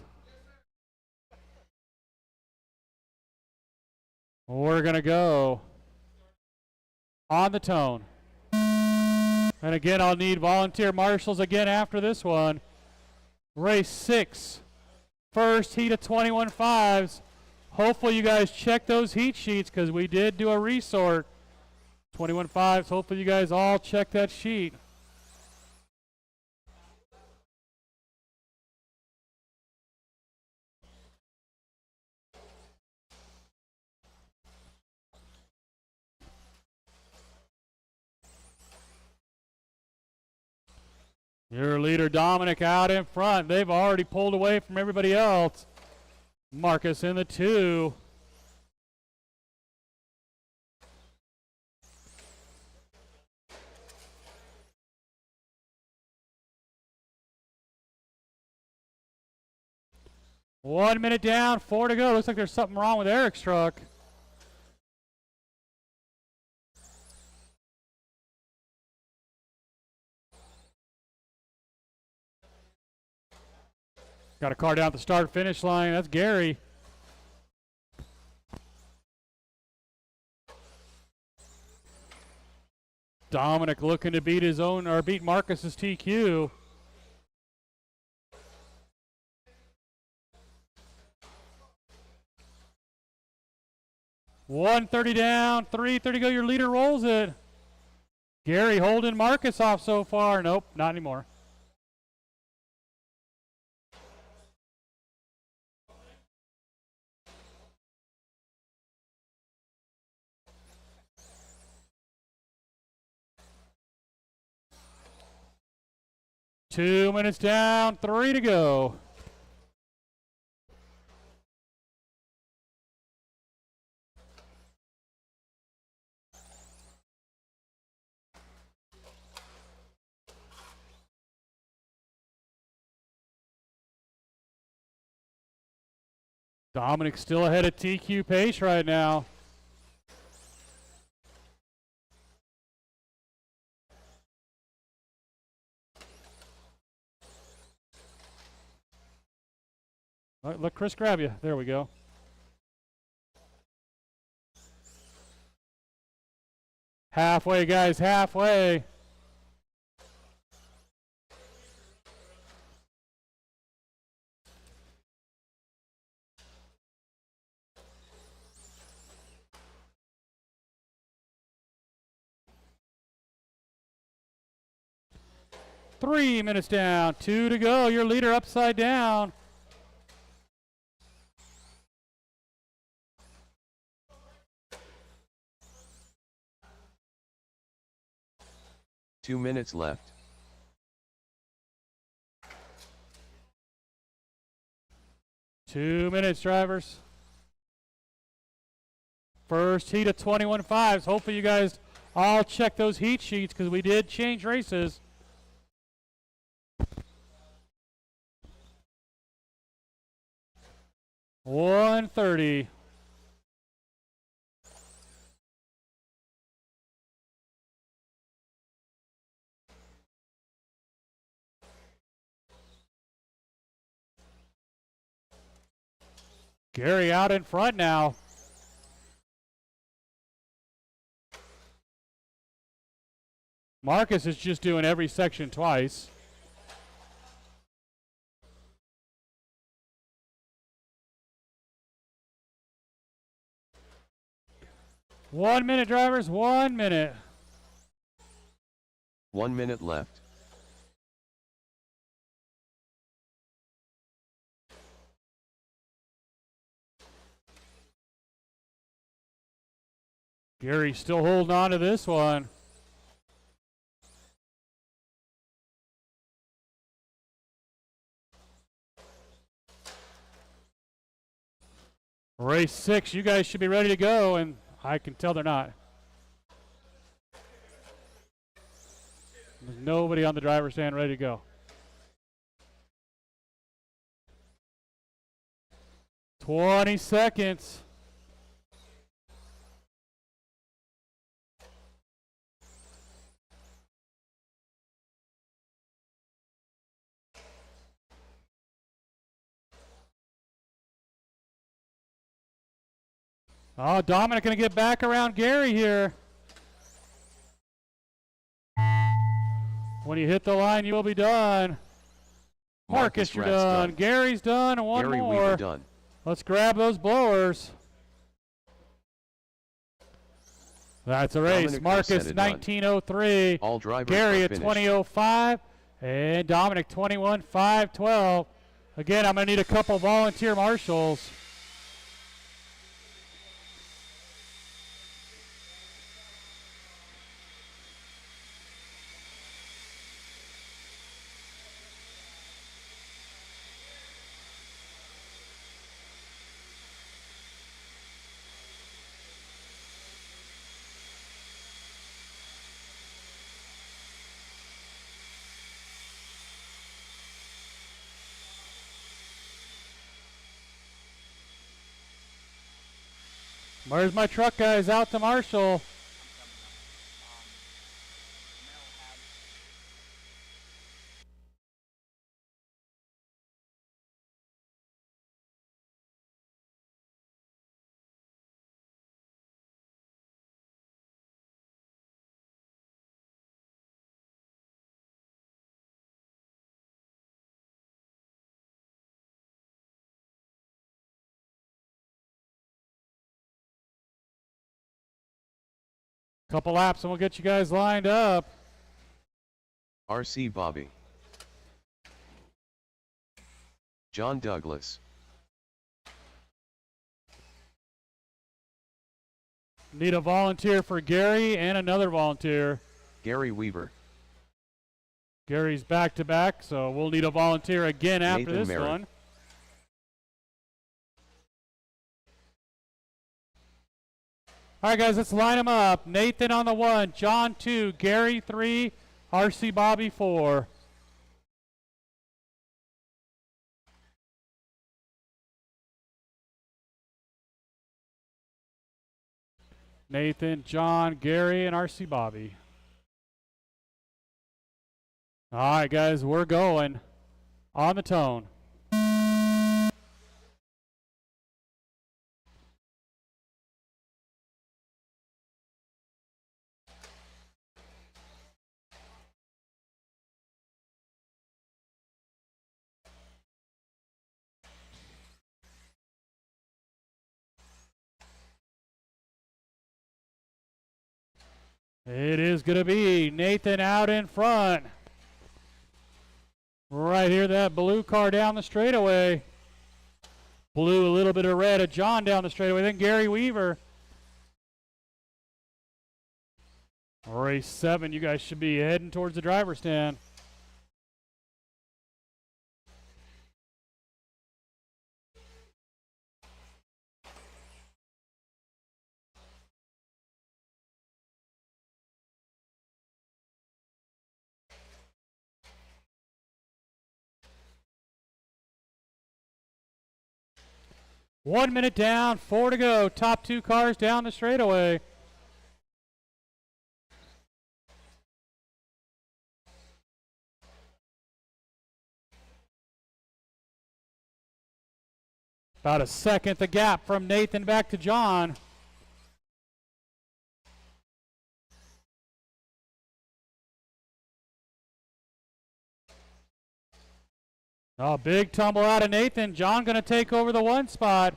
We're going to go on the tone. And again, I'll need volunteer marshals again after this one. Race 6. First heat of 21.5s. Hopefully you guys check those heat sheets because we did do a resort. 21.5s. Hopefully you guys all check that sheet. Your leader, Dominic, out in front. They've already pulled away from everybody else. Marcus in the 2. One minute down, 4 to go. Looks like there's something wrong with Eric's truck. Got a car down at the start-finish line. That's Gary. Dominic looking to beat his own, or beat Marcus's TQ. $130 down, $330 go. Your leader rolls it. Gary holding Marcus off so far. Nope, not anymore. Two minutes down, 3 to go. Dominic still ahead of TQ pace right now. Let Chris grab you. There we go. Halfway, guys, halfway. Three minutes down, 2 to go. Your leader upside down. Two minutes left. Two minutes, drivers. First heat of 21.5s. Hopefully you guys all check those heat sheets because we did change races. $130. Gary out in front now. Marcus is just doing every section twice. One minute, drivers, 1 minute. 1 minute left. Gary still holding on to this one. Race 6, you guys should be ready to go, and I can tell they're not. There's nobody on the driver's stand ready to go. $20 seconds. Oh, Dominic going to get back around Gary here. When you hit the line, you will be done. Marcus, you're done. Gary's done, and one Gary more. Weaver done. Let's grab those blowers. That's a race. Dominic Marcus, 19:03. All drivers Gary are at finished. 20:05. And Dominic, 21:512. Again, I'm going to need a couple volunteer marshals. Where's my truck guys? Out to Marshall. Couple laps and we'll get you guys lined up. RC Bobby. John Douglas. Need a volunteer for Gary and another volunteer. Gary Weaver. Gary's back to back, so we'll need a volunteer again after Nathan this Merritt. one. All right, guys, let's line them up. Nathan on the 1, John 2, Gary 3, RC Bobby 4. Nathan, John, Gary, and RC Bobby. All right, guys, we're going on the tone. It is going to be Nathan out in front. Right here, that blue car down the straightaway. Blue, a little bit of red of John down the straightaway. Then Gary Weaver. Race 7, you guys should be heading towards the driver's stand. One minute down, 4 to go. Top 2 cars down the straightaway. About a second the gap from Nathan back to John. Oh, big tumble out of Nathan. John going to take over the 1 spot.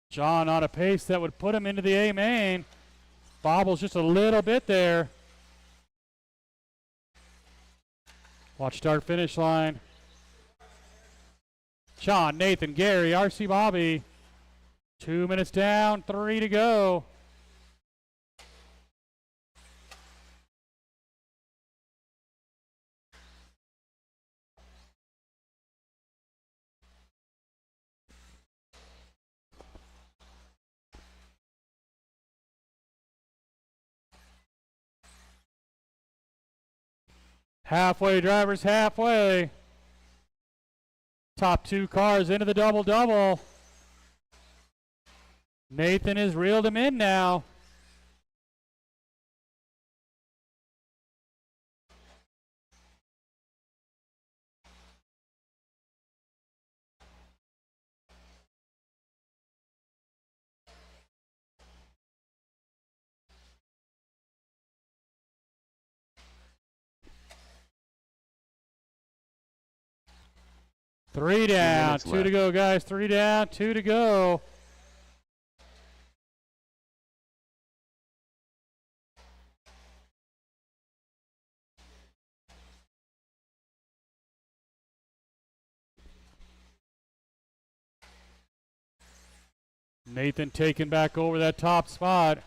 John on a pace that would put him into the A main. Bobbles just a little bit there. Watch start finish line. John, Nathan, Gary, RC Bobby. 2 minutes down, 3 to go. Halfway, drivers, halfway. Top 2 cars into the double-double. Nathan has reeled him in now. Three down, 2 to go, guys. 3 down, 2 to go. Nathan taking back over that top spot.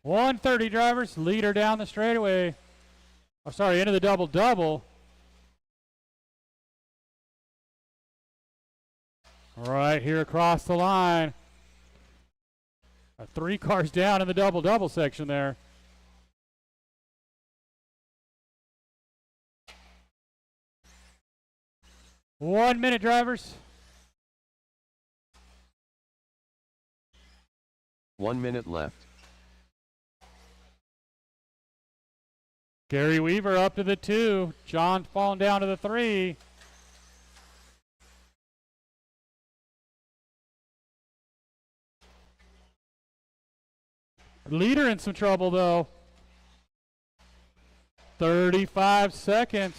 130 drivers, leader down the straightaway. Oh, sorry, into the double-double. Right here across the line. 3 cars down in the double-double section there. One minute, drivers. 1 minute left. Gary Weaver up to the 2. John falling down to the 3. Leader in some trouble, though. 35 seconds.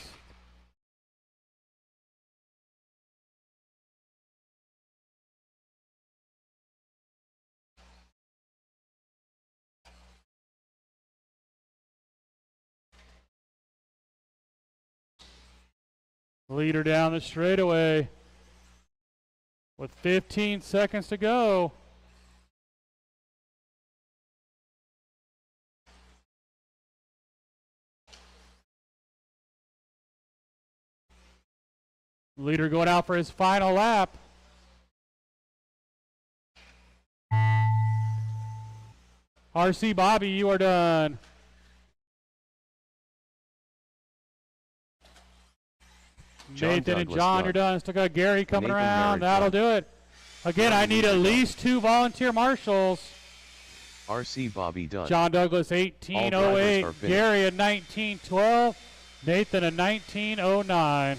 Leader down the straightaway with 15 seconds to go. Leader going out for his final lap. RC Bobby, you are done. Nathan and John, you're done. Still got Gary coming around. That'll do it. Again, I need at least 2 volunteer marshals. RC Bobby done. John Douglas 1808, Gary at 1912, Nathan at 1909.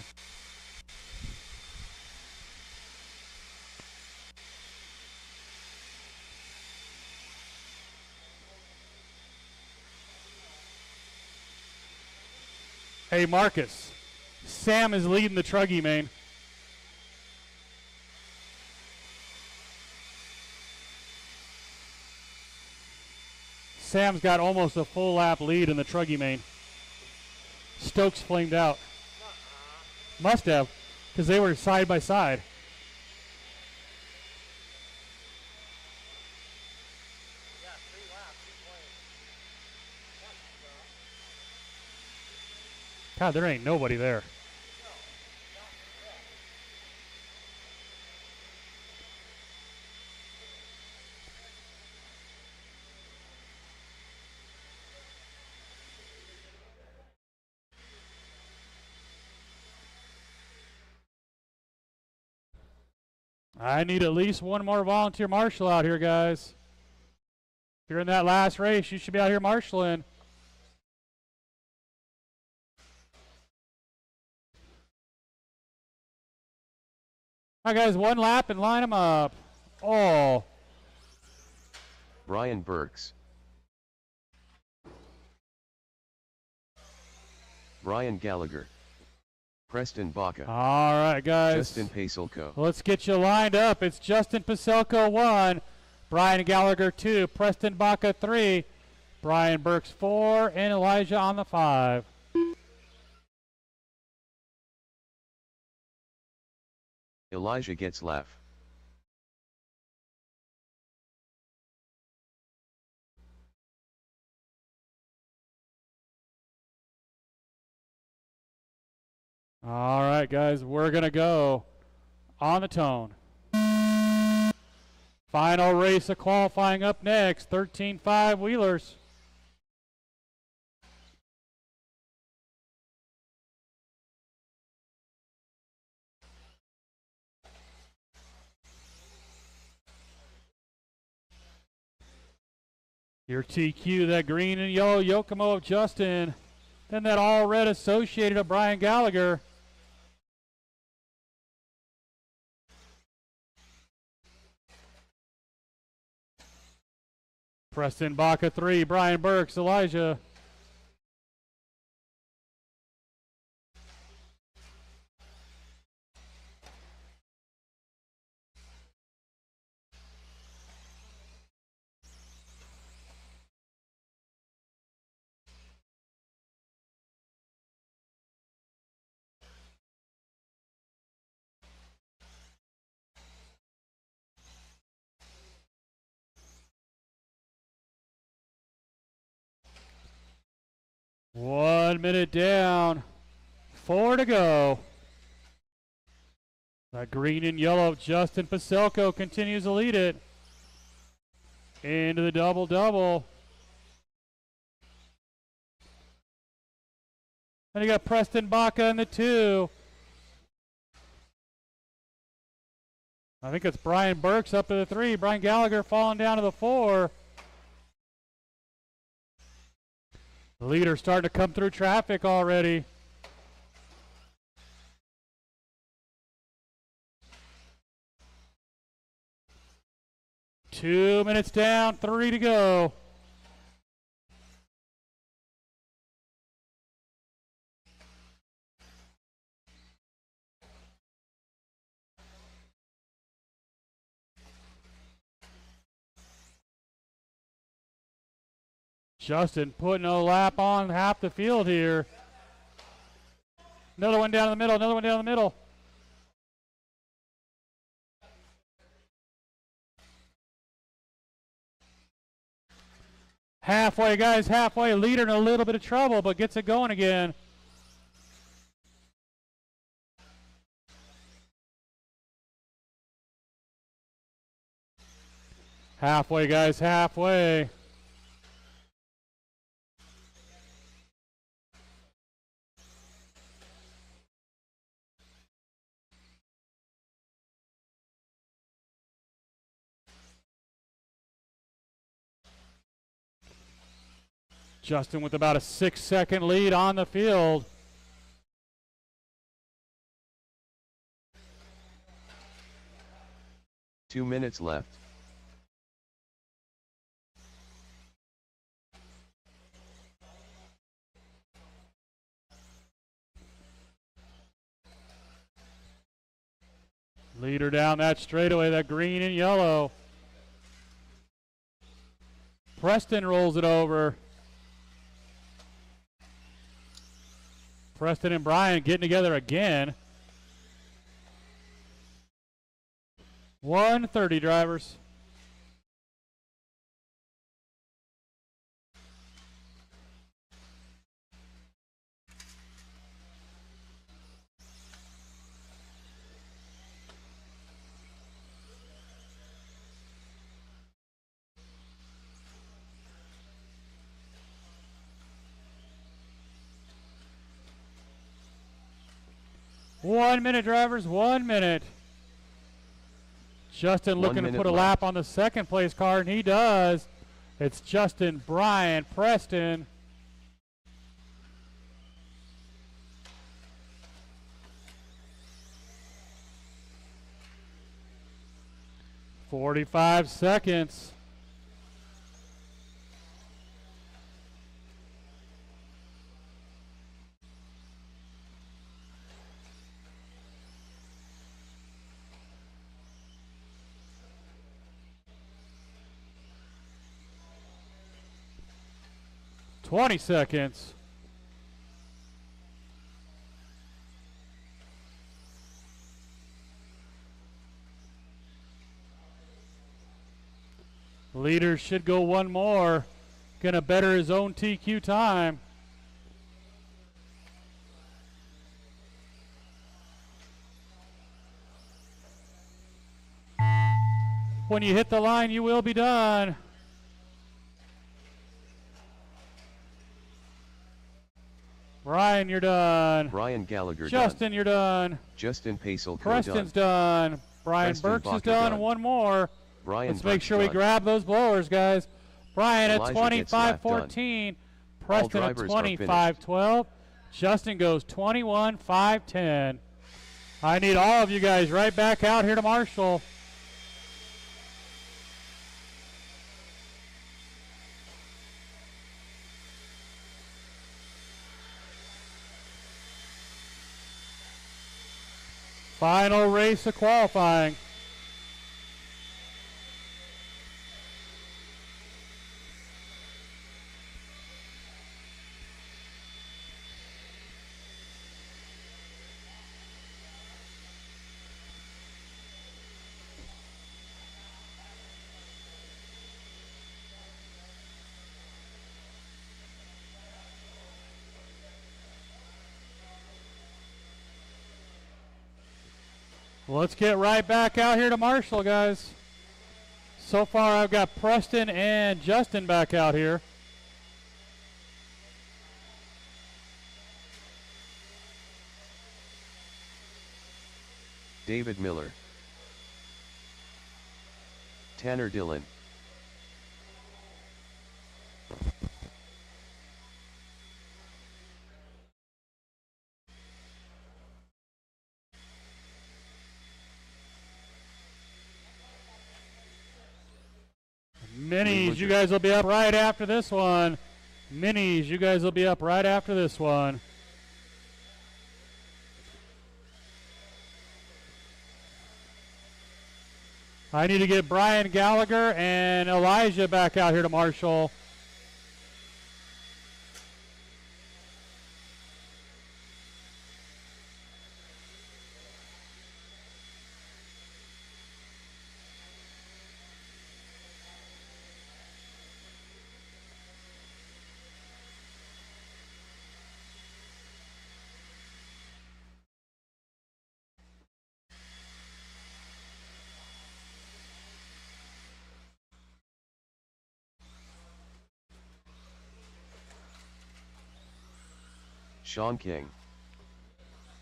Hey Marcus, Sam is leading the truggy main. Sam's got almost a full lap lead in the truggy main. Stokes flamed out. Must have, because they were side by side. God, there ain't nobody there. I need at least 1 more volunteer marshal out here, guys. If you're in that last race, you should be out here marshaling. All right, guys, 1 lap and line them up. Oh. Brian Burks. Brian Gallagher. Preston Baca. All right, guys. Justin Paselko. Let's get you lined up. It's Justin Paselko 1, Brian Gallagher 2, Preston Baca 3, Brian Burks 4, and Elijah on the 5. Elijah gets laugh. All right, guys, we're going to go on the tone. Final race of qualifying up next, 13.5 wheelers. Your TQ, that green and yellow Yokomo of Justin. Then that all red associated of Brian Gallagher. Preston Baca 3, Brian Burks, Elijah. 1 minute down. 4 to go. That green and yellow, Justin Paselko continues to lead it. Into the double-double. And you got Preston Baca in the 2. I think it's Brian Burks up to the 3. Brian Gallagher falling down to the 4. The leader starting to come through traffic already. Two minutes down, 3 to go. Justin putting a lap on half the field here. Another one down the middle, another one down the middle. Halfway, guys, halfway. Leader in a little bit of trouble, but gets it going again. Halfway, guys, halfway. Justin with about a 6-second lead on the field. Two minutes left. Leader down that straightaway, that green and yellow. Preston rolls it over. Preston and Brian getting together again. 1:30 drivers. One minute, drivers, 1 minute. Justin looking to put a lap on the second place car, and he does. It's Justin, Brian, Preston. "45 seconds. "20 seconds. Leader should go one more. Gonna better his own TQ time. When you hit the line, you will be done. Brian, you're done. Brian Gallagher Justin, done. You're done. Justin Pacelko Preston's done. Brian Preston Burks is Baca done. done. One more. Brian Let's make Burks sure we done. grab those blowers, guys. Brian Elijah at gets lap 25-14. Preston at drivers are finished. 25-12. Justin goes 21-5-10. I need all of you guys right back out here to Marshall. Final race of qualifying. Let's get right back out here to Marshall, guys. So far, I've got Preston and Justin back out here. David Miller, Tanner Dillon, Minis, you guys will be up right after this one. Minis, you guys will be up right after this one. I need to get Brian Gallagher and Elijah back out here to Marshall. Sean King,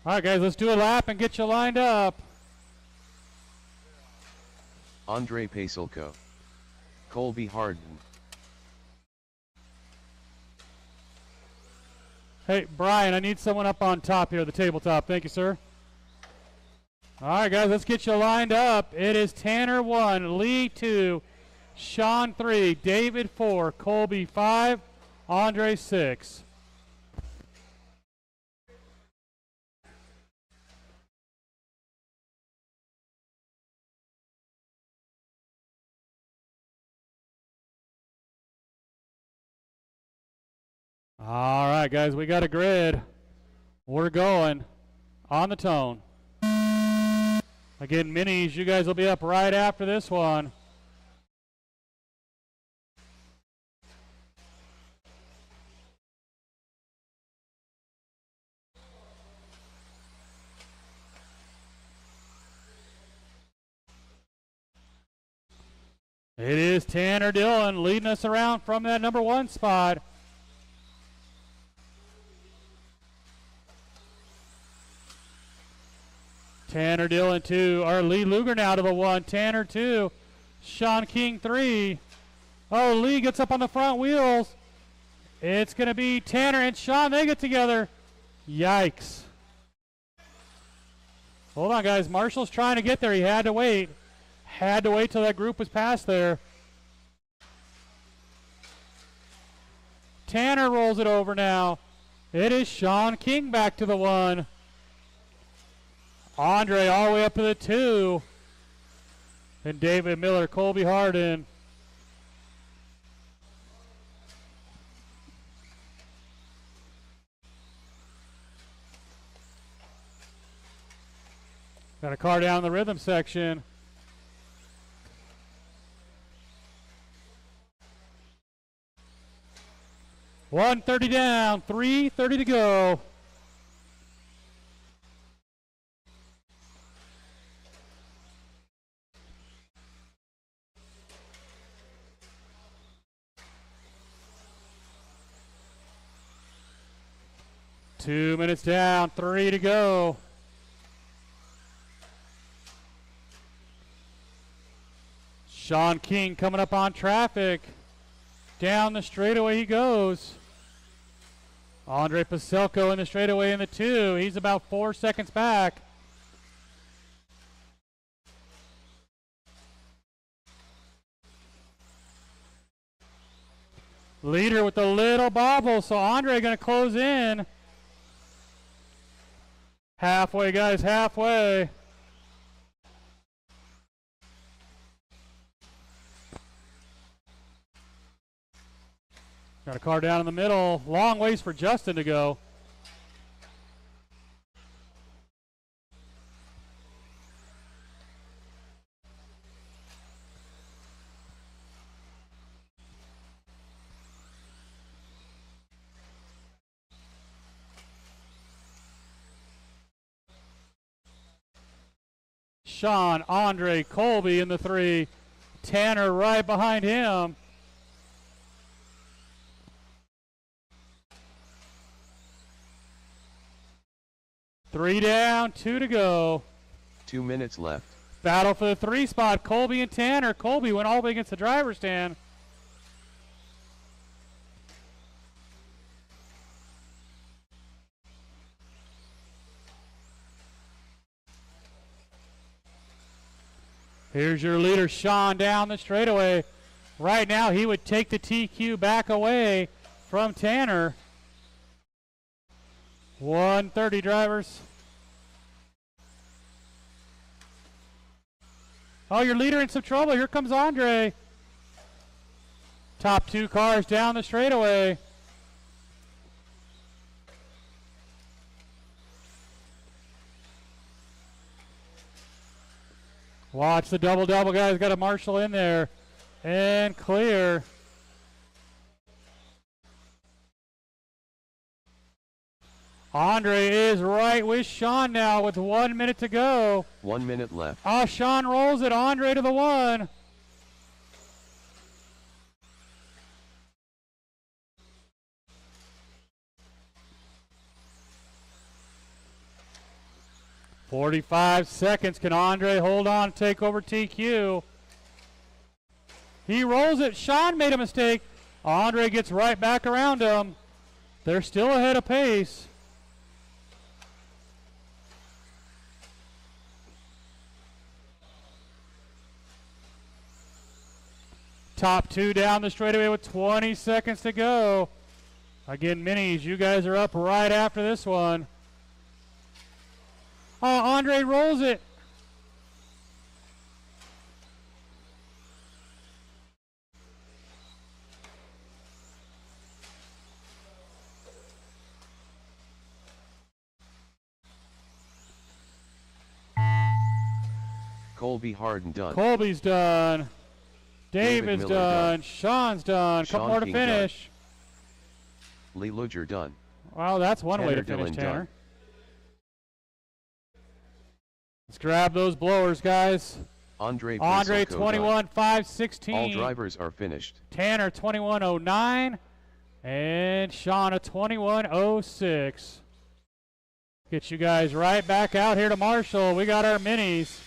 All right, guys, let's do a lap and get you lined up. Andre Pasulko, Colby Harden, Hey, Brian, I need someone up on top here, the tabletop. Thank you, sir. All right, guys, let's get you lined up. It is Tanner 1, Lee 2, Sean 3, David 4, Colby 5, Andre 6. All right, guys, we got a grid. We're going on the tone. Again, minis, you guys will be up right after this one. It is Tanner Dillon leading us around from that number 1 spot. Tanner Dillon 2, or Lee Luger now to the 1, Tanner 2, Sean King 3. Oh, Lee gets up on the front wheels. It's going to be Tanner and Sean, they get together. Yikes. Hold on, guys, Marshall's trying to get there. He had to wait. Had to wait till that group was past there. Tanner rolls it over now. It is Sean King back to the 1. Andre all the way up to the 2. And David Miller, Colby Harden. Got a car down the rhythm section. $130 down, $330 to go. Two minutes down, 3 to go. Sean King coming up on traffic. Down the straightaway he goes. Andre Paselko in the straightaway in the 2. He's about 4 seconds back. Leader with the little bobble, so Andre going to close in. Halfway, guys, halfway. Got a car down in the middle. Long ways for Justin to go. Sean, Andre, Colby in the 3. Tanner right behind him. Three down, 2 to go. 2 minutes left. Battle for the 3 spot, Colby and Tanner. Colby went all the way against the driver's stand. Here's your leader, Sean, down the straightaway. Right now, he would take the TQ back away from Tanner. 130 drivers. Oh, your leader in some trouble. Here comes Andre. Top 2 cars down the straightaway. Watch the double-double, guys. Got a marshal in there. And clear. Andre is right with Sean now with 1 minute to go. 1 minute left. Oh, Sean rolls it. Andre to the 1. "45 seconds. Can Andre hold on, take over TQ? He rolls it. Sean made a mistake. Andre gets right back around him. They're still ahead of pace. Top 2 down the straightaway with 20 seconds to go. Again, minis, you guys are up right after this one. Oh, Andre rolls it. Colby Harden done. Colby's done. David's Miller done. Sean's done. Couple Sean more to King finish. Lee Luger done. Well, that's one way to Tanner finish, Dillon Tanner. done. Let's grab those blowers, guys. Andre 21.516. All drivers are finished. Tanner 21.09. And Sean a 21.06. Get you guys right back out here to Marshall. We got our minis.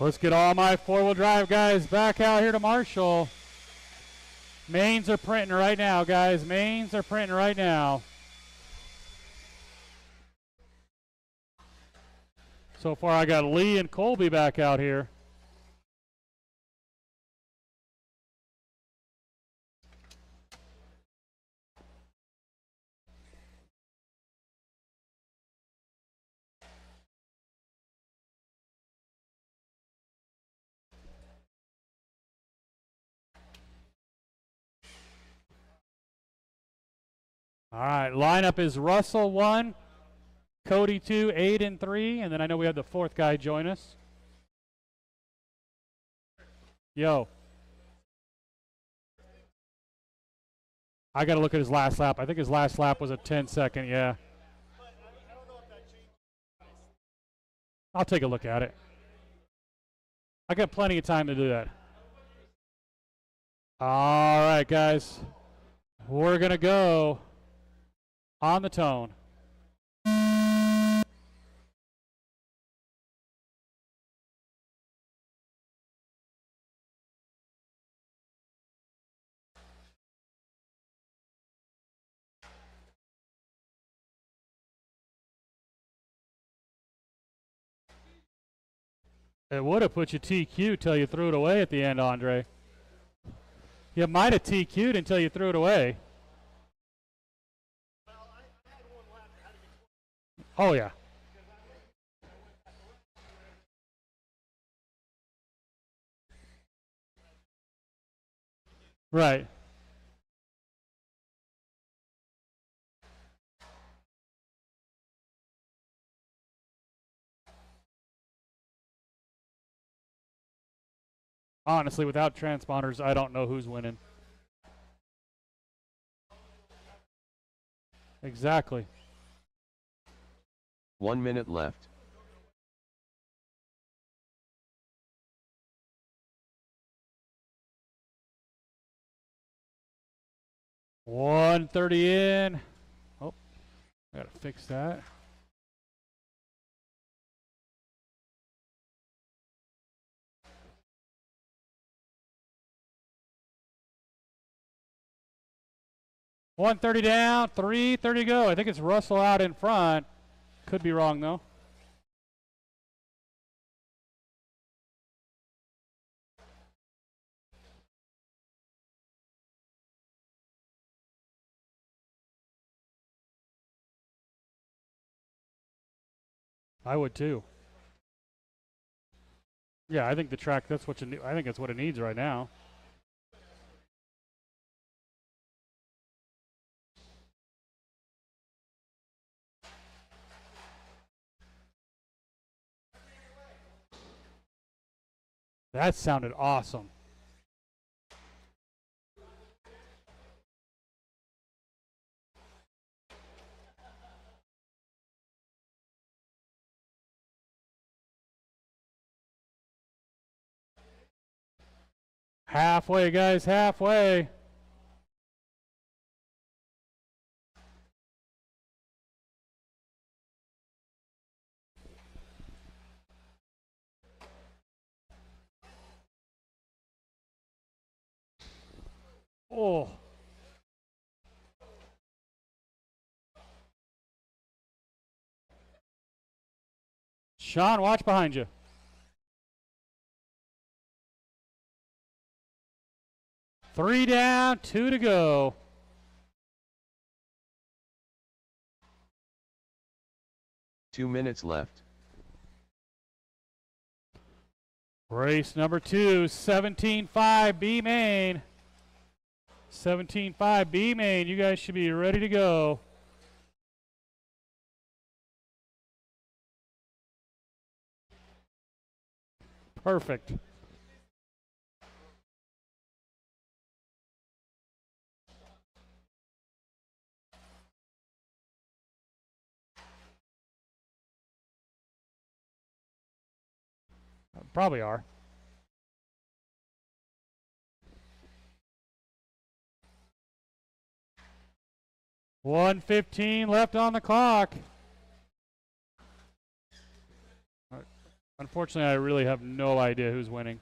Let's get all my 4-wheel drive guys back out here to Marshall. Mains are printing right now, guys. Mains are printing right now. So far, I got Lee and Colby back out here. All right, lineup is Russell 1, Cody 2, Aiden 3, and then I know we have the 4th guy join us. Yo. I got to look at his last lap. I think his last lap was a 10-second, yeah. I'll take a look at it. I got plenty of time to do that. All right, guys. We're going to go on the tone. It would have put you TQ till you threw it away at the end, Andre. You might have TQ'd until you threw it away. Oh, yeah. Right. Honestly, without transponders, I don't know who's winning. Exactly. 1 minute left. $130 in. Oh, gotta fix that. $130 down, $330 go. I think it's Russell out in front. Could be wrong though. I would too. Yeah, I think the track. That's what you. I think that's what it needs right now. That sounded awesome. Halfway, guys, halfway. Oh. Sean, watch behind you. Three down, 2 to go. Two minutes left. Race number 2, 17.5 B main. 17.5 B main. You guys should be ready to go. Perfect. Probably are. $1:15 left on the clock. Unfortunately, I really have no idea who's winning.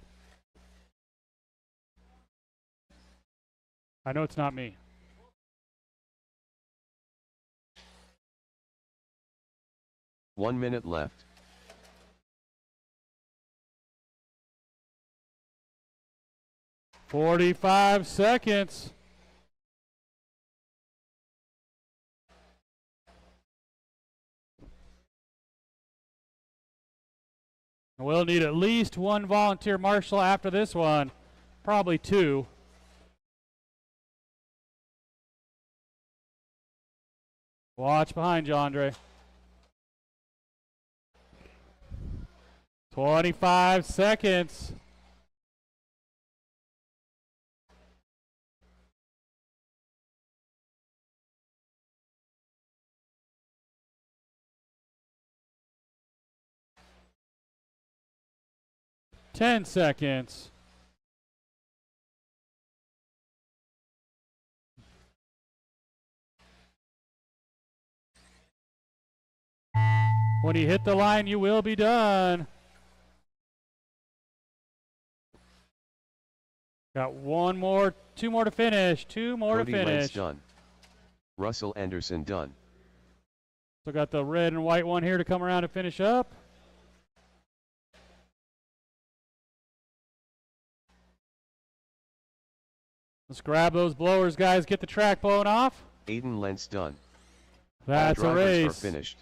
I know it's not me. One minute left. $45 seconds. We'll need at least one volunteer marshal after this one. Probably 2. Watch behind you, Andre. 25 seconds. Ten seconds. When you hit the line, you will be done. Got 1 more, 2 more to finish. 2 more Cody to finish. Lentz done. Russell Anderson done. So got the red and white one here to come around and finish up. Let's grab those blowers, guys. Get the track blown off. Aiden Lentz done. That's All a drivers race. are finished.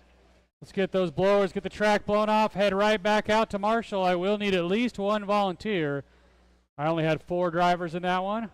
Let's get those blowers, get the track blown off, head right back out to Marshall. I will need at least one volunteer. I only had 4 drivers in that one.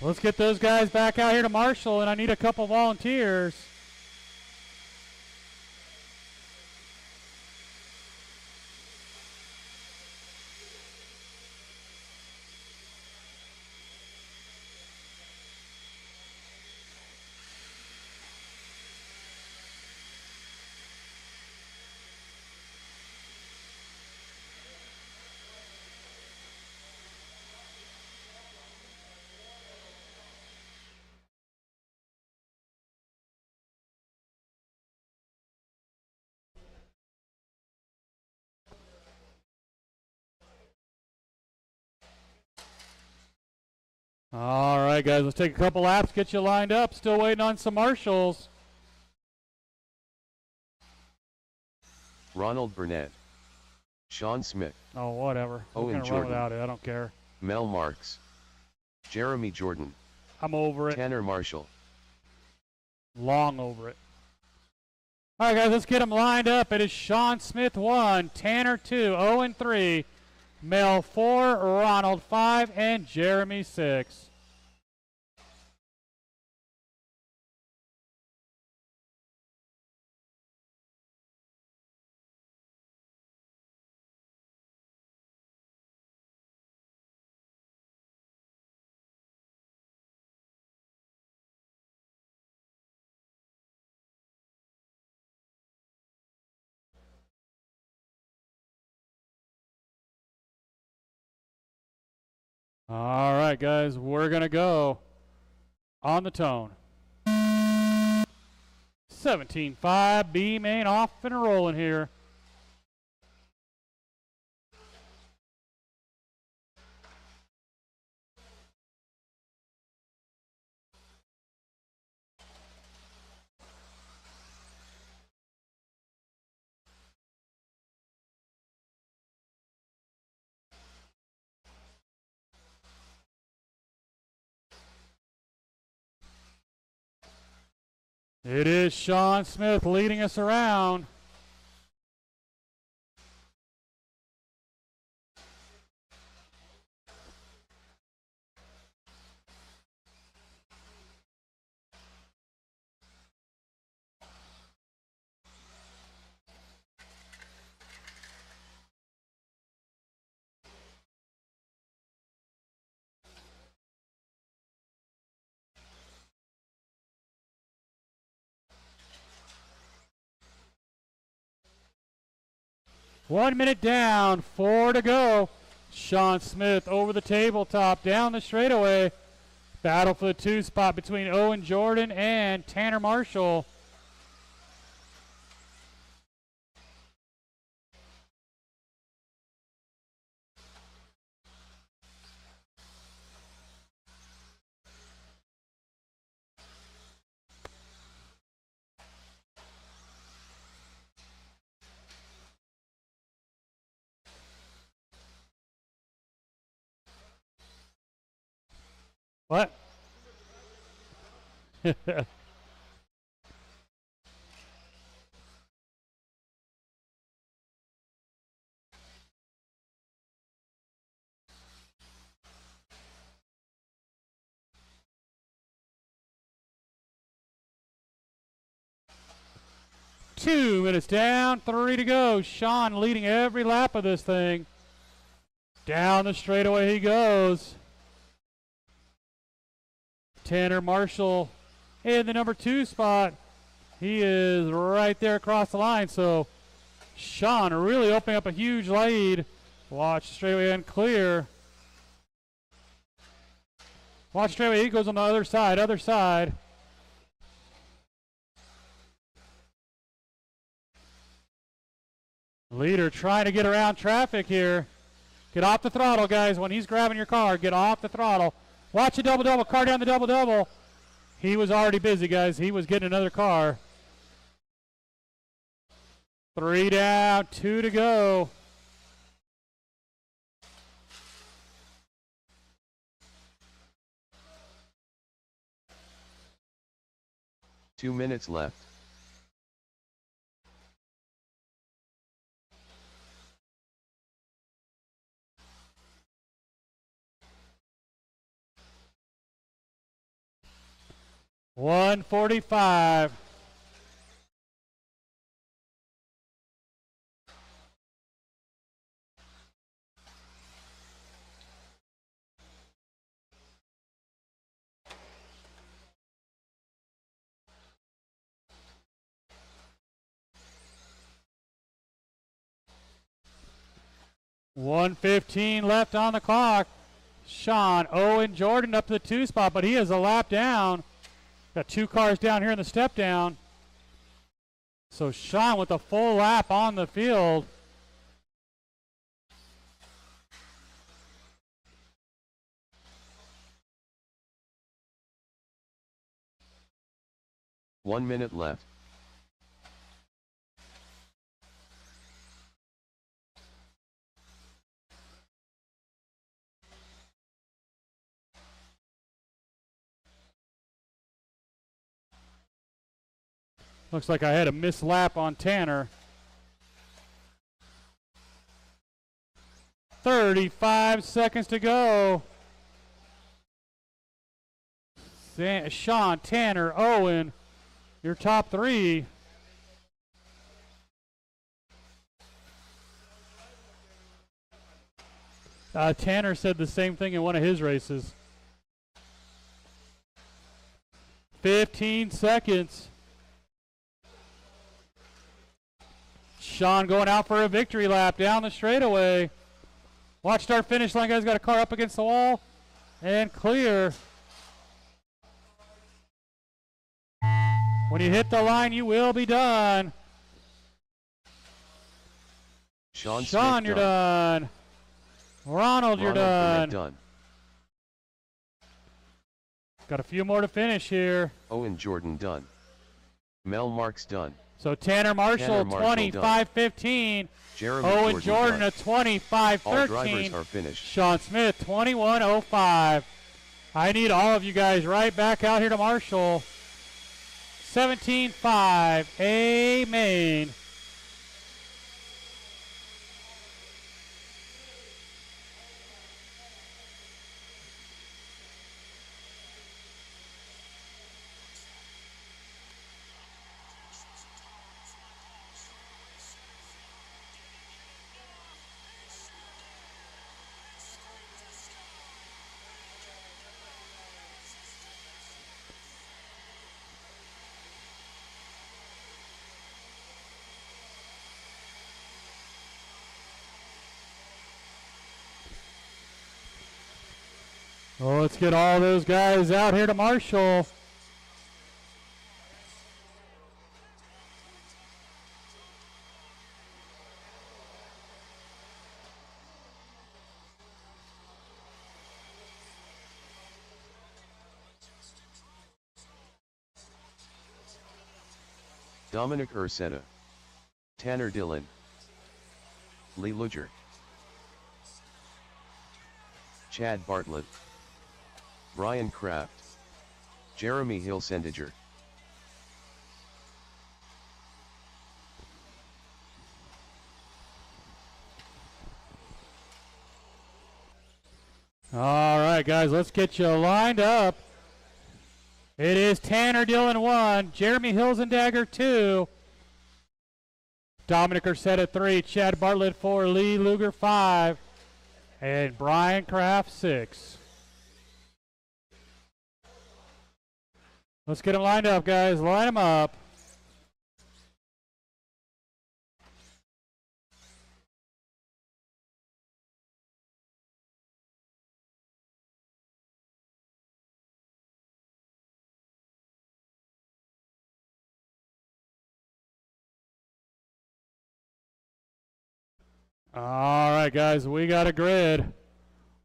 Let's get those guys back out here to Marshall, and I need a couple volunteers. All right, guys, let's take a couple laps, get you lined up. Still waiting on some Marshalls. Ronald Burnett. Sean Smith. Oh, whatever. We're Owen gonna run Jordan. without it. I don't care. Mel Marks. Jeremy Jordan. I'm over it. Tanner Marshall. Long over it. All right, guys, let's get them lined up. It is Sean Smith 1, Tanner 2, Owen 3, Mel 4, Ronald 5, and Jeremy 6. All right, guys, we're going to go on the tone. 17.5, B main off and rolling here. It is Sean Smith leading us around. One minute down, 4 to go. Sean Smith over the tabletop, down the straightaway. Battle for the 2 spot between Owen Jordan and Tanner Marshall. What? 2 minutes down, 3 to go. Sean leading every lap of this thing. Down the straightaway he goes. Tanner Marshall in the number 2 spot. He is right there across the line. So Sean really opening up a huge lead. Watch straightaway and clear. Watch straightaway. He goes on the other side. Other side. Leader trying to get around traffic here. Get off the throttle, guys. When he's grabbing your car, get off the throttle. Watch the double-double. Car down the double-double. He was already busy, guys. He was getting another car. 3 down, 2 to go. Two minutes left. $145. $115 left on the clock. Sean, Owen Jordan up to the 2 spot, but he is a lap down. Got 2 cars down here in the step down. So Sean with a full lap on the field. One minute left. Looks like I had a missed lap on Tanner. 35 seconds to go. Sean, Tanner, Owen, your top 3. Tanner said the same thing in one of his races. 15 seconds. Sean going out for a victory lap down the straightaway. Watch start finish line, guys. Got a car up against the wall and clear. When you hit the line, you will be done. Sean, you're done. Ronald, you're done. Got a few more to finish here. Owen Jordan done. Mel Marks done. So Tanner Marshall 25-15. Owen Jordan a 25-13. All drivers are finished. Sean Smith 21-05. I need all of you guys right back out here to Marshall. 17-5. Amen. Well, let's get all those guys out here to Marshall. Dominic Ursetta, Tanner Dillon, Lee Luger, Chad Bartlett, Brian Kraft, Jeremy Hilsendiger. All right, guys, let's get you lined up. It is Tanner Dillon 1, Jeremy Hilsendiger 2, Dominic Ursetta 3, Chad Bartlett 4, Lee Luger 5, and Brian Kraft 6. Let's get them lined up, guys. Line them up. All right, guys, we got a grid.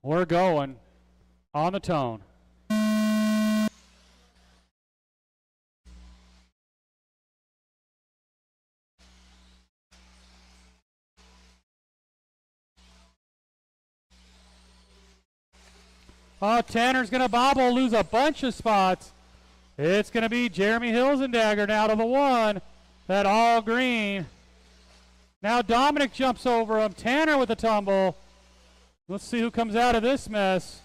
We're going on the tone. Oh, Tanner's going to bobble, lose a bunch of spots. It's going to be Jeremy Hilsendagger now to the one. That all green. Now Dominic jumps over him. Tanner with a tumble. Let's see who comes out of this mess.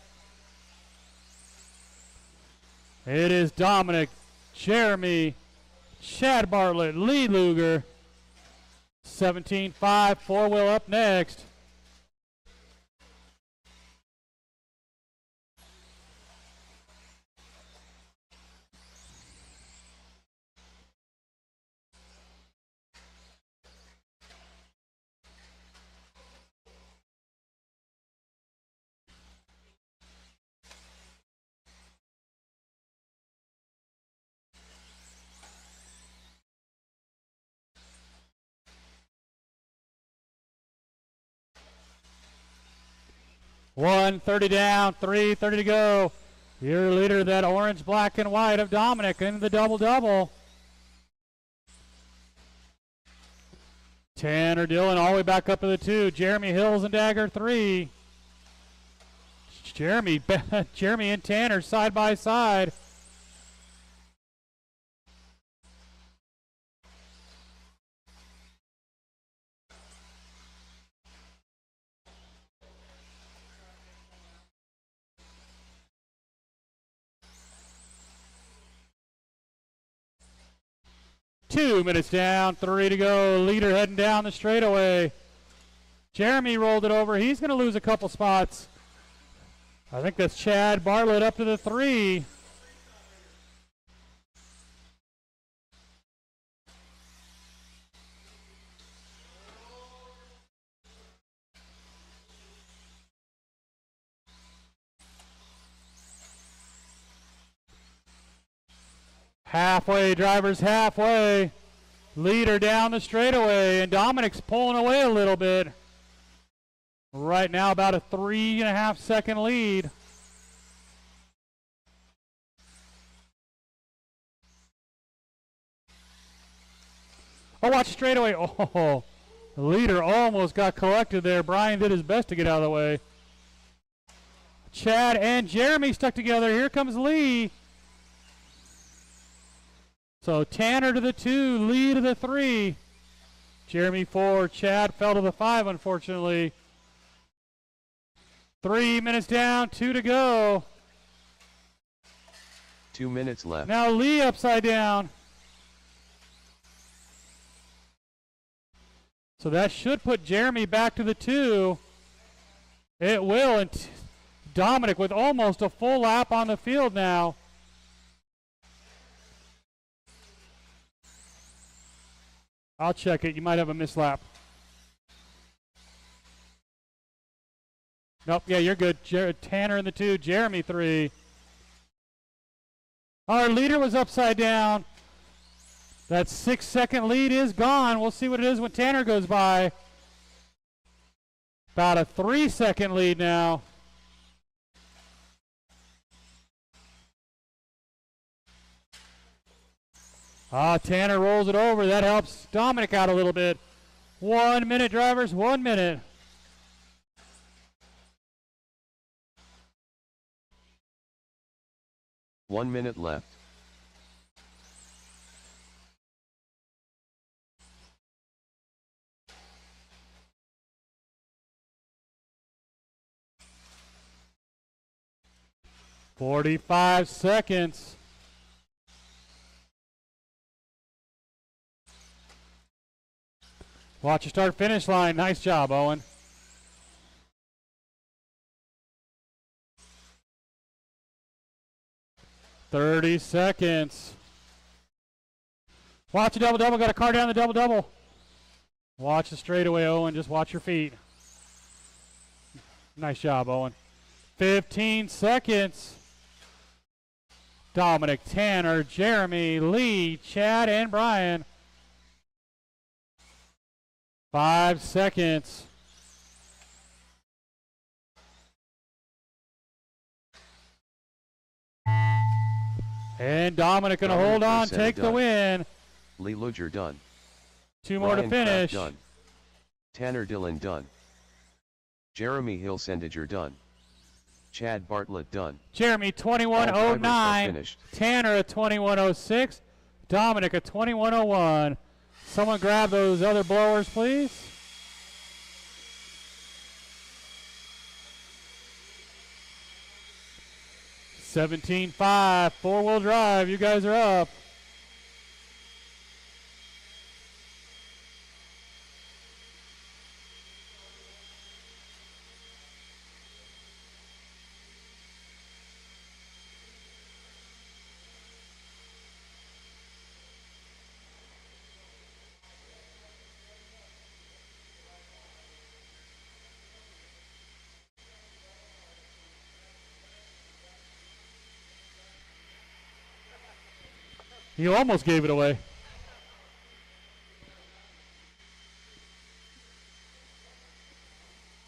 It is Dominic, Jeremy, Chad Bartlett, Lee Luger. 17-5, four-wheel up next. One, 30 down, 3:30 to go. Your leader, that orange, black, and white of Dominic in the double-double. Tanner Dillon all the way back up to the two. Jeremy Hilsendagger, 3. Jeremy and Tanner side by side. Two minutes down, 3 to go. Leader heading down the straightaway. Jeremy rolled it over. He's going to lose a couple spots. I think that's Chad Bartlett up to the 3. Halfway, drivers halfway. Leader down the straightaway, and Dominic's pulling away a little bit. Right now about a 3.5 second lead. Oh, watch straightaway. Oh, the leader almost got collected there. Brian did his best to get out of the way. Chad and Jeremy stuck together. Here comes Lee. So Tanner to the 2, Lee to the 3. Jeremy 4, Chad fell to the 5, unfortunately. 3 minutes down, 2 to go. 2 minutes left. Now Lee upside down. So that should put Jeremy back to the 2. It will, and Dominic with almost a full lap on the field now. I'll check it. You might have a mislap. Nope. Yeah, you're good. Tanner in the 2. Jeremy 3. Our leader was upside down. That 6-second lead is gone. We'll see what it is when Tanner goes by. About a 3-second lead now. Tanner rolls it over. That helps Dominic out a little bit. 1 minute, drivers. 1 minute. One minute left. "45 seconds. Watch your start finish line. Nice job, Owen. 30 seconds. Watch a double-double. Got a car down the double-double. Watch the straightaway, Owen. Just watch your feet. Nice job, Owen. 15 seconds. Dominic, Tanner, Jeremy, Lee, Chad, and Brian. 5 seconds. And Dominic going to hold on, take the win. Lee Luger done. 2 more to finish. Done. Tanner Dillon done. Jeremy Hilsendiger done. Chad Bartlett done. Jeremy 2109. Tanner at 2106. Dominic at 2101. Someone grab those other blowers, please. $17.5, 4-wheel drive. You guys are up. You almost gave it away.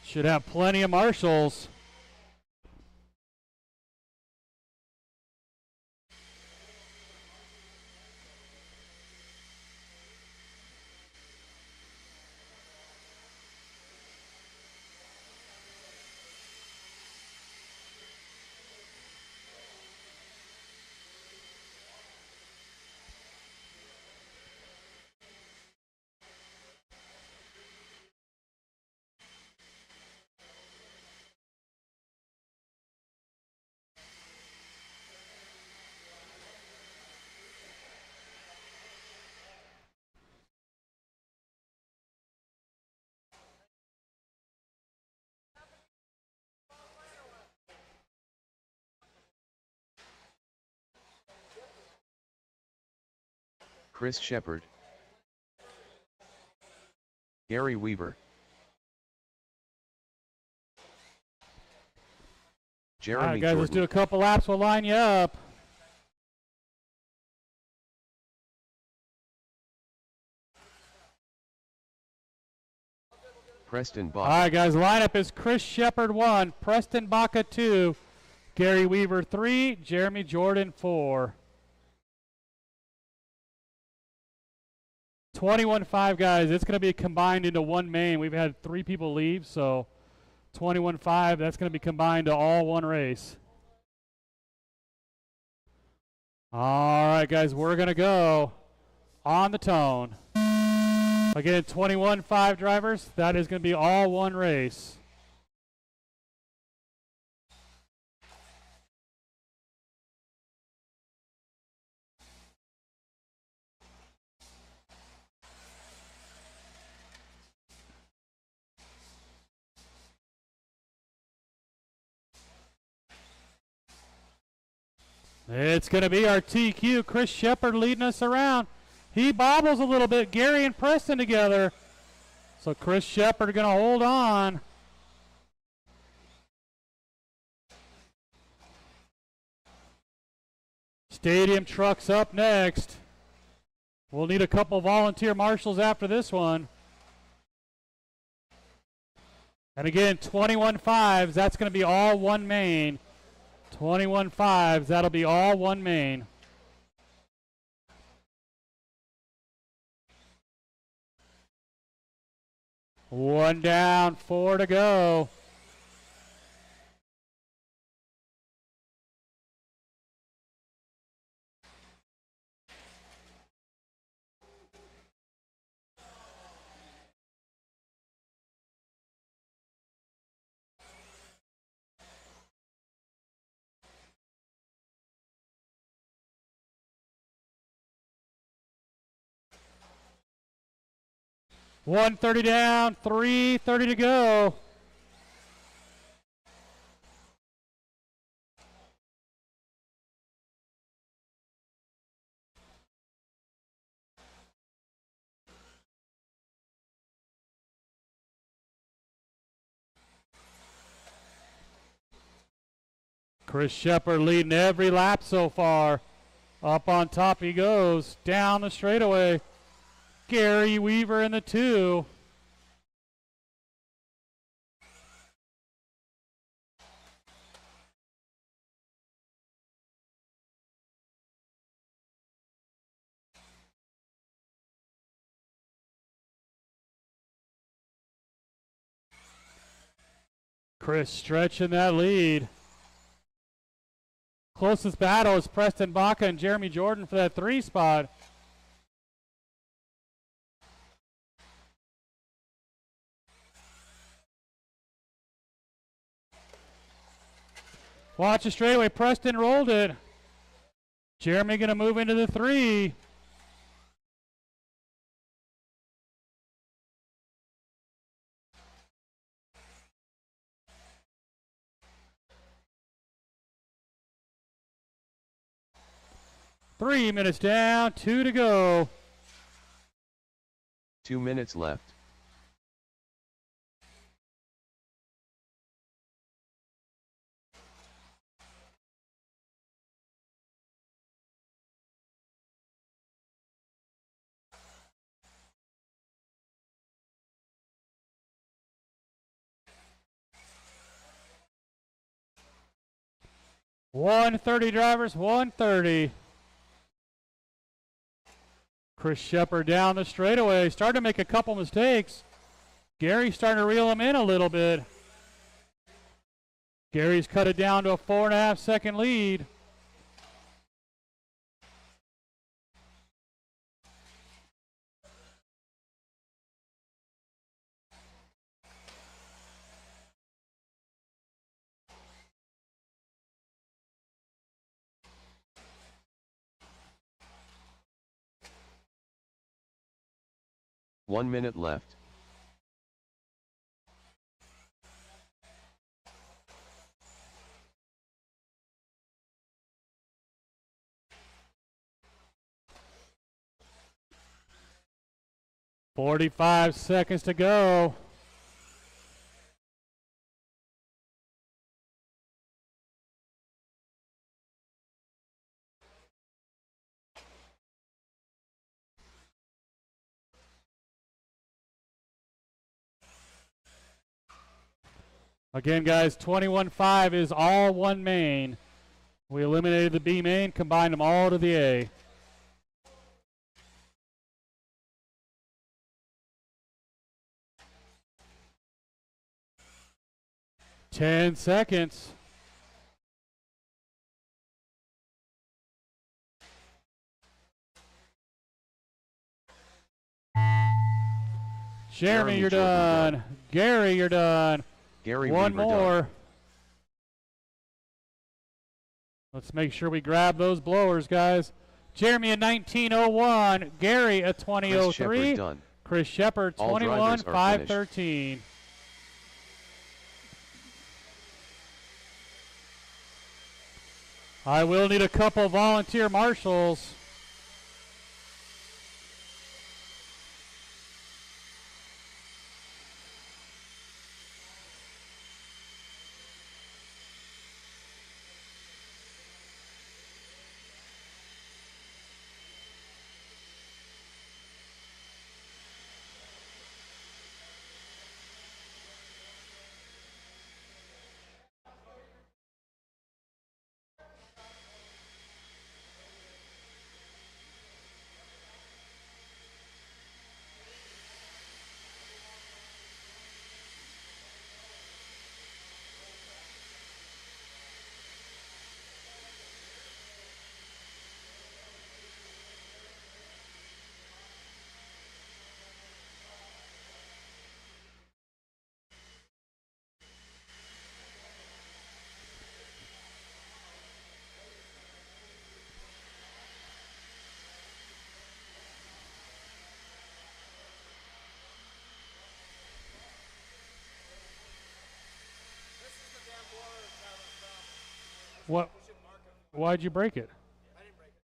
Should have plenty of marshals. Chris Shepard, Gary Weaver, Jeremy All right, guys, Jordan. let's do a couple laps. We'll line you up. Preston Baca. All right, guys, lineup is Chris Shepard 1, Preston Baca 2, Gary Weaver 3, Jeremy Jordan 4. 21.5, guys. It's going to be combined into one main. We've had 3 people leave, so 21.5, that's going to be combined to all one race. All right, guys, we're going to go on the tone. Again, 21.5 drivers, that is going to be all one race. It's going to be our TQ, Chris Shepard leading us around. He bobbles a little bit, Gary and Preston together. So Chris Shepard going to hold on. Stadium trucks up next. We'll need a couple volunteer marshals after this one. And again, 21.5s, that's going to be all one main. 21.5s, that'll be all one main. One down, 4 to go. $130 down, $330 to go. Chris Shepard leading every lap so far. Up on top he goes. Down the straightaway. Gary Weaver in the 2. Chris stretching that lead. Closest battle is Preston Baca and Jeremy Jordan for that 3 spot. Watch the straightaway. Preston rolled it. Jeremy going to move into the 3. Three minutes down, 2 to go. 2 minutes left. .130 drivers, 130. Chris Shepard down the straightaway. Starting to make a couple mistakes. Gary's starting to reel him in a little bit. Gary's cut it down to a 4.5 second lead. One minute left. .45 seconds to go. Again, guys, 21.5 is all one main. We eliminated the B main, combined them all to the A. Ten seconds. Jeremy, you're done. Gary, you're done. Gary One Weaver more. done. Let's make sure we grab those blowers, guys. Jeremy at 19:01. Gary at 20:03. Chris Shepard 21:513. I will need a couple volunteer marshals. What? Why'd you break it? I didn't break it.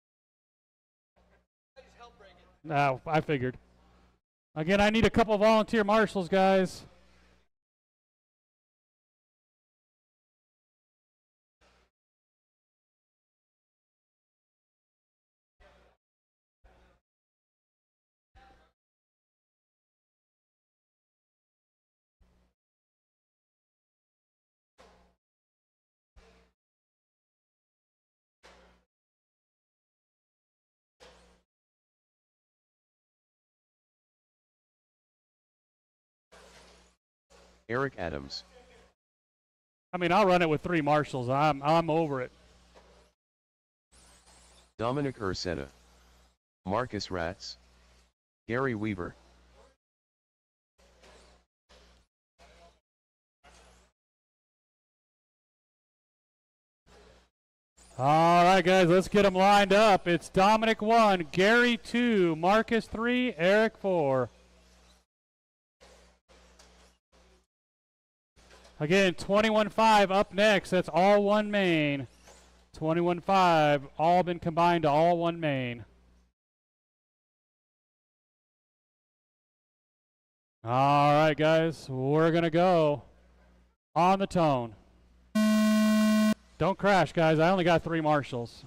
I just helped break it. No, I figured. Again, I need a couple volunteer marshals, guys. Eric Adams. I mean, I'll run it with 3 marshals. I'm over it. Dominic Ursetta. Marcus Ratz. Gary Weaver. All right, guys, let's get them lined up. It's Dominic 1, Gary 2, Marcus 3, Eric 4. Again, 21.5 up next. That's all one main. 21.5, all been combined to all one main. All right, guys, we're going to go on the tone. Don't crash, guys. I only got 3 marshals.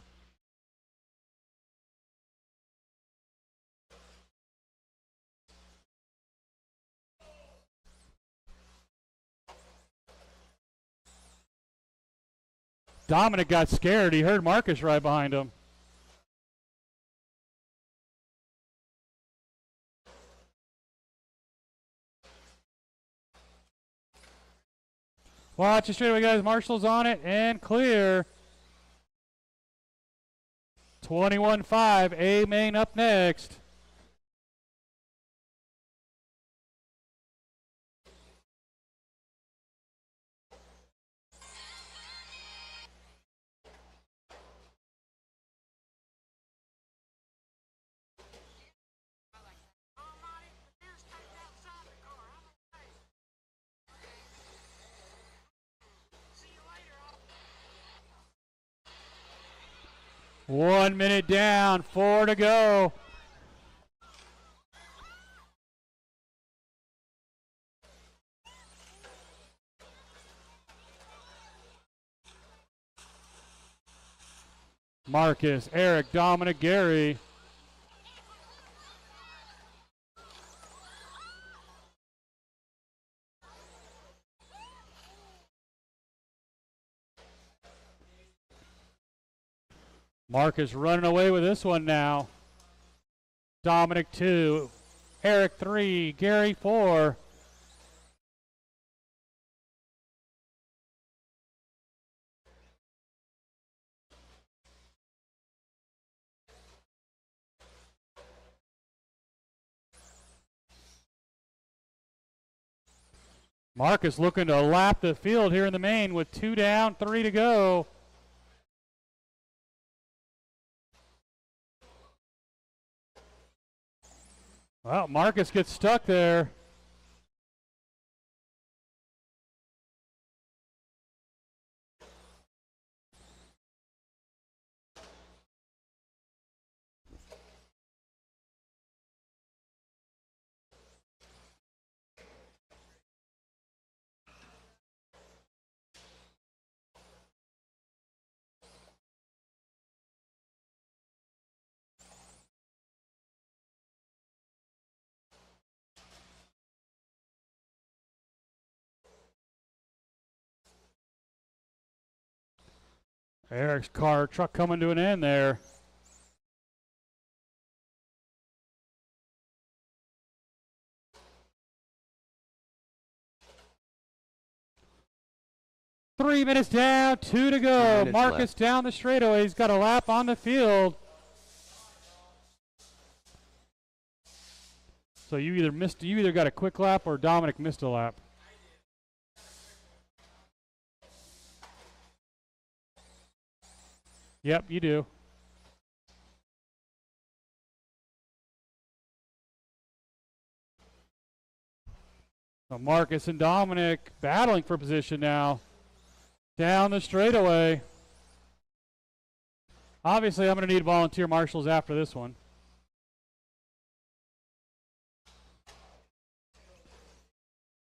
Dominic got scared. He heard Marcus right behind him. Watch it straightaway, guys. Marshall's on it and clear. 21.5. A main up next. One minute down, 4 to go. Marcus, Eric, Dominic, Gary. Marcus running away with this one now. Dominic 2, Eric 3, Gary 4. Marcus looking to lap the field here in the main with 2 down, 3 to go. Well, Marcus gets stuck there. Eric's truck coming to an end there. Three minutes down, 2 to go. Marcus left. Down the straightaway. He's got a lap on the field. So you either got a quick lap or Dominic missed a lap. Yep, you do. So Marcus and Dominic battling for position now. Down the straightaway. Obviously, I'm going to need volunteer marshals after this one.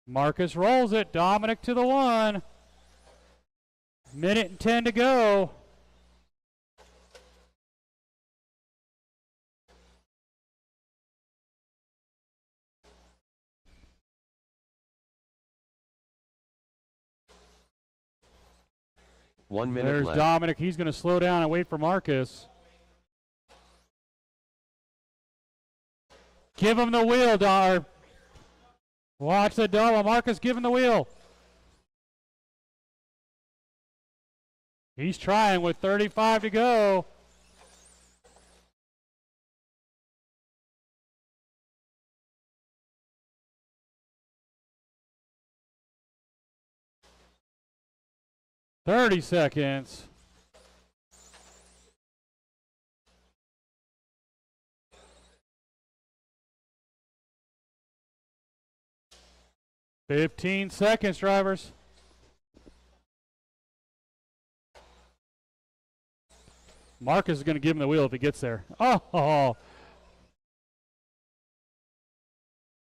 Marcus rolls it. Dominic to the 1. Minute and 10 to go. One minute There's left. Dominic. He's going to slow down and wait for Marcus. Give him the wheel, Dar. Watch the double. Marcus giving the wheel. He's trying with 35 to go. "30 seconds. "15 seconds, drivers. Marcus is going to give him the wheel if he gets there. Oh,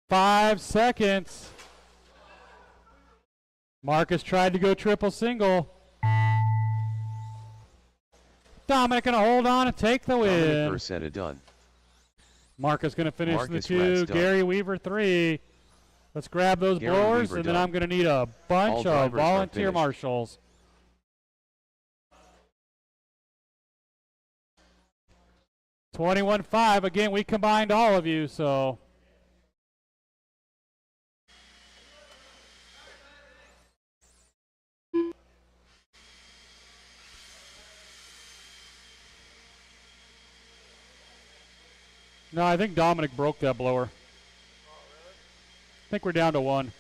5 seconds. Marcus tried to go triple single. Dominic going to hold on and take the win. Dominic Ursetta done. Marcus going to finish Marcus the 2. Ratz done. Gary Weaver 3. Let's grab those Gary blowers, Weaver and then done. I'm going to need a bunch All of drivers are volunteer finished. marshals. $21.5. Again, we combined all of you, so. No, I think Dominic broke that blower. I think we're down to 1.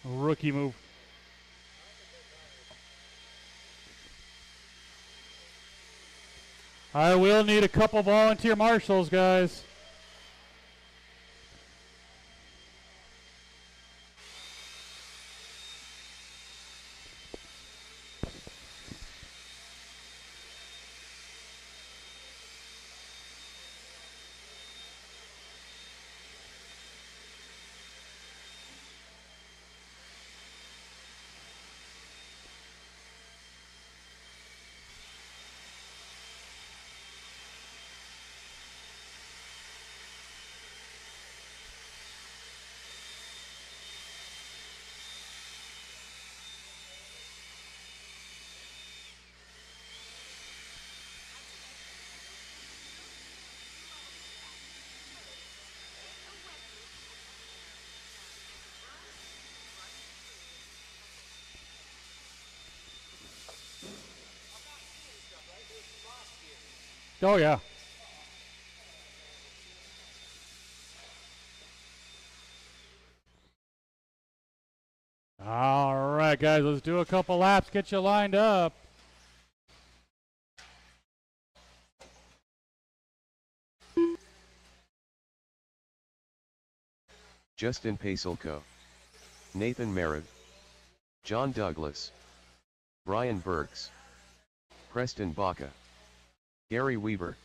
Rookie move. I will need a couple volunteer marshals, guys. Oh, yeah. All right, guys, let's do a couple laps, get you lined up. Justin Pasulko, Nathan Merritt, John Douglas, Brian Burks, Preston Baca, Gary Weaver,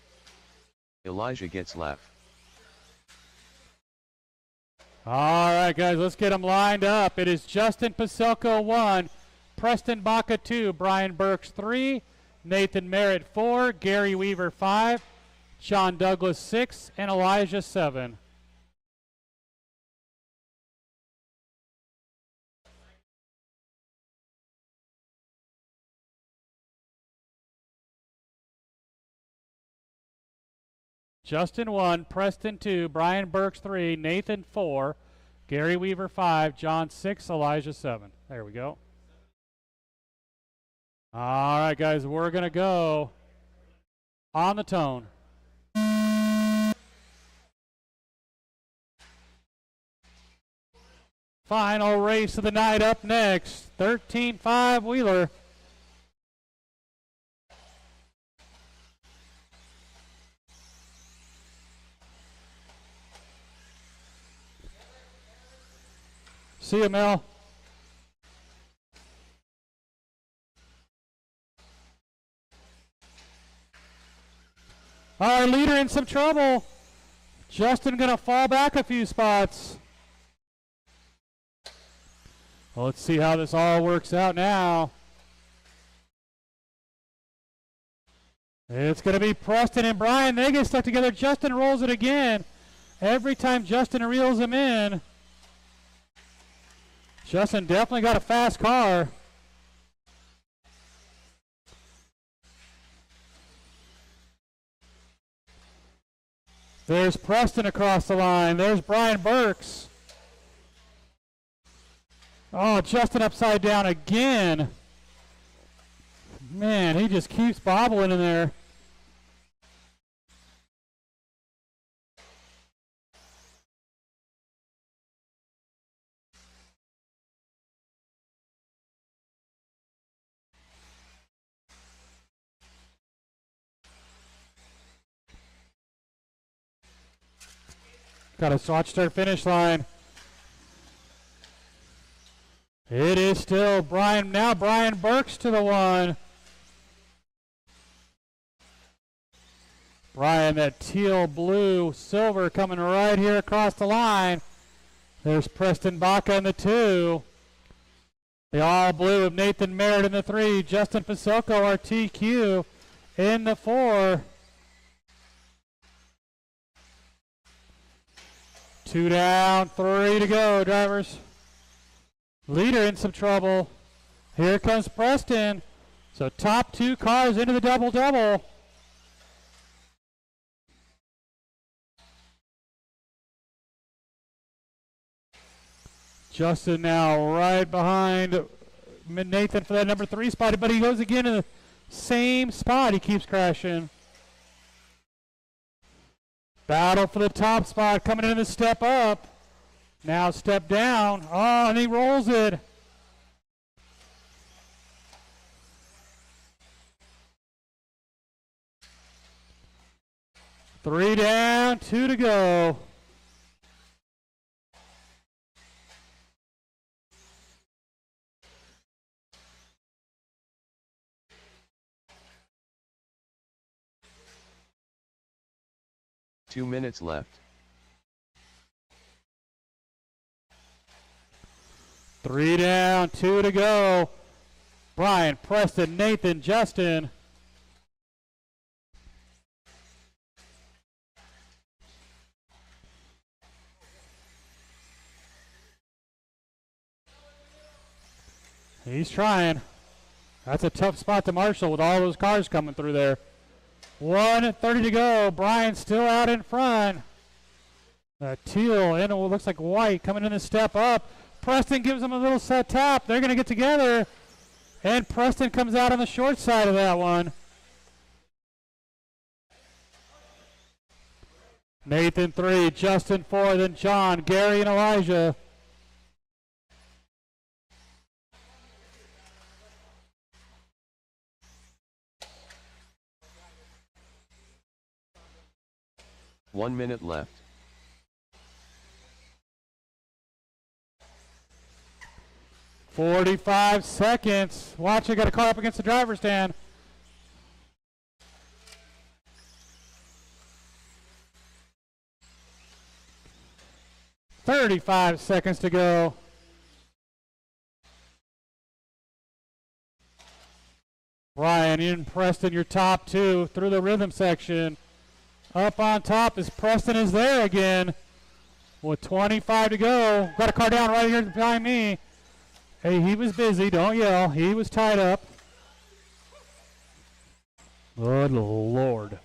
Elijah Getzlaff. All right, guys, let's get them lined up. It is Justin Paselko 1, Preston Baca 2, Brian Burks 3, Nathan Merritt 4, Gary Weaver 5, John Douglas 6, and Elijah 7. Justin 1, Preston 2, Brian Burks 3, Nathan 4, Gary Weaver 5, John 6, Elijah 7. There we go. All right, guys, we're going to go on the tone. Final race of the night up next, 13.5 Wheeler. See you, Mel. Our leader in some trouble. Justin going to fall back a few spots. Well, let's see how this all works out now. It's going to be Preston and Brian. They get stuck together. Justin rolls it again. Every time Justin reels him in. Justin definitely got a fast car. There's Preston across the line. There's Brian Burks. Oh, Justin upside down again. Man, he just keeps bobbling in there. Got to watch their finish line. It is still Brian Burks to the one. Brian, that teal, blue, silver coming right here across the line. There's Preston Baca in the 2. The all blue of Nathan Merritt in the 3. Justin Pasoko, our TQ, in the 4. 2 down, 3 to go, drivers. Leader in some trouble. Here comes Preston. So top 2 cars into the double-double. Justin now right behind Nathan for that number 3 spot, but he goes again in the same spot. He keeps crashing. Battle for the top spot, coming in the step up. Now step down. Oh, and he rolls it. Three down, 2 to go. Two minutes left. 3 down, 2 to go. Brian, Preston, Nathan, Justin. He's trying. That's a tough spot to marshal with all those cars coming through there. 1:30 to go. Brian still out in front. Teal and it looks like white coming in the step up. Preston gives him a little set tap. They're going to get together. And Preston comes out on the short side of that one. Nathan 3, Justin 4, then John, Gary, and Elijah. One minute left. 45 seconds. Watch it, got a car up against the driver's stand. $35 seconds to go. Brian in Preston, your top 2 through the rhythm section. Up on top is Preston is there again with 25 to go. Got a car down right here behind me. Hey, he was busy. Don't yell. He was tied up. Good Lord.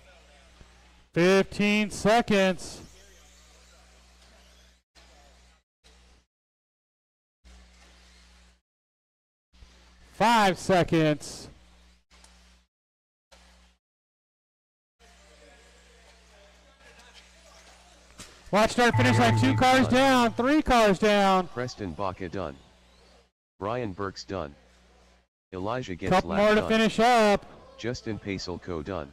15 seconds. Five seconds. Watch start finish line. 2 cars down, 3 cars down. Preston Baca done. Brian Burks done. Elijah gets Couple lap more to done. finish up. Justin Pacelco done.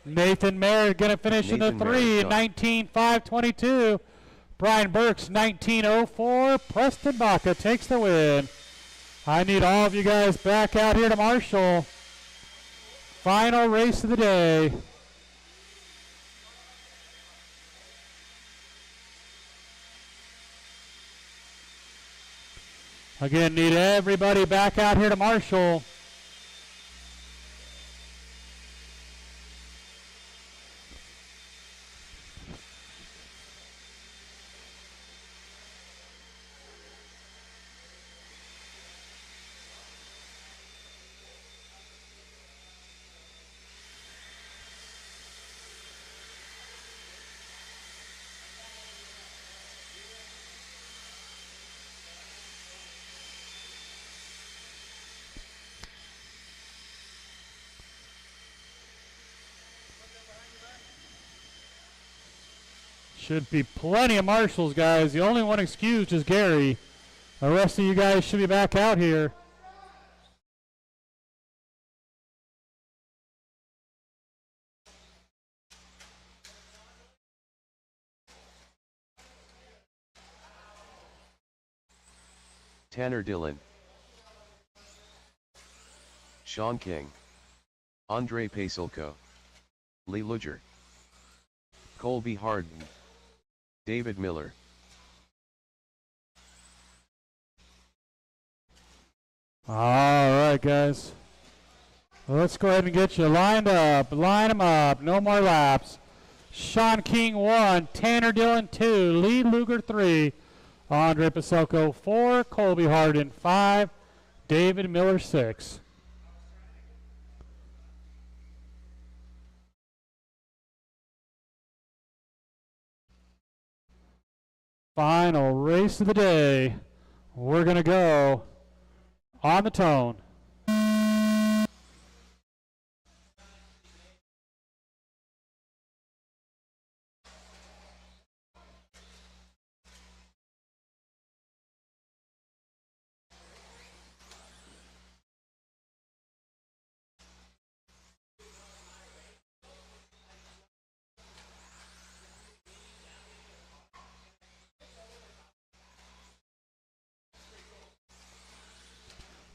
Nathan Merritt going to finish in the Nathan 3, Merritt 19.522. Brian Burks, 19.04. Preston Baca takes the win. I need all of you guys back out here to marshal. Final race of the day. Again, need everybody back out here to marshal. Should be plenty of marshals, guys. The only one excused is Gary. The rest of you guys should be back out here. Tanner Dillon, Sean King, Andre Pasulko, Lee Luger, Colby Harden, David Miller. All right, guys. Let's go ahead and get you lined up. Line them up. No more laps. Sean King 1, Tanner Dillon 2, Lee Luger 3, Andre Pasulko 4, Colby Harden 5, David Miller 6. Final race of the day. We're going to go on the tone.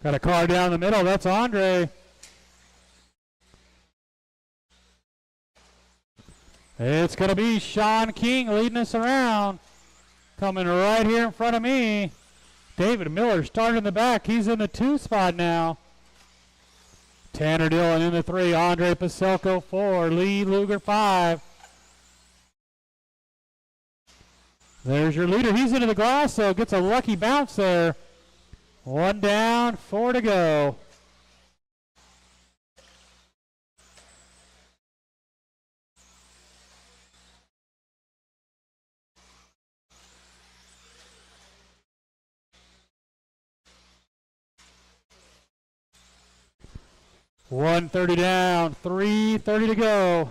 Got a car down the middle. That's Andre. It's going to be Sean King leading us around. Coming right here in front of me. David Miller starting in the back. He's in the 2 spot now. Tanner Dillon in the 3. Andre Pasulko 4. Lee Luger 5. There's your leader. He's into the glass, so gets a lucky bounce there. 1 down, 4 to go. $130 down, $330 to go.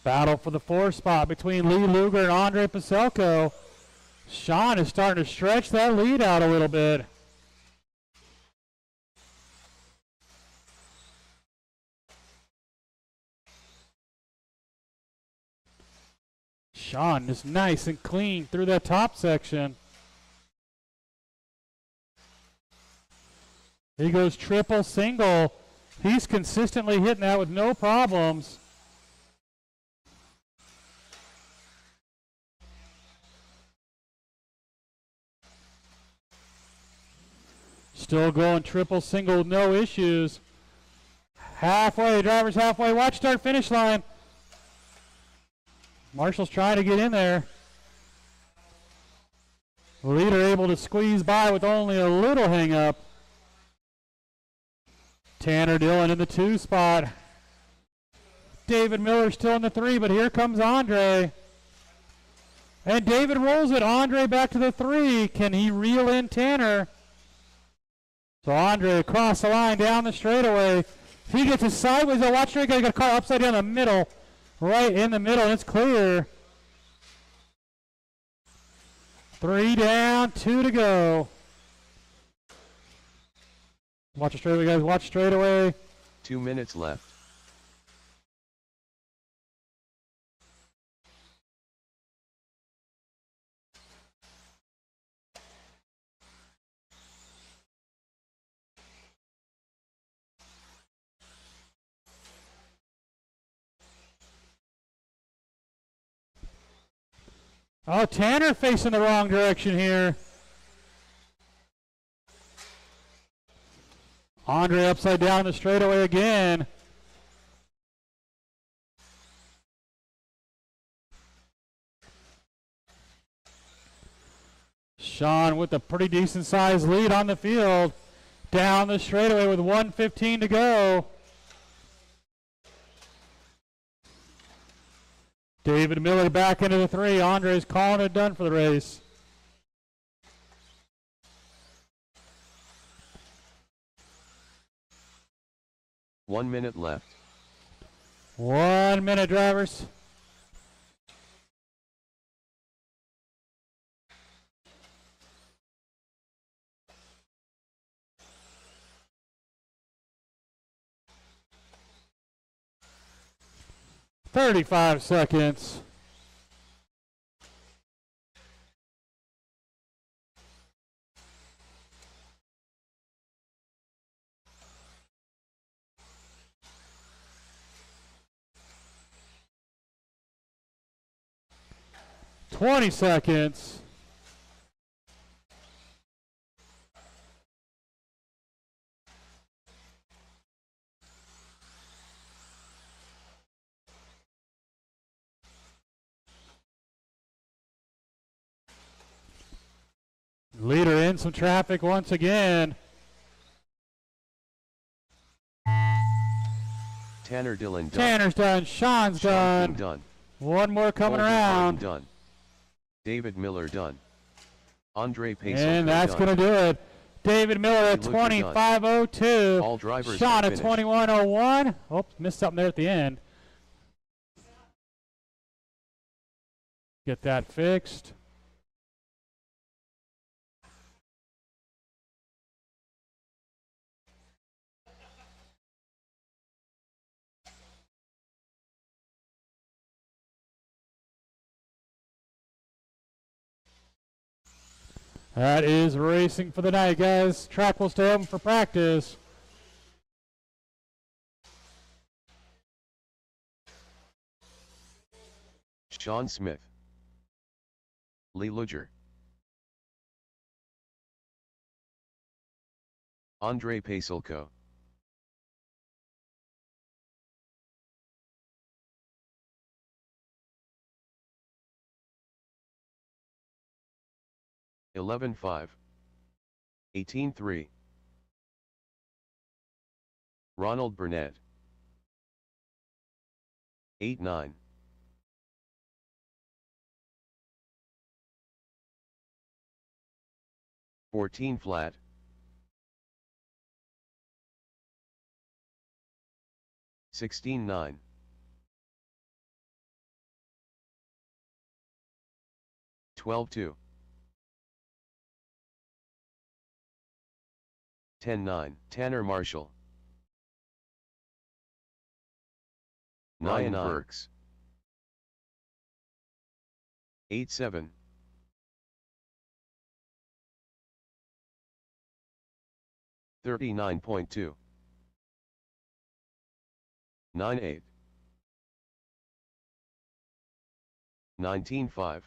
Battle for the 4 spot between Lee Luger and Andre Pasulko. Sean is starting to stretch that lead out a little bit. Sean is nice and clean through that top section. He goes triple, single. He's consistently hitting that with no problems. Still going triple, single, no issues. Halfway, driver's halfway. Watch start finish line. Marshall's trying to get in there. Leader able to squeeze by with only a little hang up. Tanner Dillon in the 2 spot. David Miller still in the 3, but here comes Andre. And David rolls it. Andre back to the 3. Can he reel in Tanner? So Andre across the line down the straightaway. If he gets it sideways, watch straight, got a car upside down the middle. Right in the middle, and it's clear. 3 down, 2 to go. Watch the straightaway, guys. Watch straightaway. 2 minutes left. Oh, Tanner facing the wrong direction here. Andre upside down the straightaway again. Sean with a pretty decent sized lead on the field. Down the straightaway with 1:15 to go. David Miller back into the 3. Andre's calling it done for the race. One minute left. 1 minute, drivers. "35 seconds. "20 seconds. Leader in some traffic once again. Tanner Dillon done. Tanner's done. Sean's Sean King done. done. One more coming Colton around. Martin done. David Miller done. Andre Pacelco And that's done. going to do it. David Miller at Luke, you're done. 25:02. All drivers Sean have at finished. 21:01. Oh, missed something there at the end. Get that fixed. That is racing for the night, guys. Track will stay open for practice. Sean Smith. Lee Luger. Andre Pacelco. (11-5). 18-3. Ronald Burnett. 8-9. 14 flat. 16-9. 12-2. 10-9. Tanner Marshall. 9 Burks. 8-7. 39.2. 9-8. 19-5.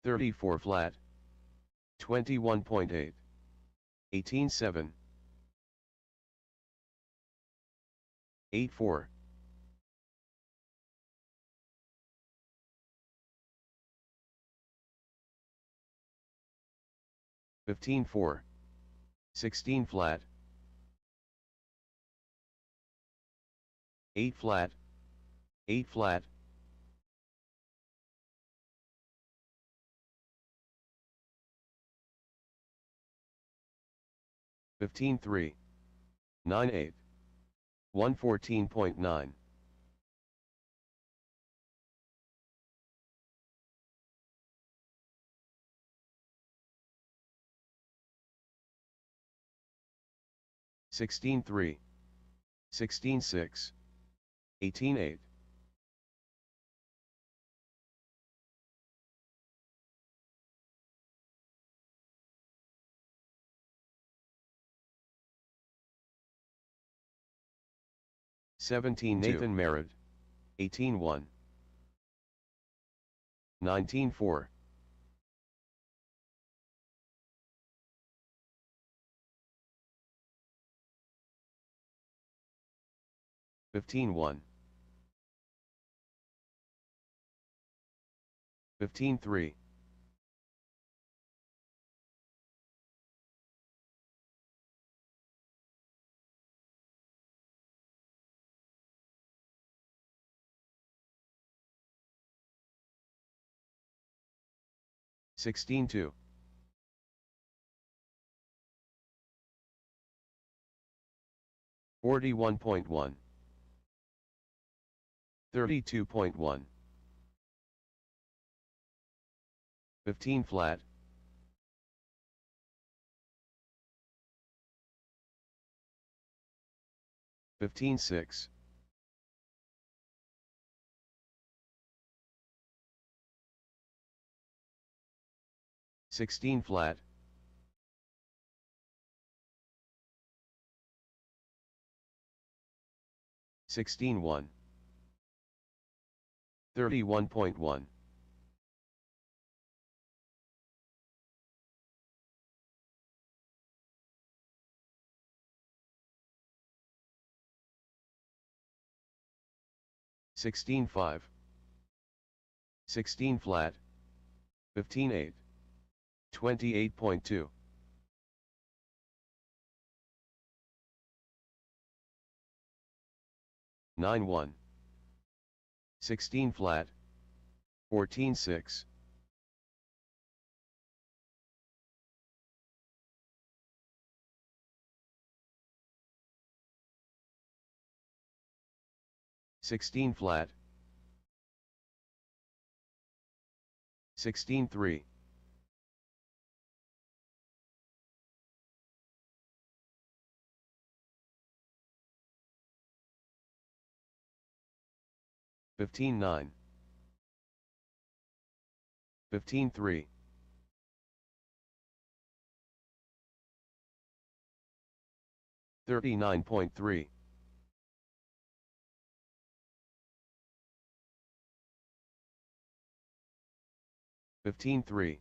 34 flat. 21.8. 18-7. 8-4. 15-4. 16 flat. 8 flat. 8 flat. 15-3. 9-8. 114.9. 16-3. 16-6. 18-8. 17 Nathan Merritt. 18-1. 19-4. 15-1. 15-3. 16-2. 41.1. 32.1. 15 flat. 15-6. 16 flat. 16-1. 31.1. 16-5. 16 flat. 15-8. 28.2. 9-1. 16 flat. 14-6. 16 flat. 16-3. 15-9. 15-3. 39.3. 15-3.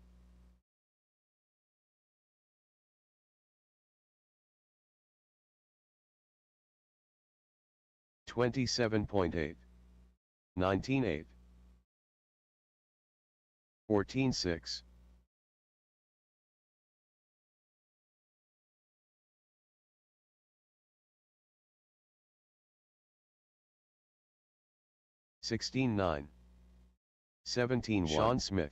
27.8. 19-8. 14-6. 16-9. 17-1. Sean Smith.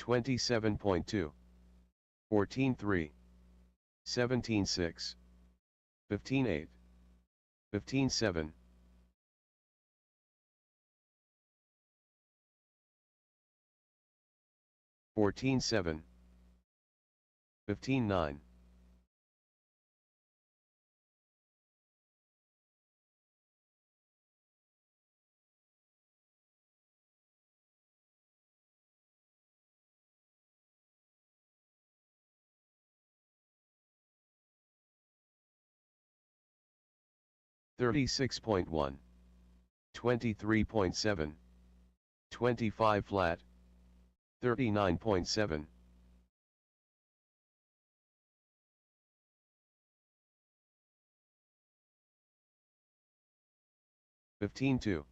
$27.2. 14-3. 17-6. 15-8. 15-7. 14-7. 15-9. 36.1. 23.7. 25 flat. 39.7. 15-2.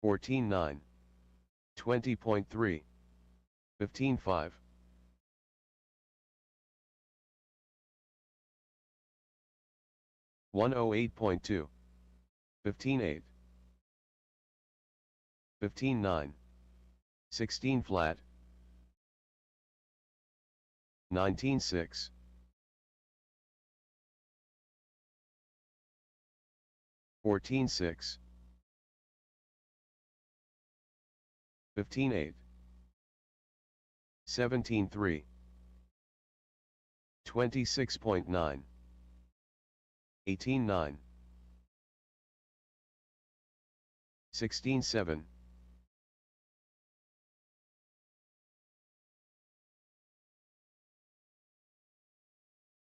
14-9. 20.3. 15-5. 108.2. 15-8. 15-9. 16 flat. 19-6. 14-6. 15-8. 17-3. 26.9. 18-9. 16-7.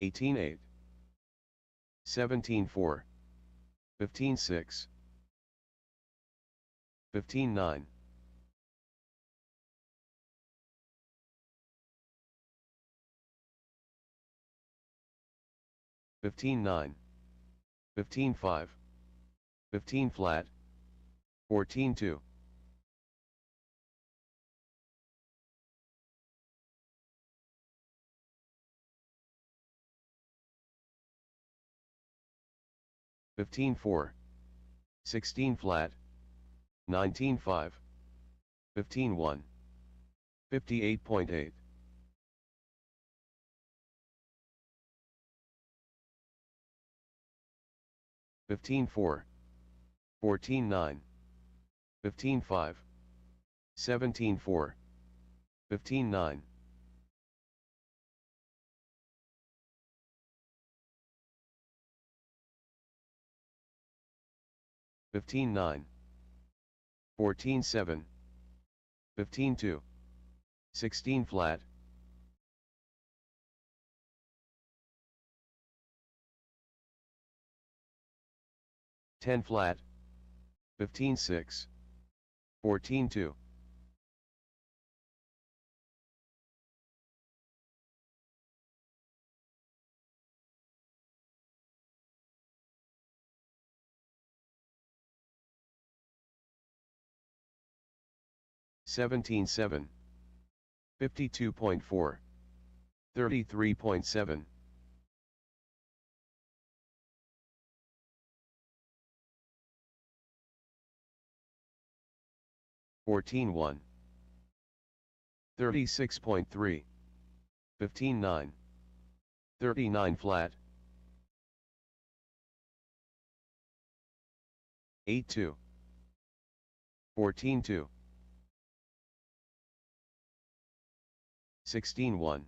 18-8. 17-4. 15-6. 15-9. 15-9, 15-5, 15 flat, 14-2. 15-4, 16 flat, 19-5, 15-1, 58.8. 15-4, 14-9, 15-5, 17-4, 15-9. 15-9, 14-7, 15-2, 16 flat, 10 flat, 15-6, 14-2. 17-7, 52.4, 33.7. 14-1, 36.3, 15-9, 39 flat, 8-2, 14-2, 16-1,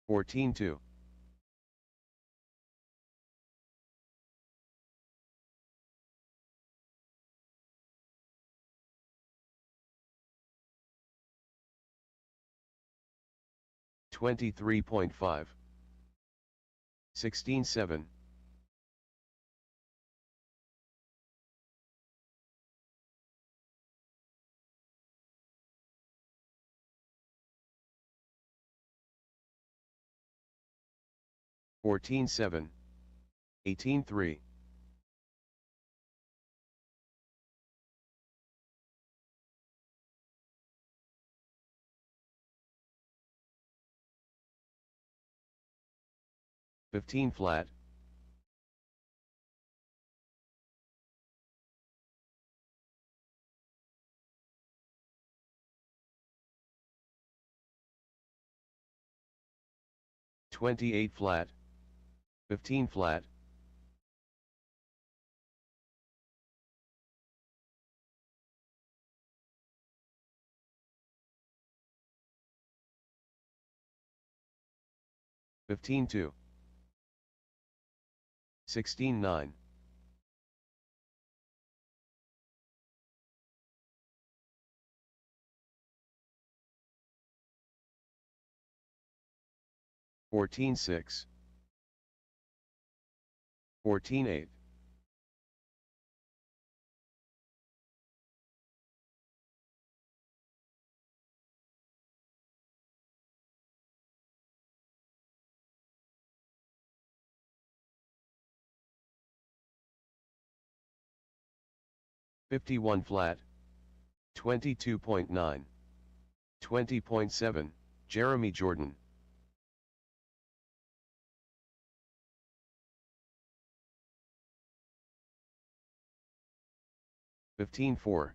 14-2, 23.5, 16-7, 14-7, 18-3. 15 flat, 28 flat, 15 flat, 15-2, 16-9, 14-6, 14-8, 51 flat, 22.9, 20.7, Jeremy Jordan. 15-4,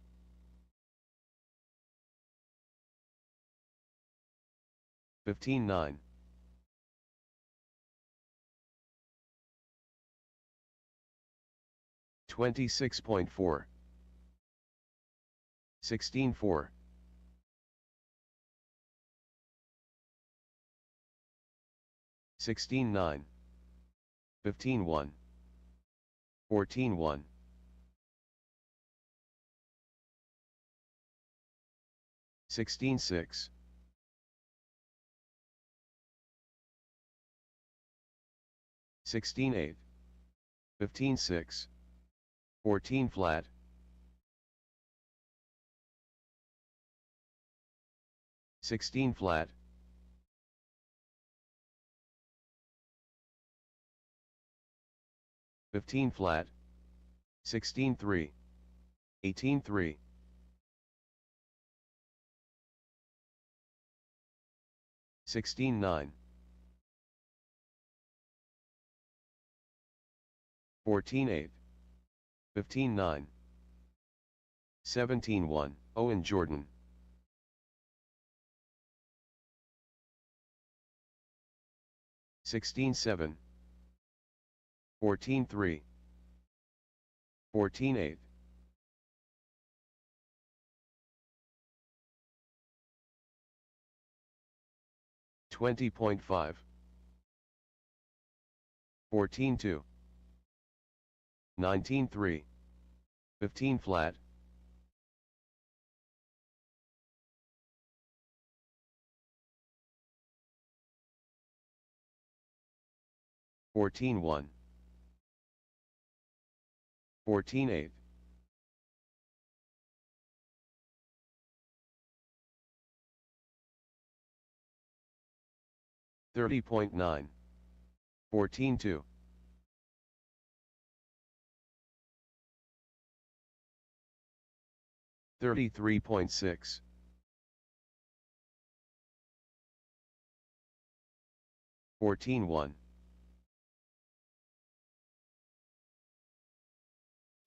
15-9, 26.4, 16-4, 16-9, 15-1, 14-1, 16-6, 16-8, 15-6, 14 flat, 16 flat, 15 flat, 16 3, 18 3, 16 9, 14 8, 15 9, 17 1, Owen Jordan, 16 7, 14 3, 14 8, 20.5, 14 2, 19 3, 15 flat, 14 1, 14 8, 30.9, 14 2, 33.6, 14 1,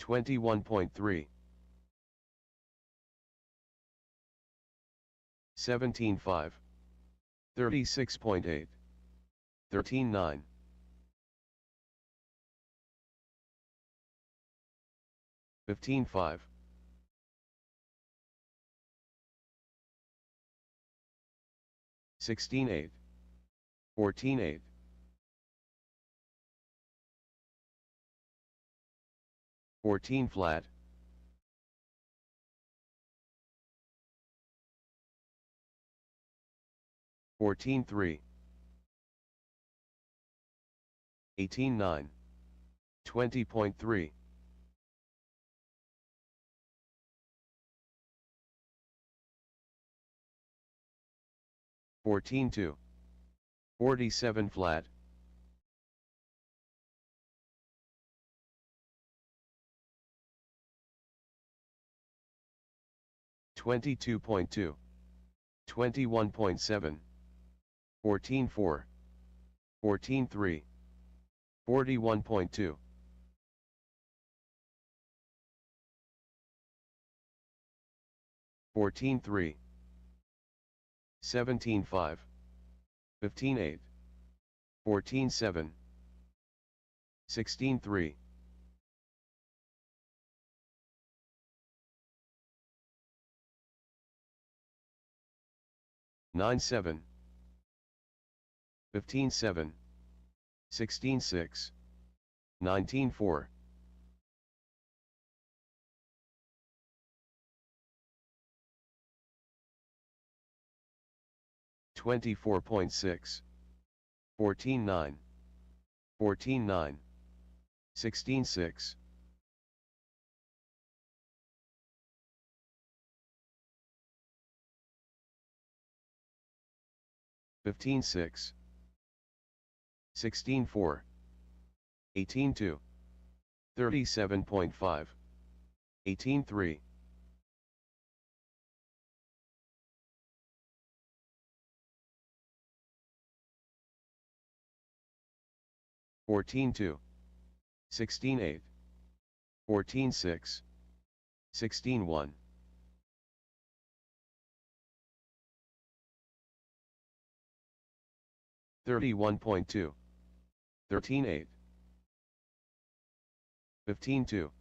21.3, 17 5, 36.8, 13 9, 15 5, 16 8, 14 8, 14 flat, 14 3, 18 9, 20.3, 14 2, 47 flat, 22.2, 21.7, 14 4, 14 3, 41.2, 14 3, 17 5, 15 8, 14 7, 16 3, 9 7, 15 7, 16 6, 19 4, 24.6, 14 9, 14 9, 16 6, 15 6, 16 4, 18 2, 37.5, 18 3, 14 2, 16 8, 14 6, 16 1, 31.2, 13 8, 15 2,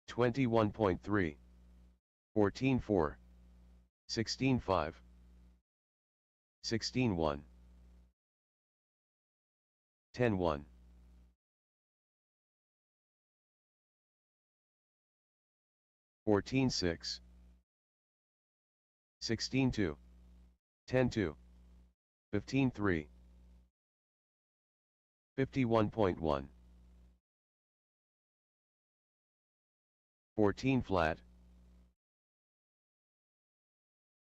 21.3, 14 4, 16 5, 16 1, 10 1, 14 6, 16 2, 10 2, 15 3, 51.1, 14 flat,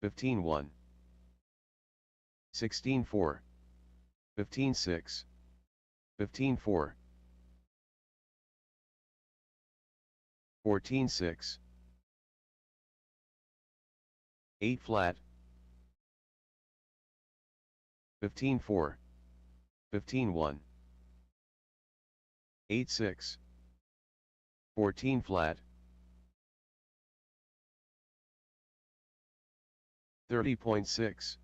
15-1, 16-4, 15-6, 15-4, 14-6, 8 flat, 15-4, 15-1, 8-6, 14 flat, 30.6,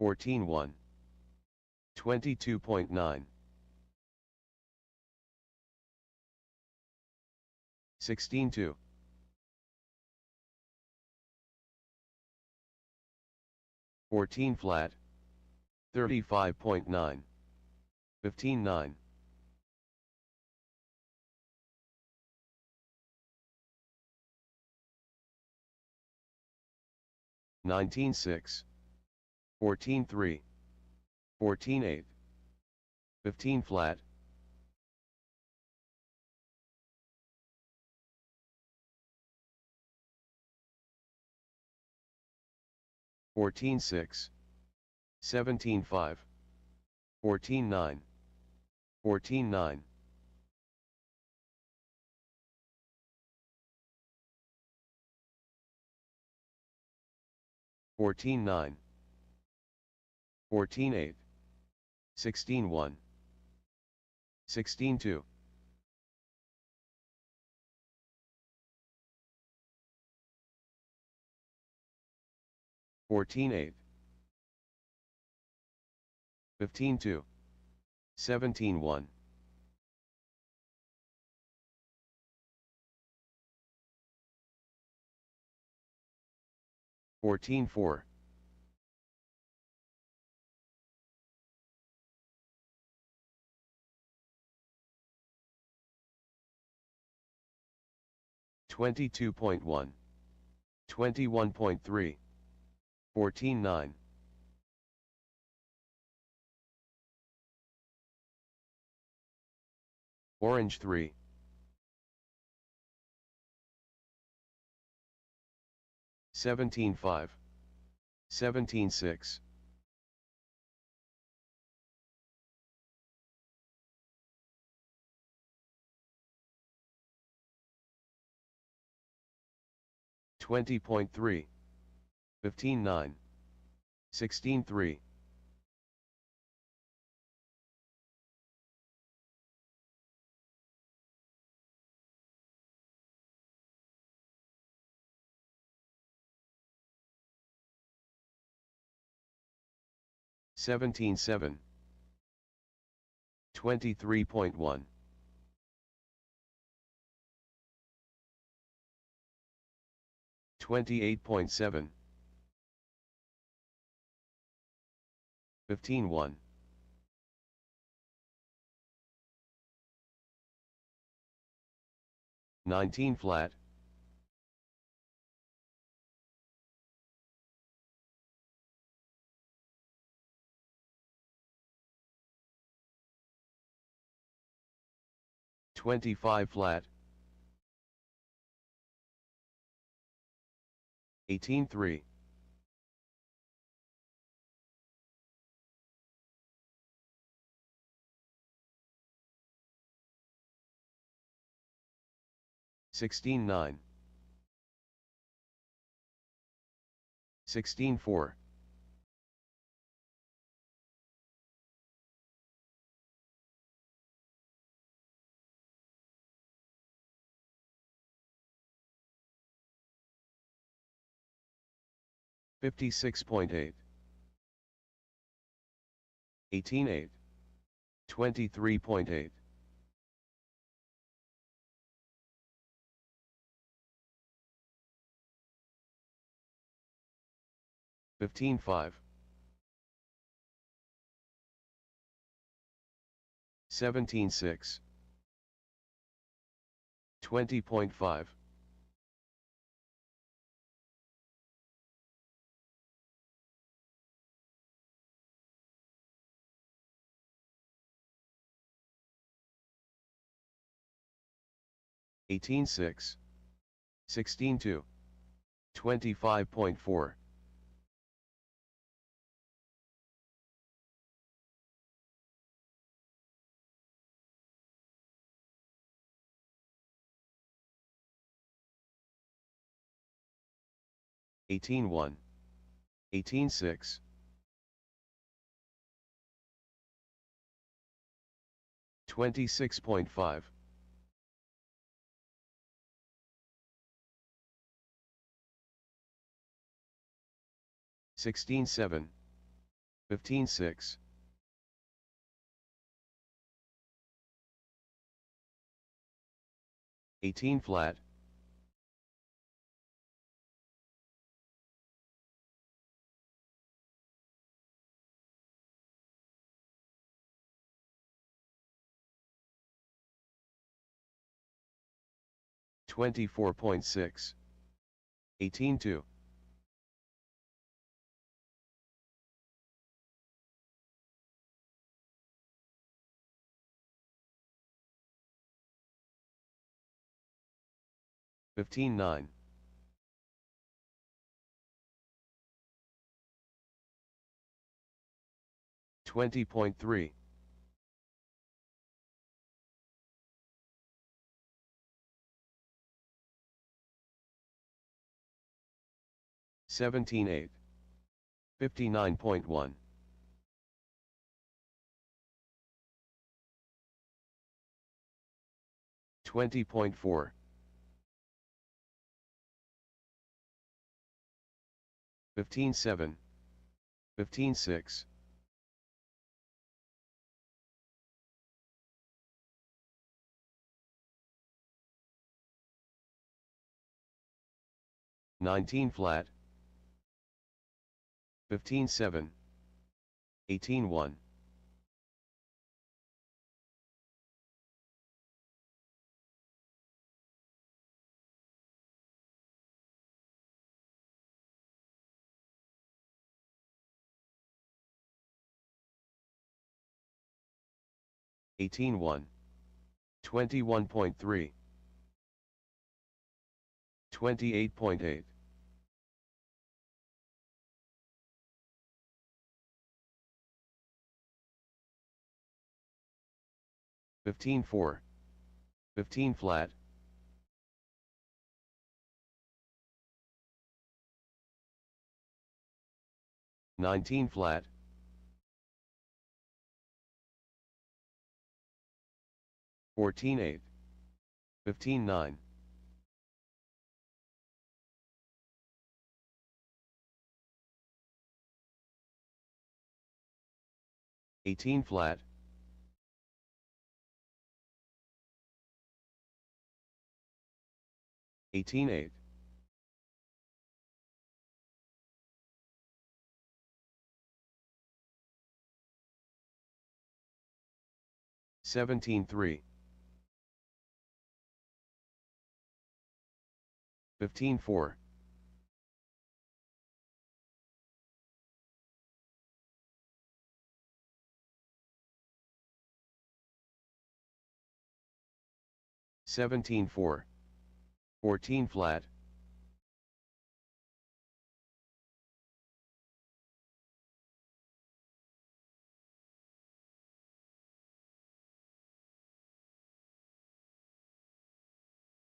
14-1, 22.9, 16-2, 14 flat, 35.9, 15-9, 19-6, 14-3, 14-8, 15 flat, 14-6, 17-5, 14-9, 14-9, 14-9, 14-8, 16-1, 16-2, 14-8, 15-2, 17-1, 14-4, 22.1, 21.3, 14-9, Orange 3, 17-5, 17-6, 20.3, 15-9, 16-3, 17-7, 23.1, 28.7, 15-1, 19 flat, 25 flat, 18-3, 16-9, 16-4, 56.8, 18-8, 23.8, 15-5, 17-6, 20.5, 18.6, 16.2, 25.4, 18.1, 18.6, 26.5, 16.7, 15.6, 18 flat, 24.6, 18.2, 15.9, 20.3, 17.8, 59.1, 20.4, 15.7, 15.6, 19 flat, 15.7, 18.1, 18.1, 21.3, 28.8, 15.4, 15 flat, 19 flat, 14.8, 15.9, 18 flat, 18.8, 17.3, 15.4, 17.4, 14 flat,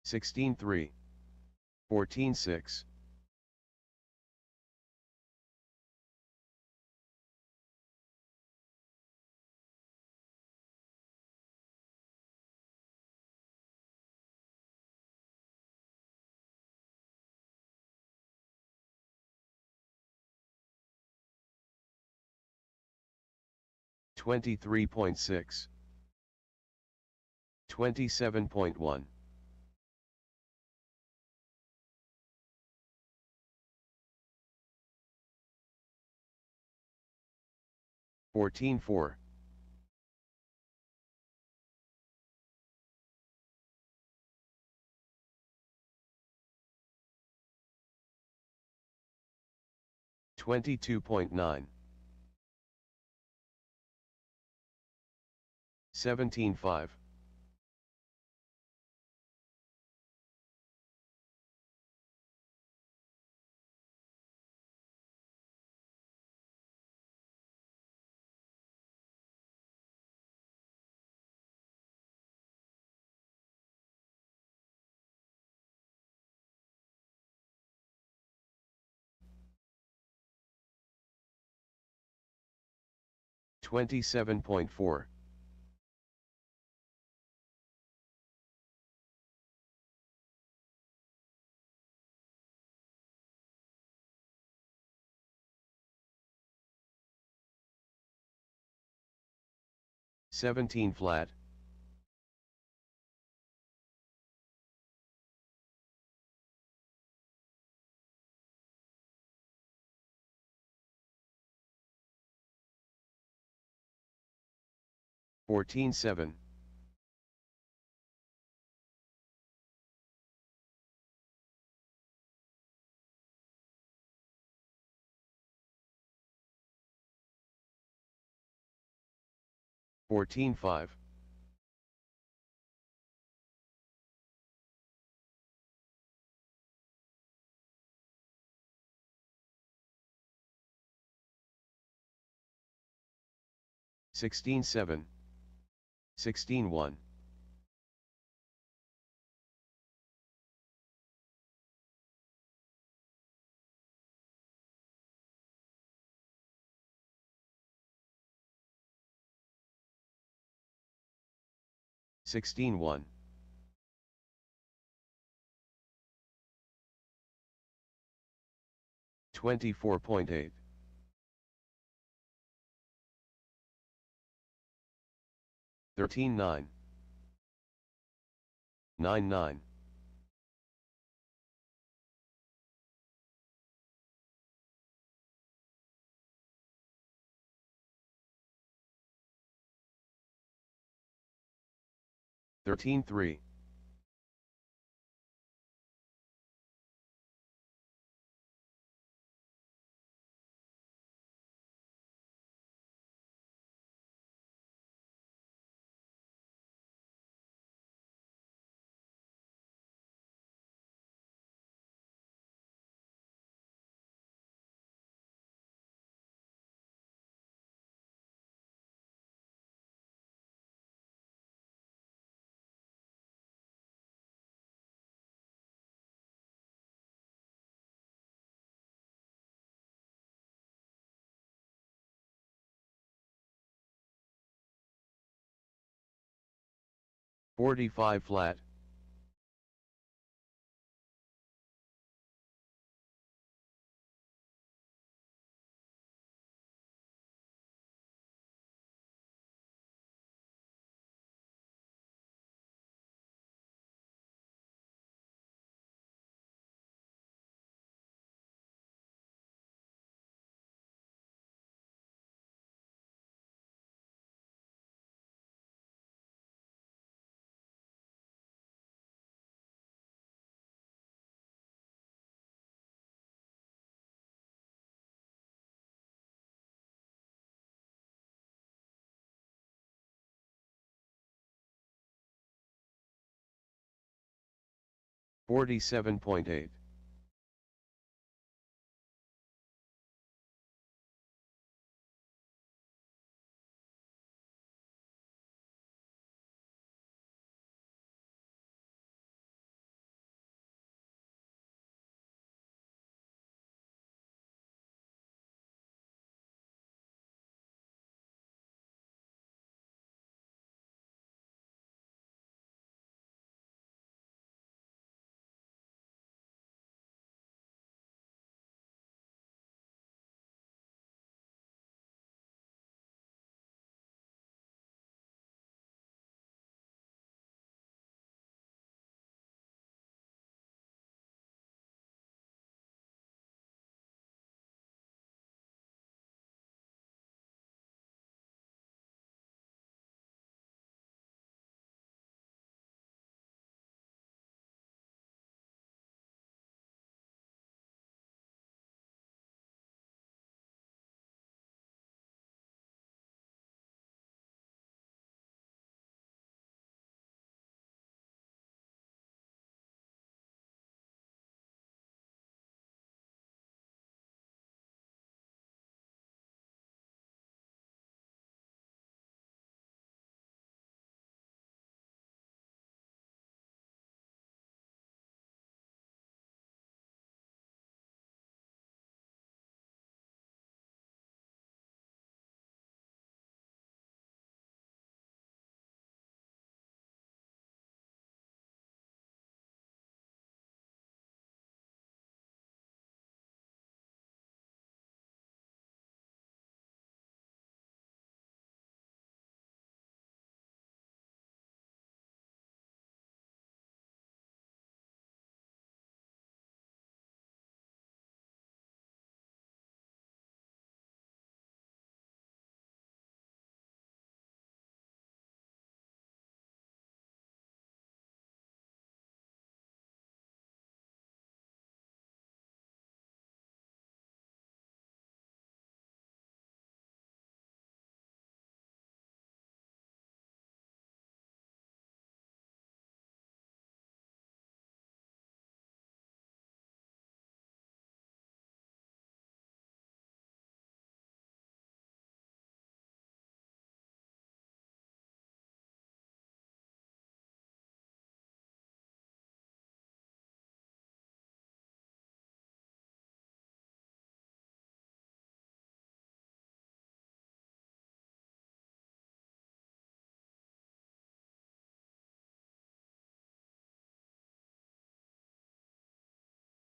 16.3, 14.6, 23.6, 27.1, 14.4, $22.9, 17.5, 27.4. 17 flat. 14-7. 14-5. 16-7. 16-1. 16-1. 24.8. 13-9. 9-9. 13-3. 45 flat. $47.8.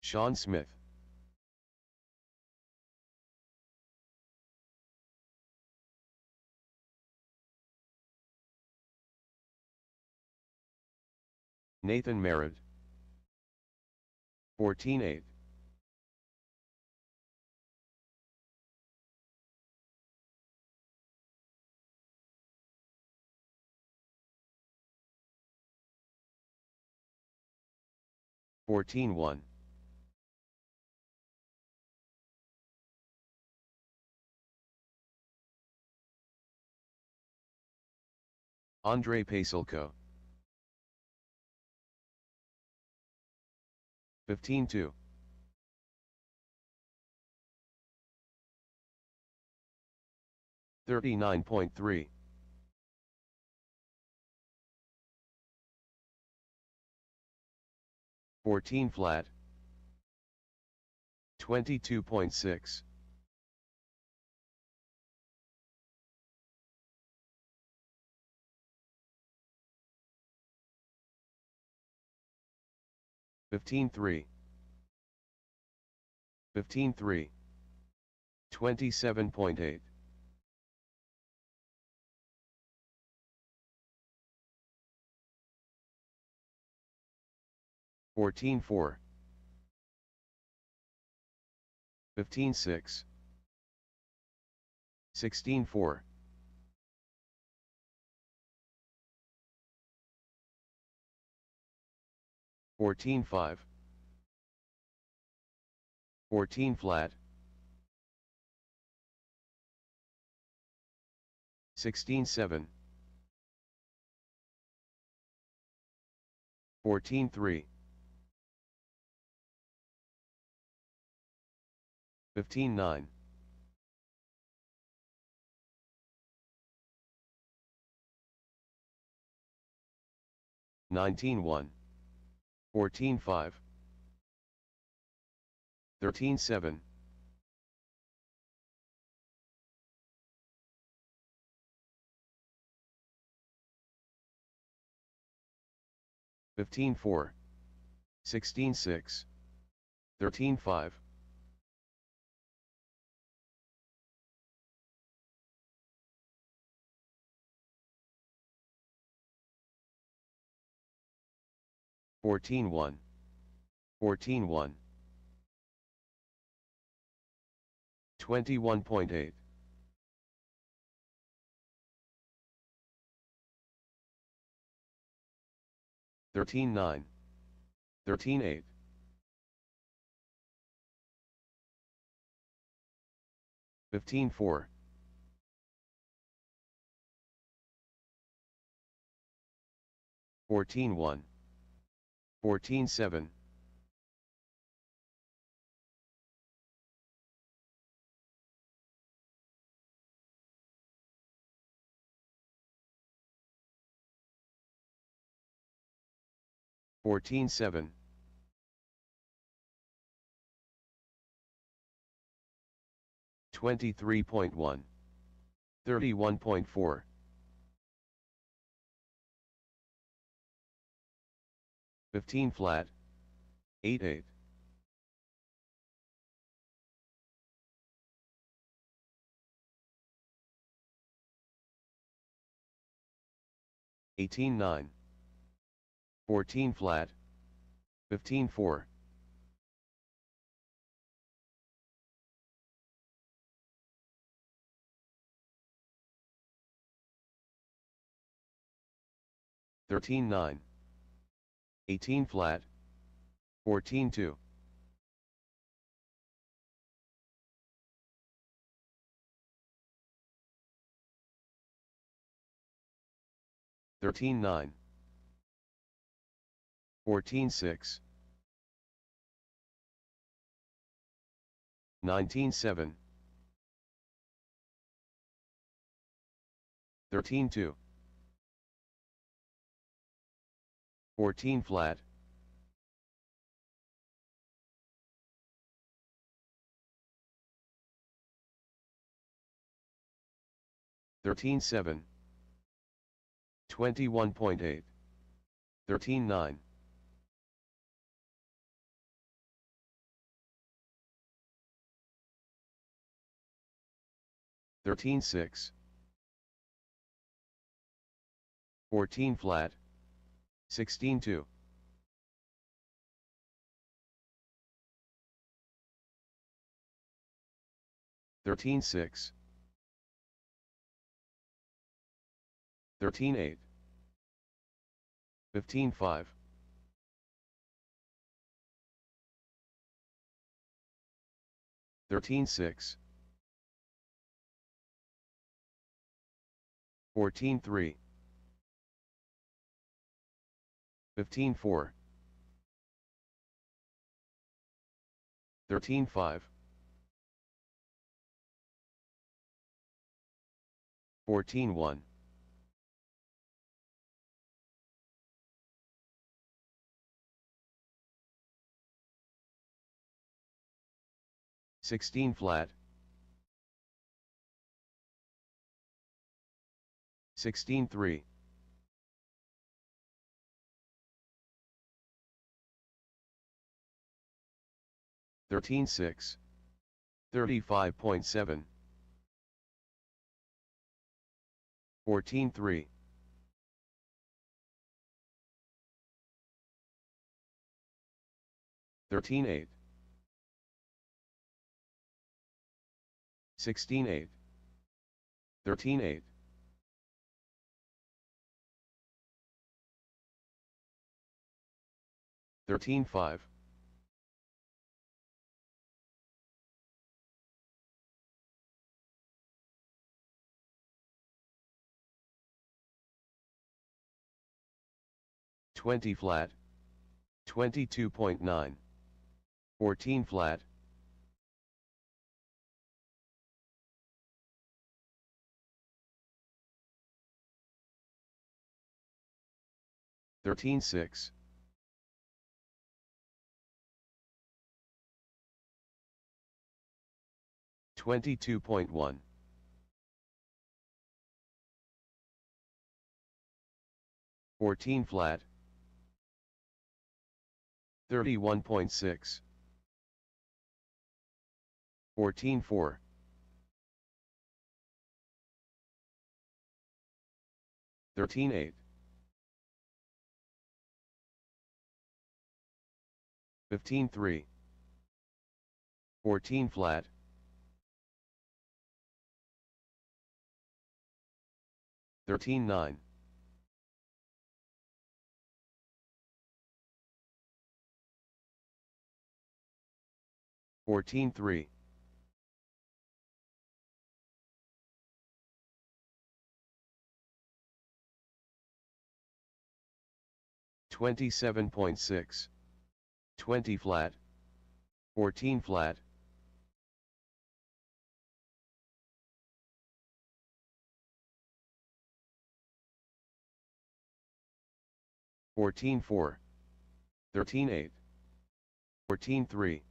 Sean Smith. Nathan Merritt. 14-8. 14-1. Andre Paselko. 15-2. 39.3. 14 flat. 22.6. 15-3. 15-3. 27.8. 14-4. 15-6. 16-4. 14-5. 14 flat. 16-7. 14-3. 15-9. 19-1. 14-5. 13-7. 15-4. 16-6. 13-5. 14-1. 14-1. 21.8. 13-9. 13-8. 15-4. 14-1. 14-7. 14-7. 23.1. 31.4. 15 flat. 8-8. 18-9. 14 flat. 15-4. 13-9. 18 flat. 14-2. 13-9. 14-6. 19-7. 13-2. 14 flat. 13-7. 21.8. 13-9. 13-6. 14 flat. 16-2. 13-6. 13-8. 15-5. 13-6. 14-3. 15-4. 13-5. 14-1. 16 flat. 16-3. 13-6. 35.7. 14-3. 13-8. 16-8. 13-8. 13-5. 20 flat. 22.9. 14 flat. 13-6. 22.1. 14 flat. 31.6. 14-4. 13-8. 15-3. 14 flat. 13-9. 14-3. 27.6. 20 flat. 14 flat. 14-4. 13-8. 14-3.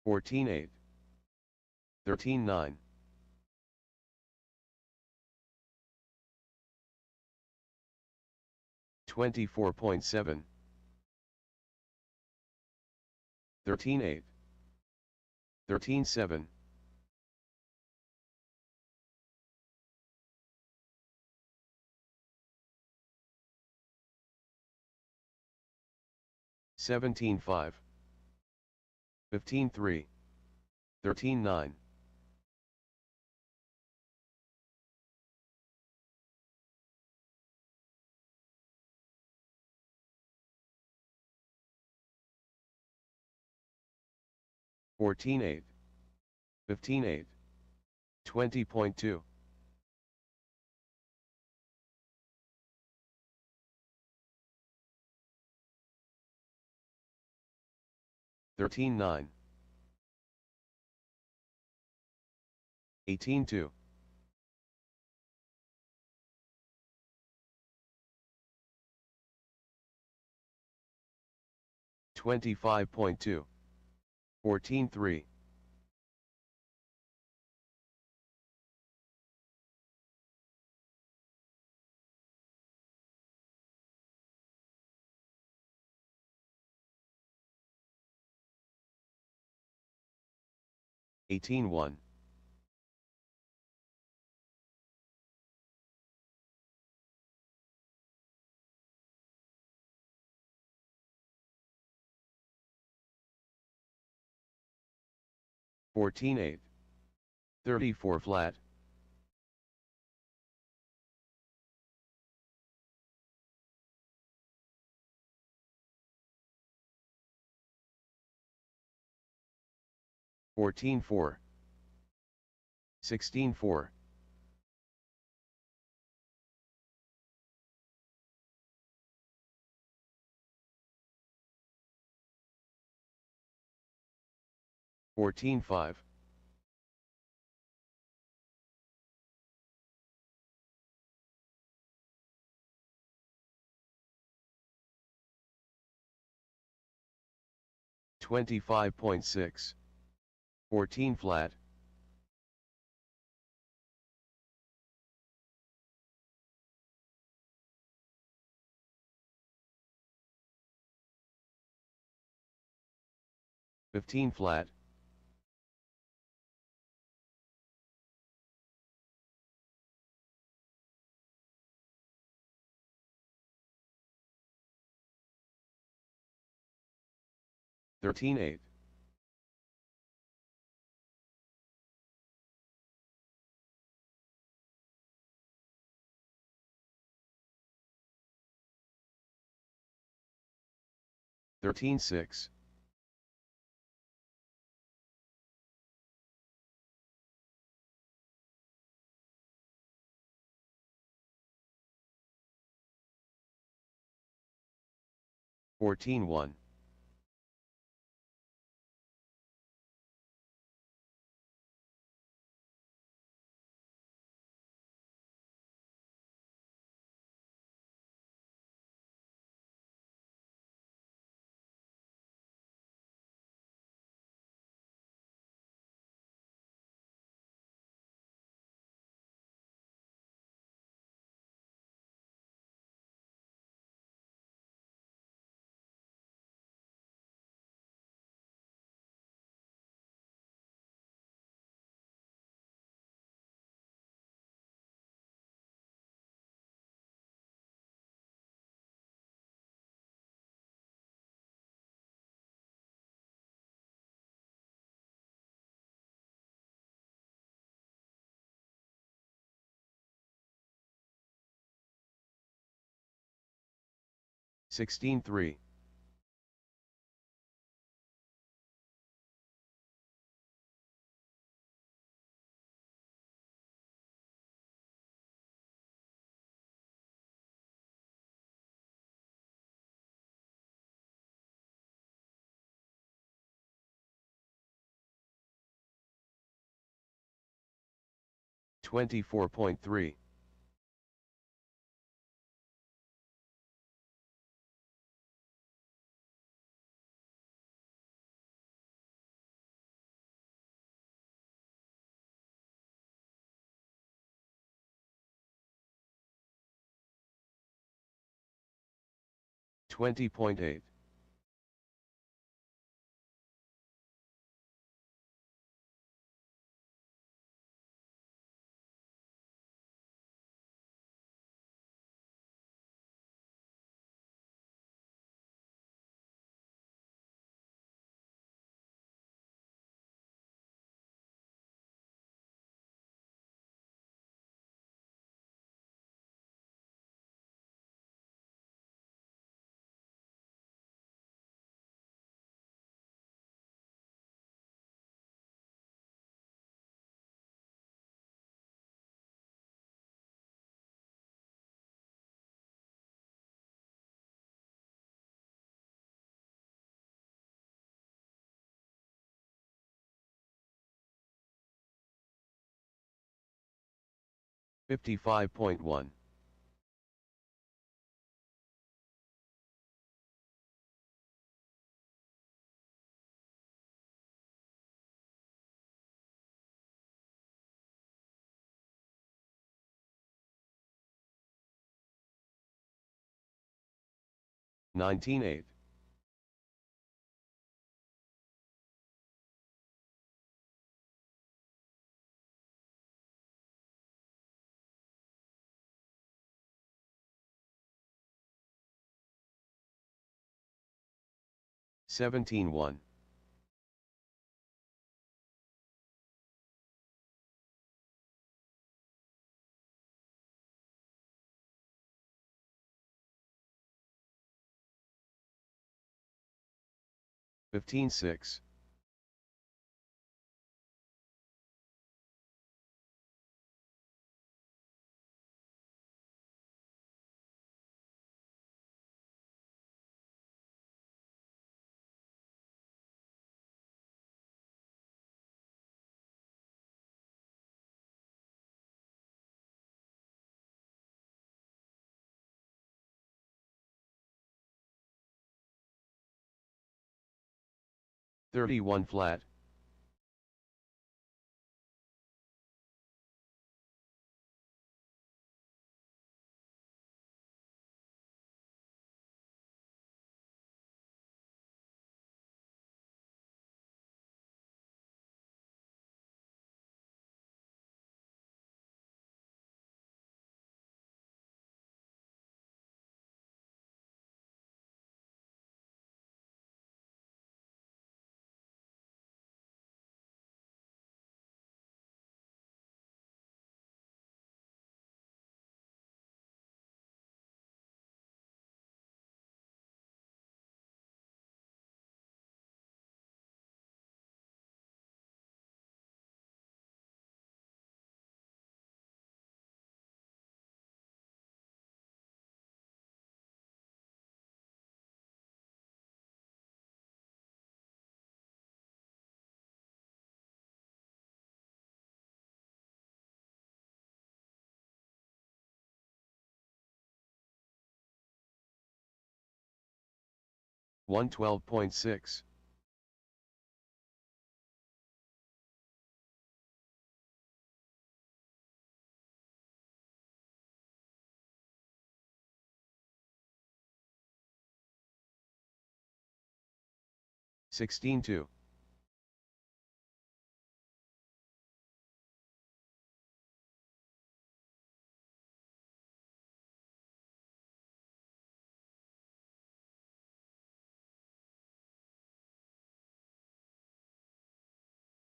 14-8. 13-9. 24.7. 13-8. 13-7. 17-5. 15-3. 13-9. 14-8. 15-8. 20.2. 13-9. 18-2. 25.2. 14-3. 18-1. 14-8. 34 flat. 14-4. 16-4. 14-5. 25.6. 14 flat. 15 flat. 13-8. 13-6. 14-1. 16-3. 24.3. 20.8. 55.1. 19-8. 17-1. 15-6. 31 flat. 112.6. 16-2.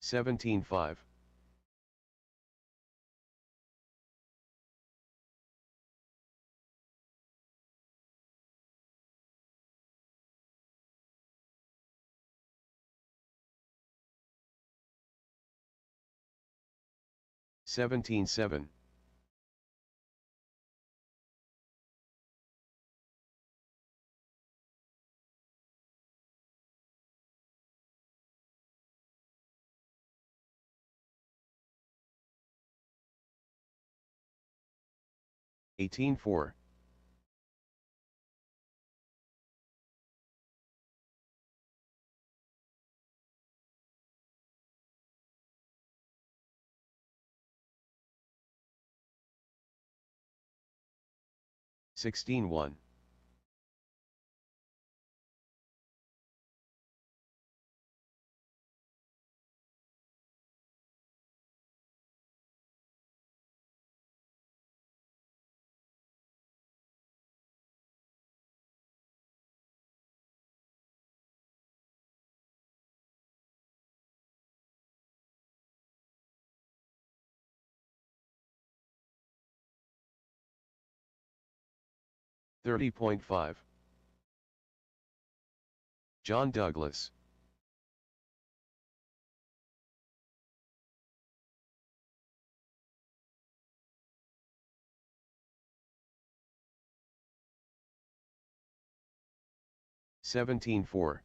17-5. 17-7. 18-4. 16-1. 30.5. John Douglas. 17-4.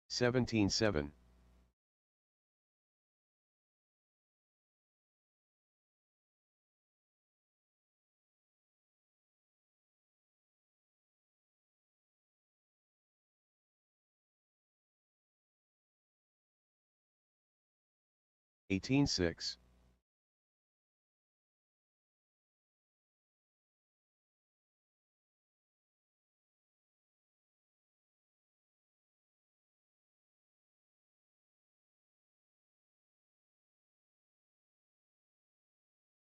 17-7. 18-6.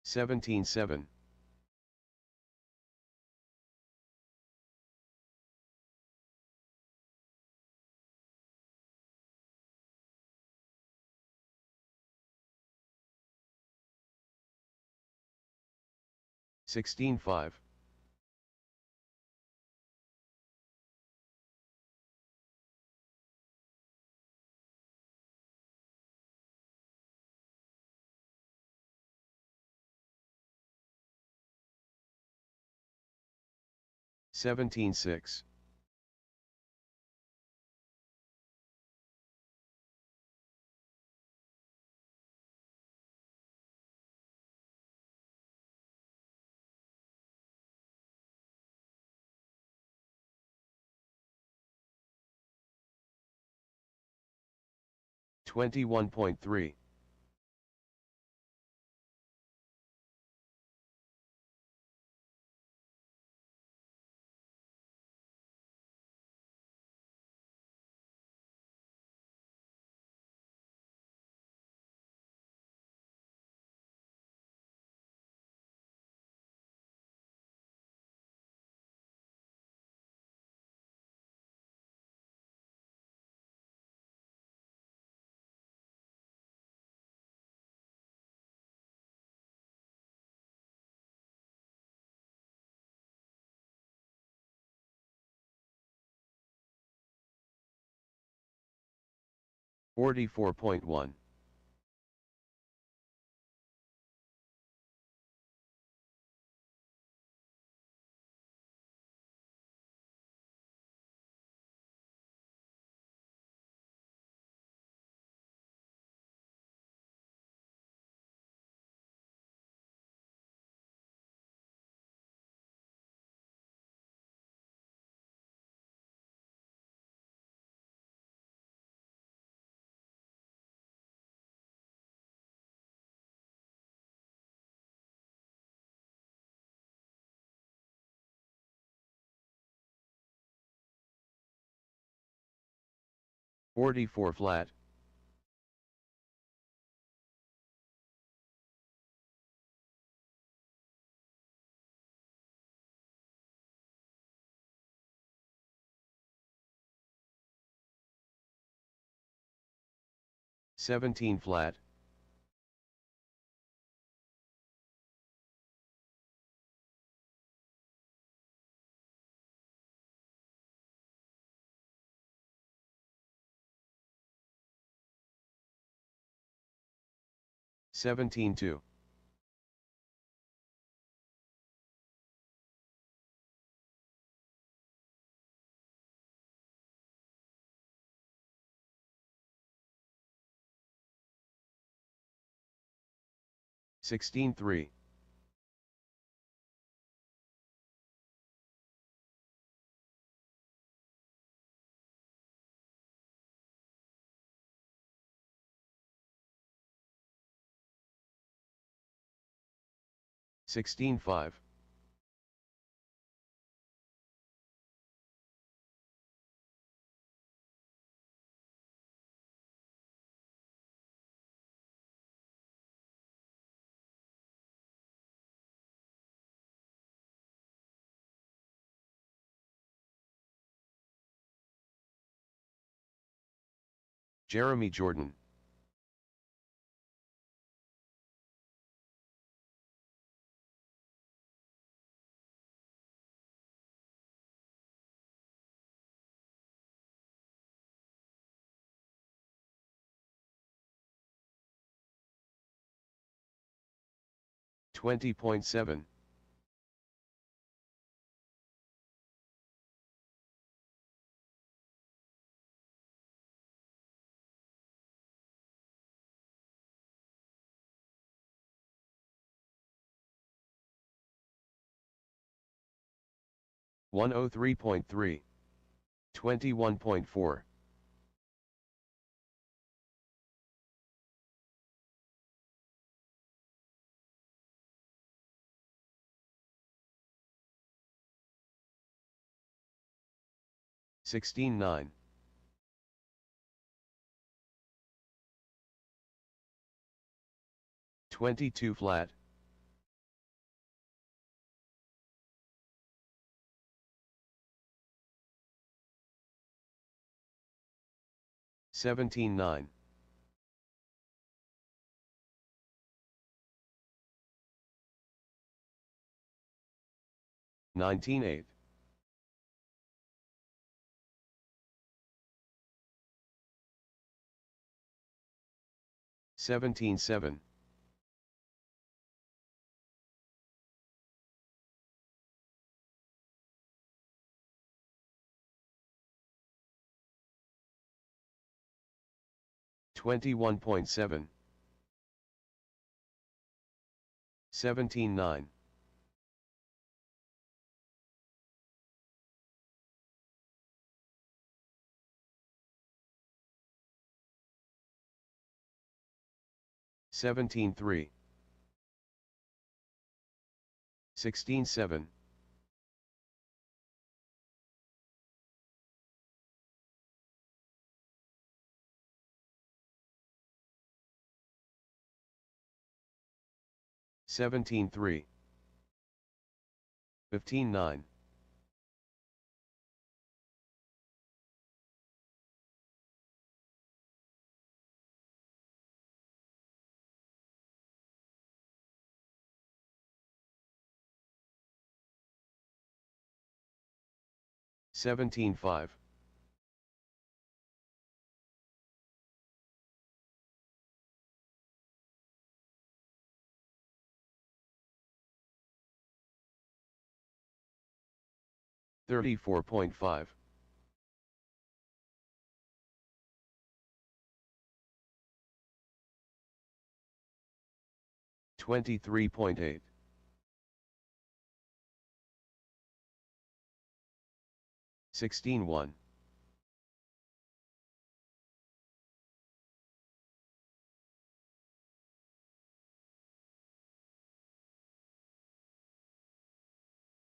Seventeen 7. 17-7. 16-5. 17-6. 21.3. 44.1. 44 flat. 17 flat. 17-2. 16-3. 16-5. 'Jeremy Jordan. 20.7. 103.3. 21.4. 16-9. 22 flat. 17-9. 19-8. 17-7. 21.7. 17-9. 17-3. 16-7. 17-3. 15-9. 17-5. 34.5. 23.8. 16-1.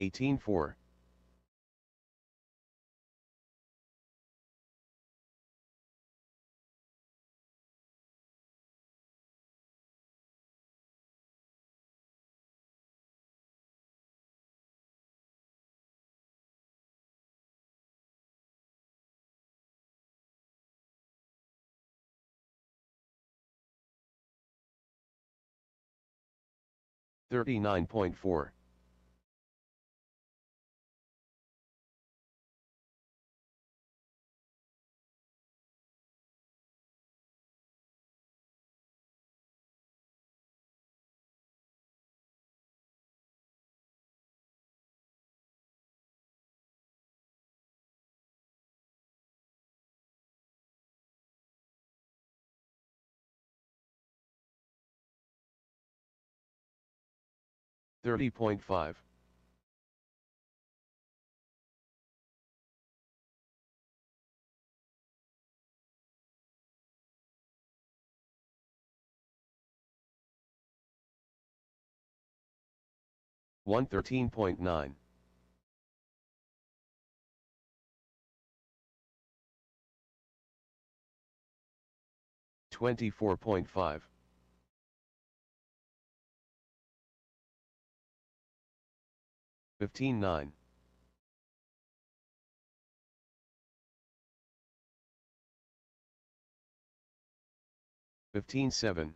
18-4. 39.4. 30.5. 113.9. 24.5. 15-9. 15-7.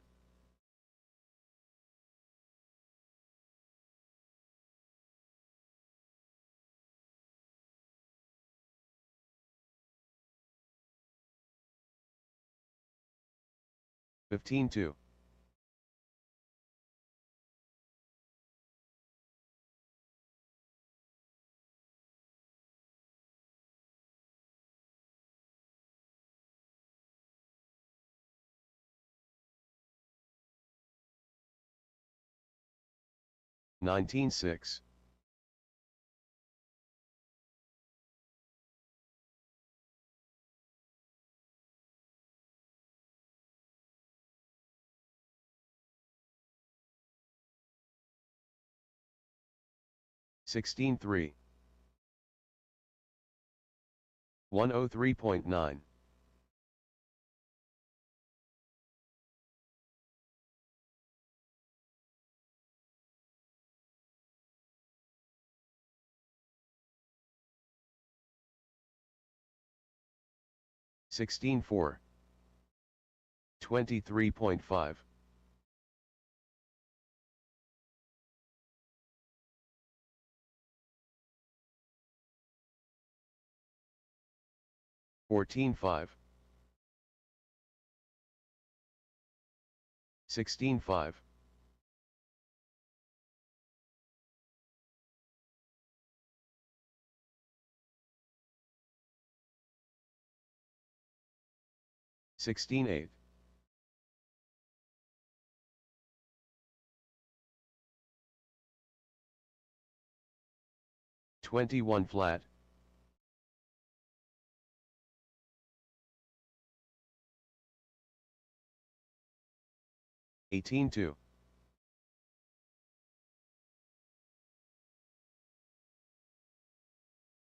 15-2. 19-6. 16-3. 103.9. 16-4. 23.5. 14-5, 16-5, 16-8, 21 flat, 18-2,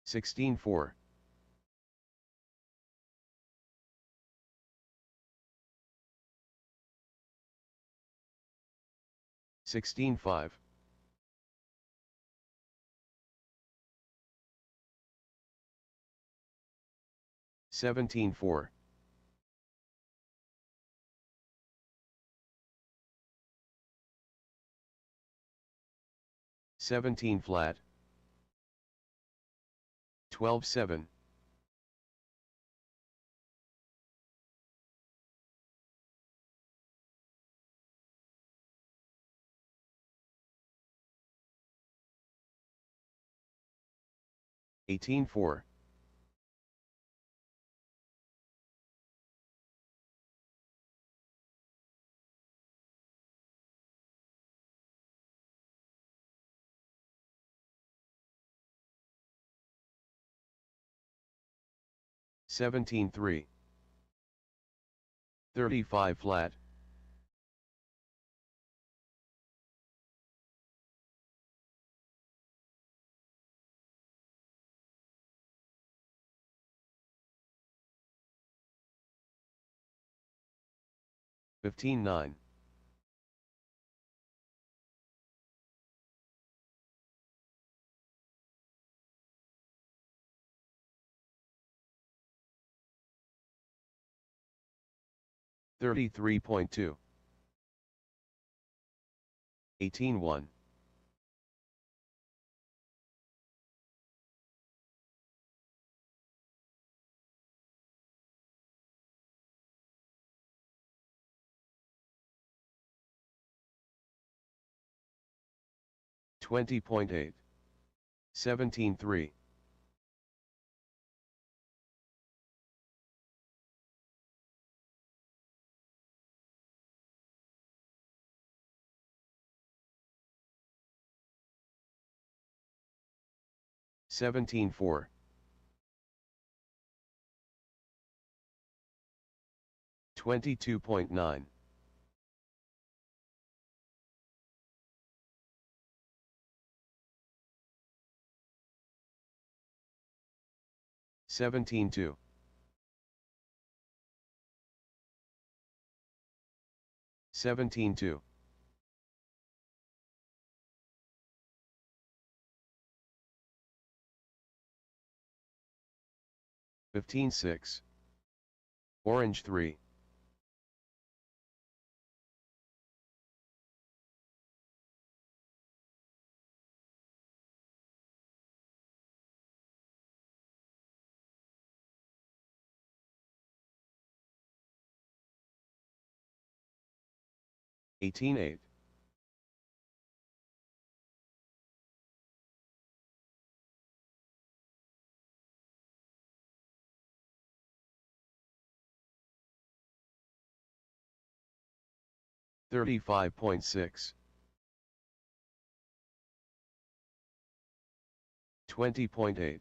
16-4, 16-5, 17-4, 17 flat, 12-7, 18-4, 17-3, 35 flat, 15-9, 33.2, 18-1, 20.8, 17-3, 17-4, 22.9, 17-2, 17-2, 15-6, Orange 3, 18-8, 35.6, 20.8,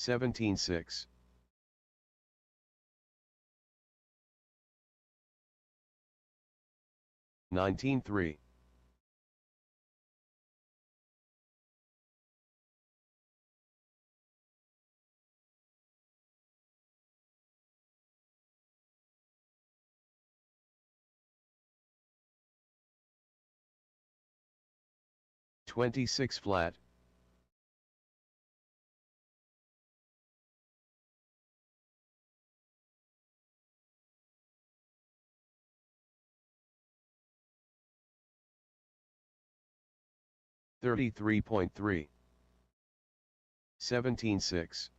17-6, 19-3, $26 flat, 33.3. 17.6.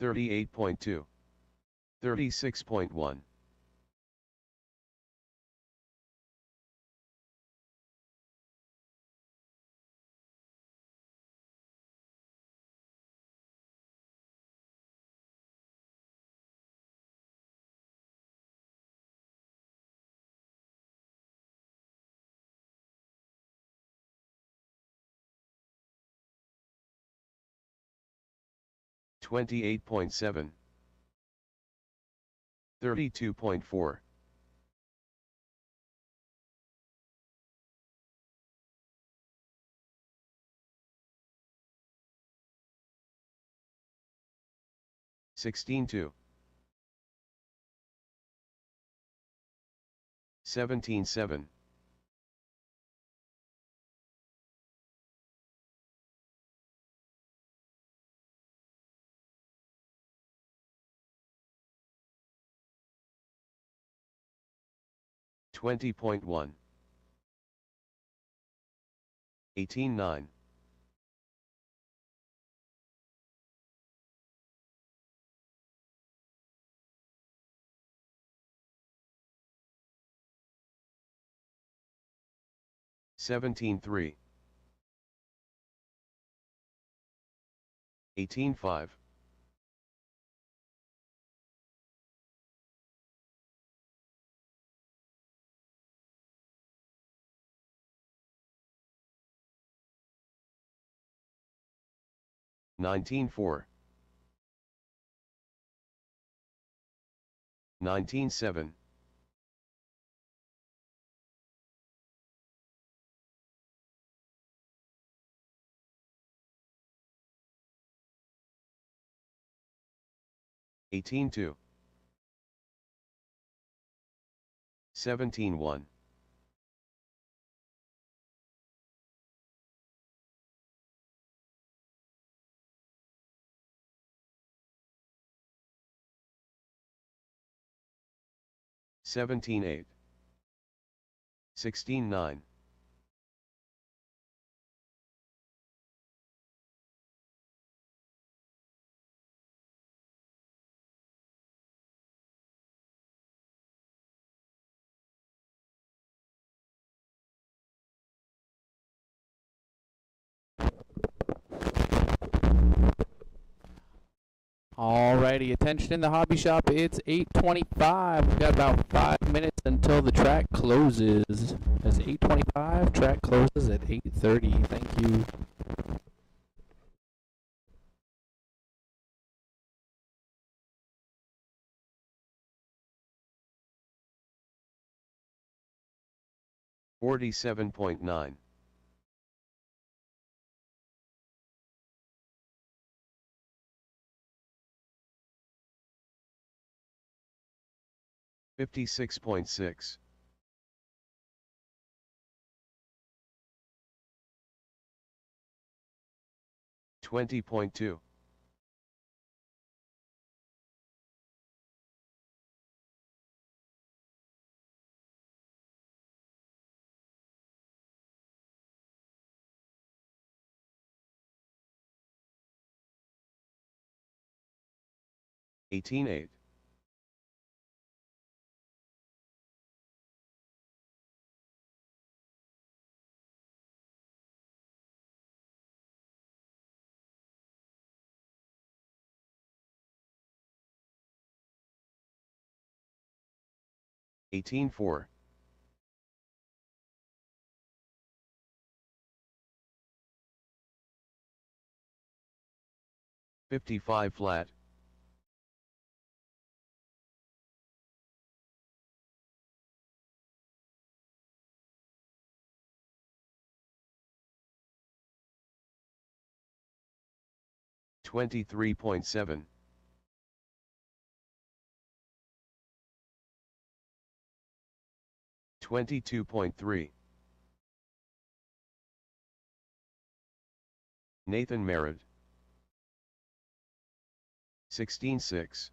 38.2. 36.1. 28.7. 32.4. 16.2. 17.7. 20.1. 18.9. 17.3. 18.5. 19.4. 19.7. 18.2. 17.1. 17.8. 16.9. 'Alrighty, attention in the hobby shop. It's 8:25. We've got about 5 minutes until the track closes. It's 8:25. Track closes at 8:30. Thank you. $47.9. 56.6. 20.2. $18.8. 18.4. 55 flat. 23.7. 22.3. Nathan Merritt. 16.6.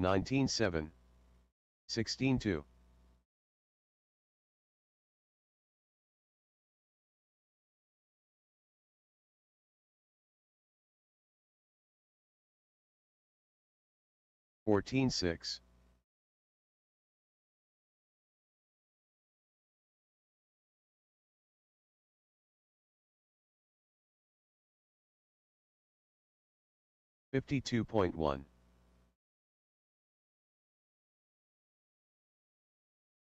19.7. 16.2. 14.6. 52.1.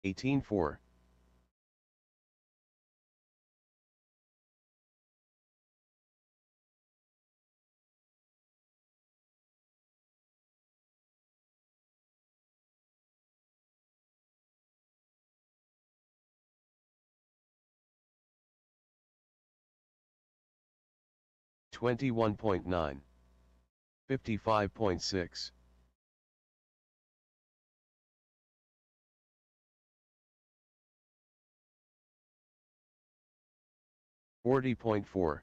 18.4. 21.9. 55.6. 40.4.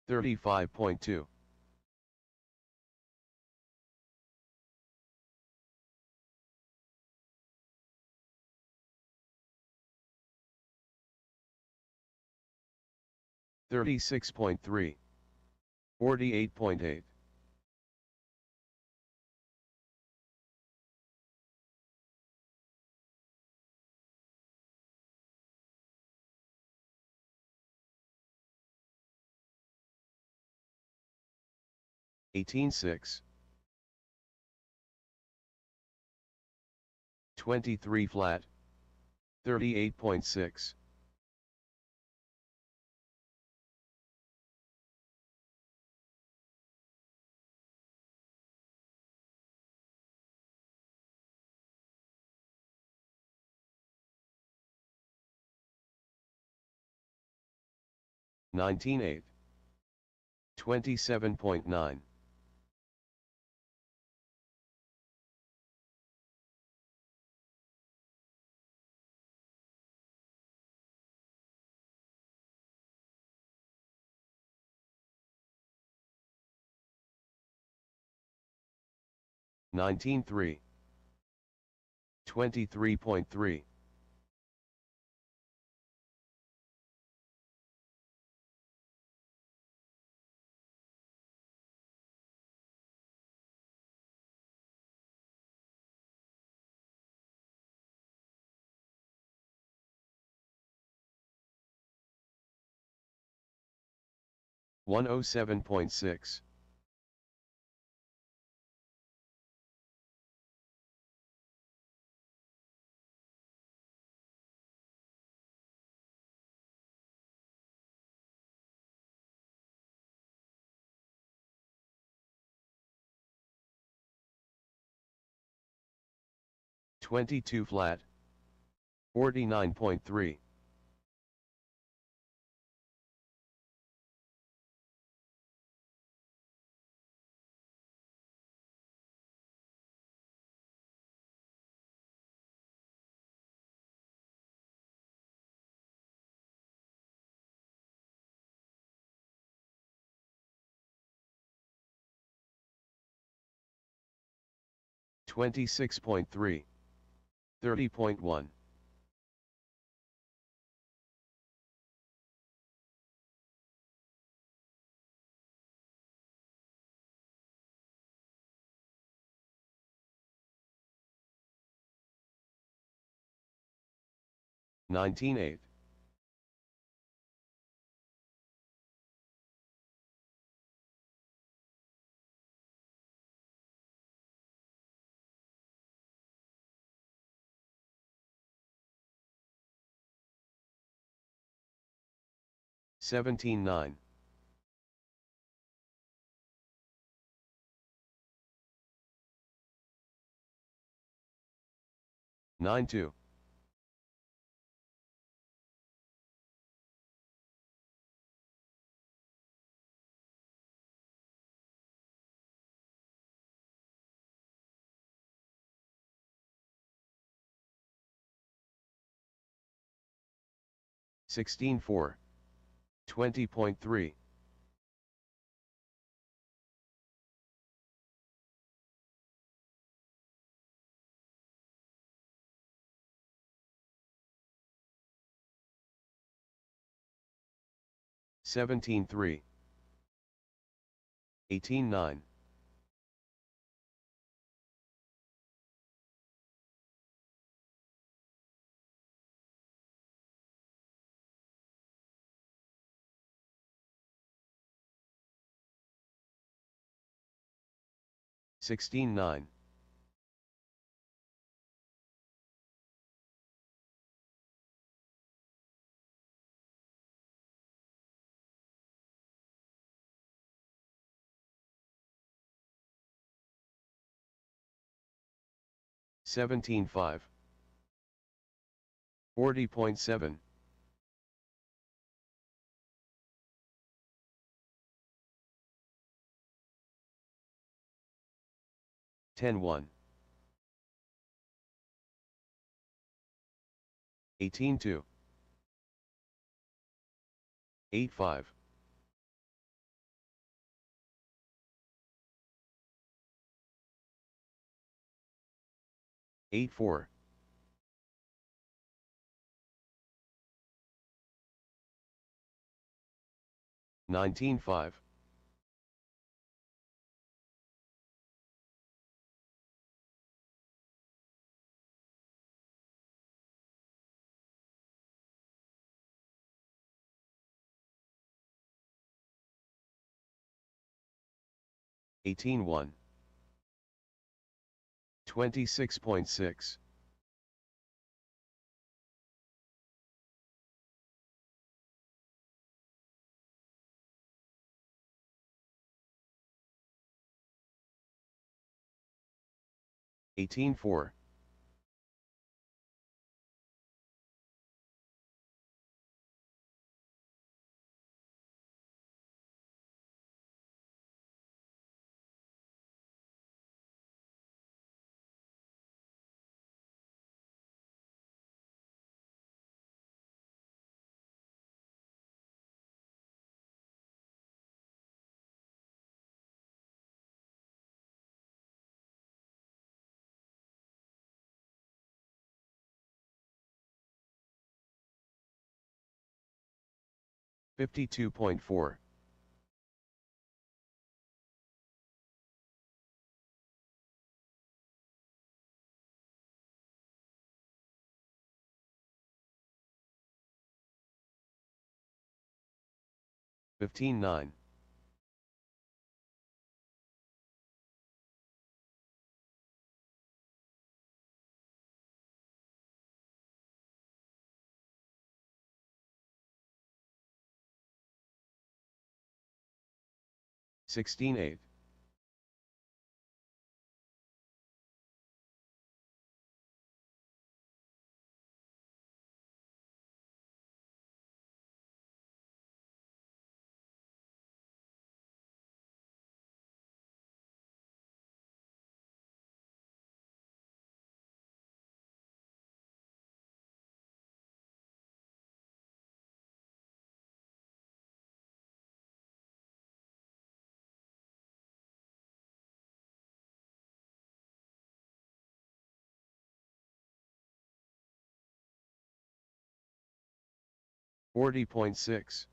35.2. 36.3. 48.8. 18.6. 23 flat. 38.6. 19.8. 27.9. 19.3. 23.3. 107.6. 22 flat. 49.3. 26.3. 30.1. 19.8. 17-9. 9-2. 16-4. 20.3. 17-3. 18-9. 16-9. 17-5. 40.7. 10-1. 18-2. 8-5. 8-4. 19-5. 18-1. 26.6. 18-4. 52.4. 15-9. 16-8. Forty point six.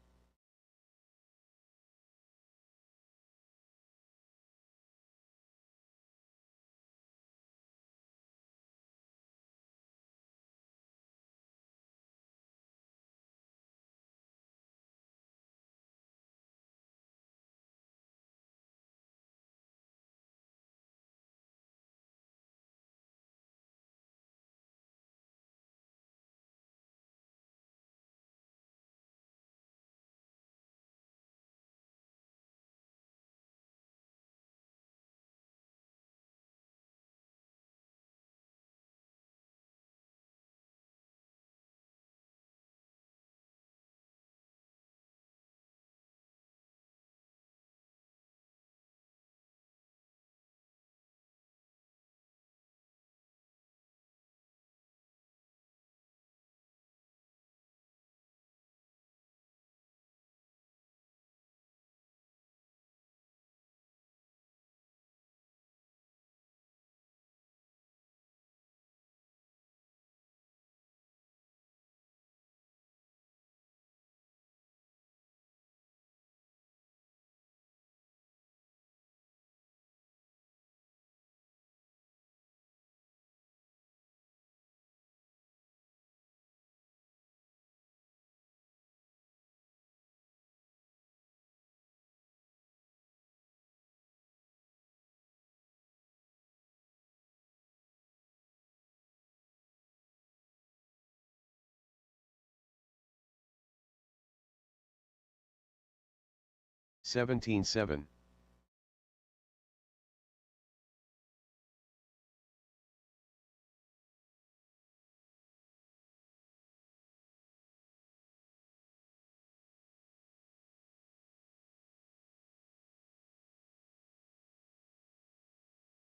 17-7.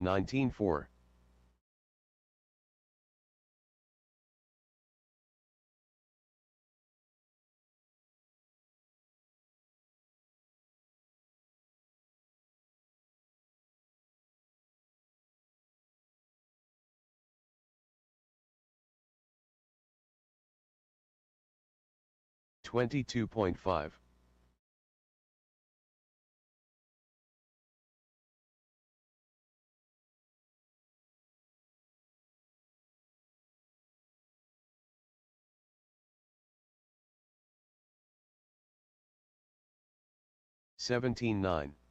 19-4. 22.5. 17-9.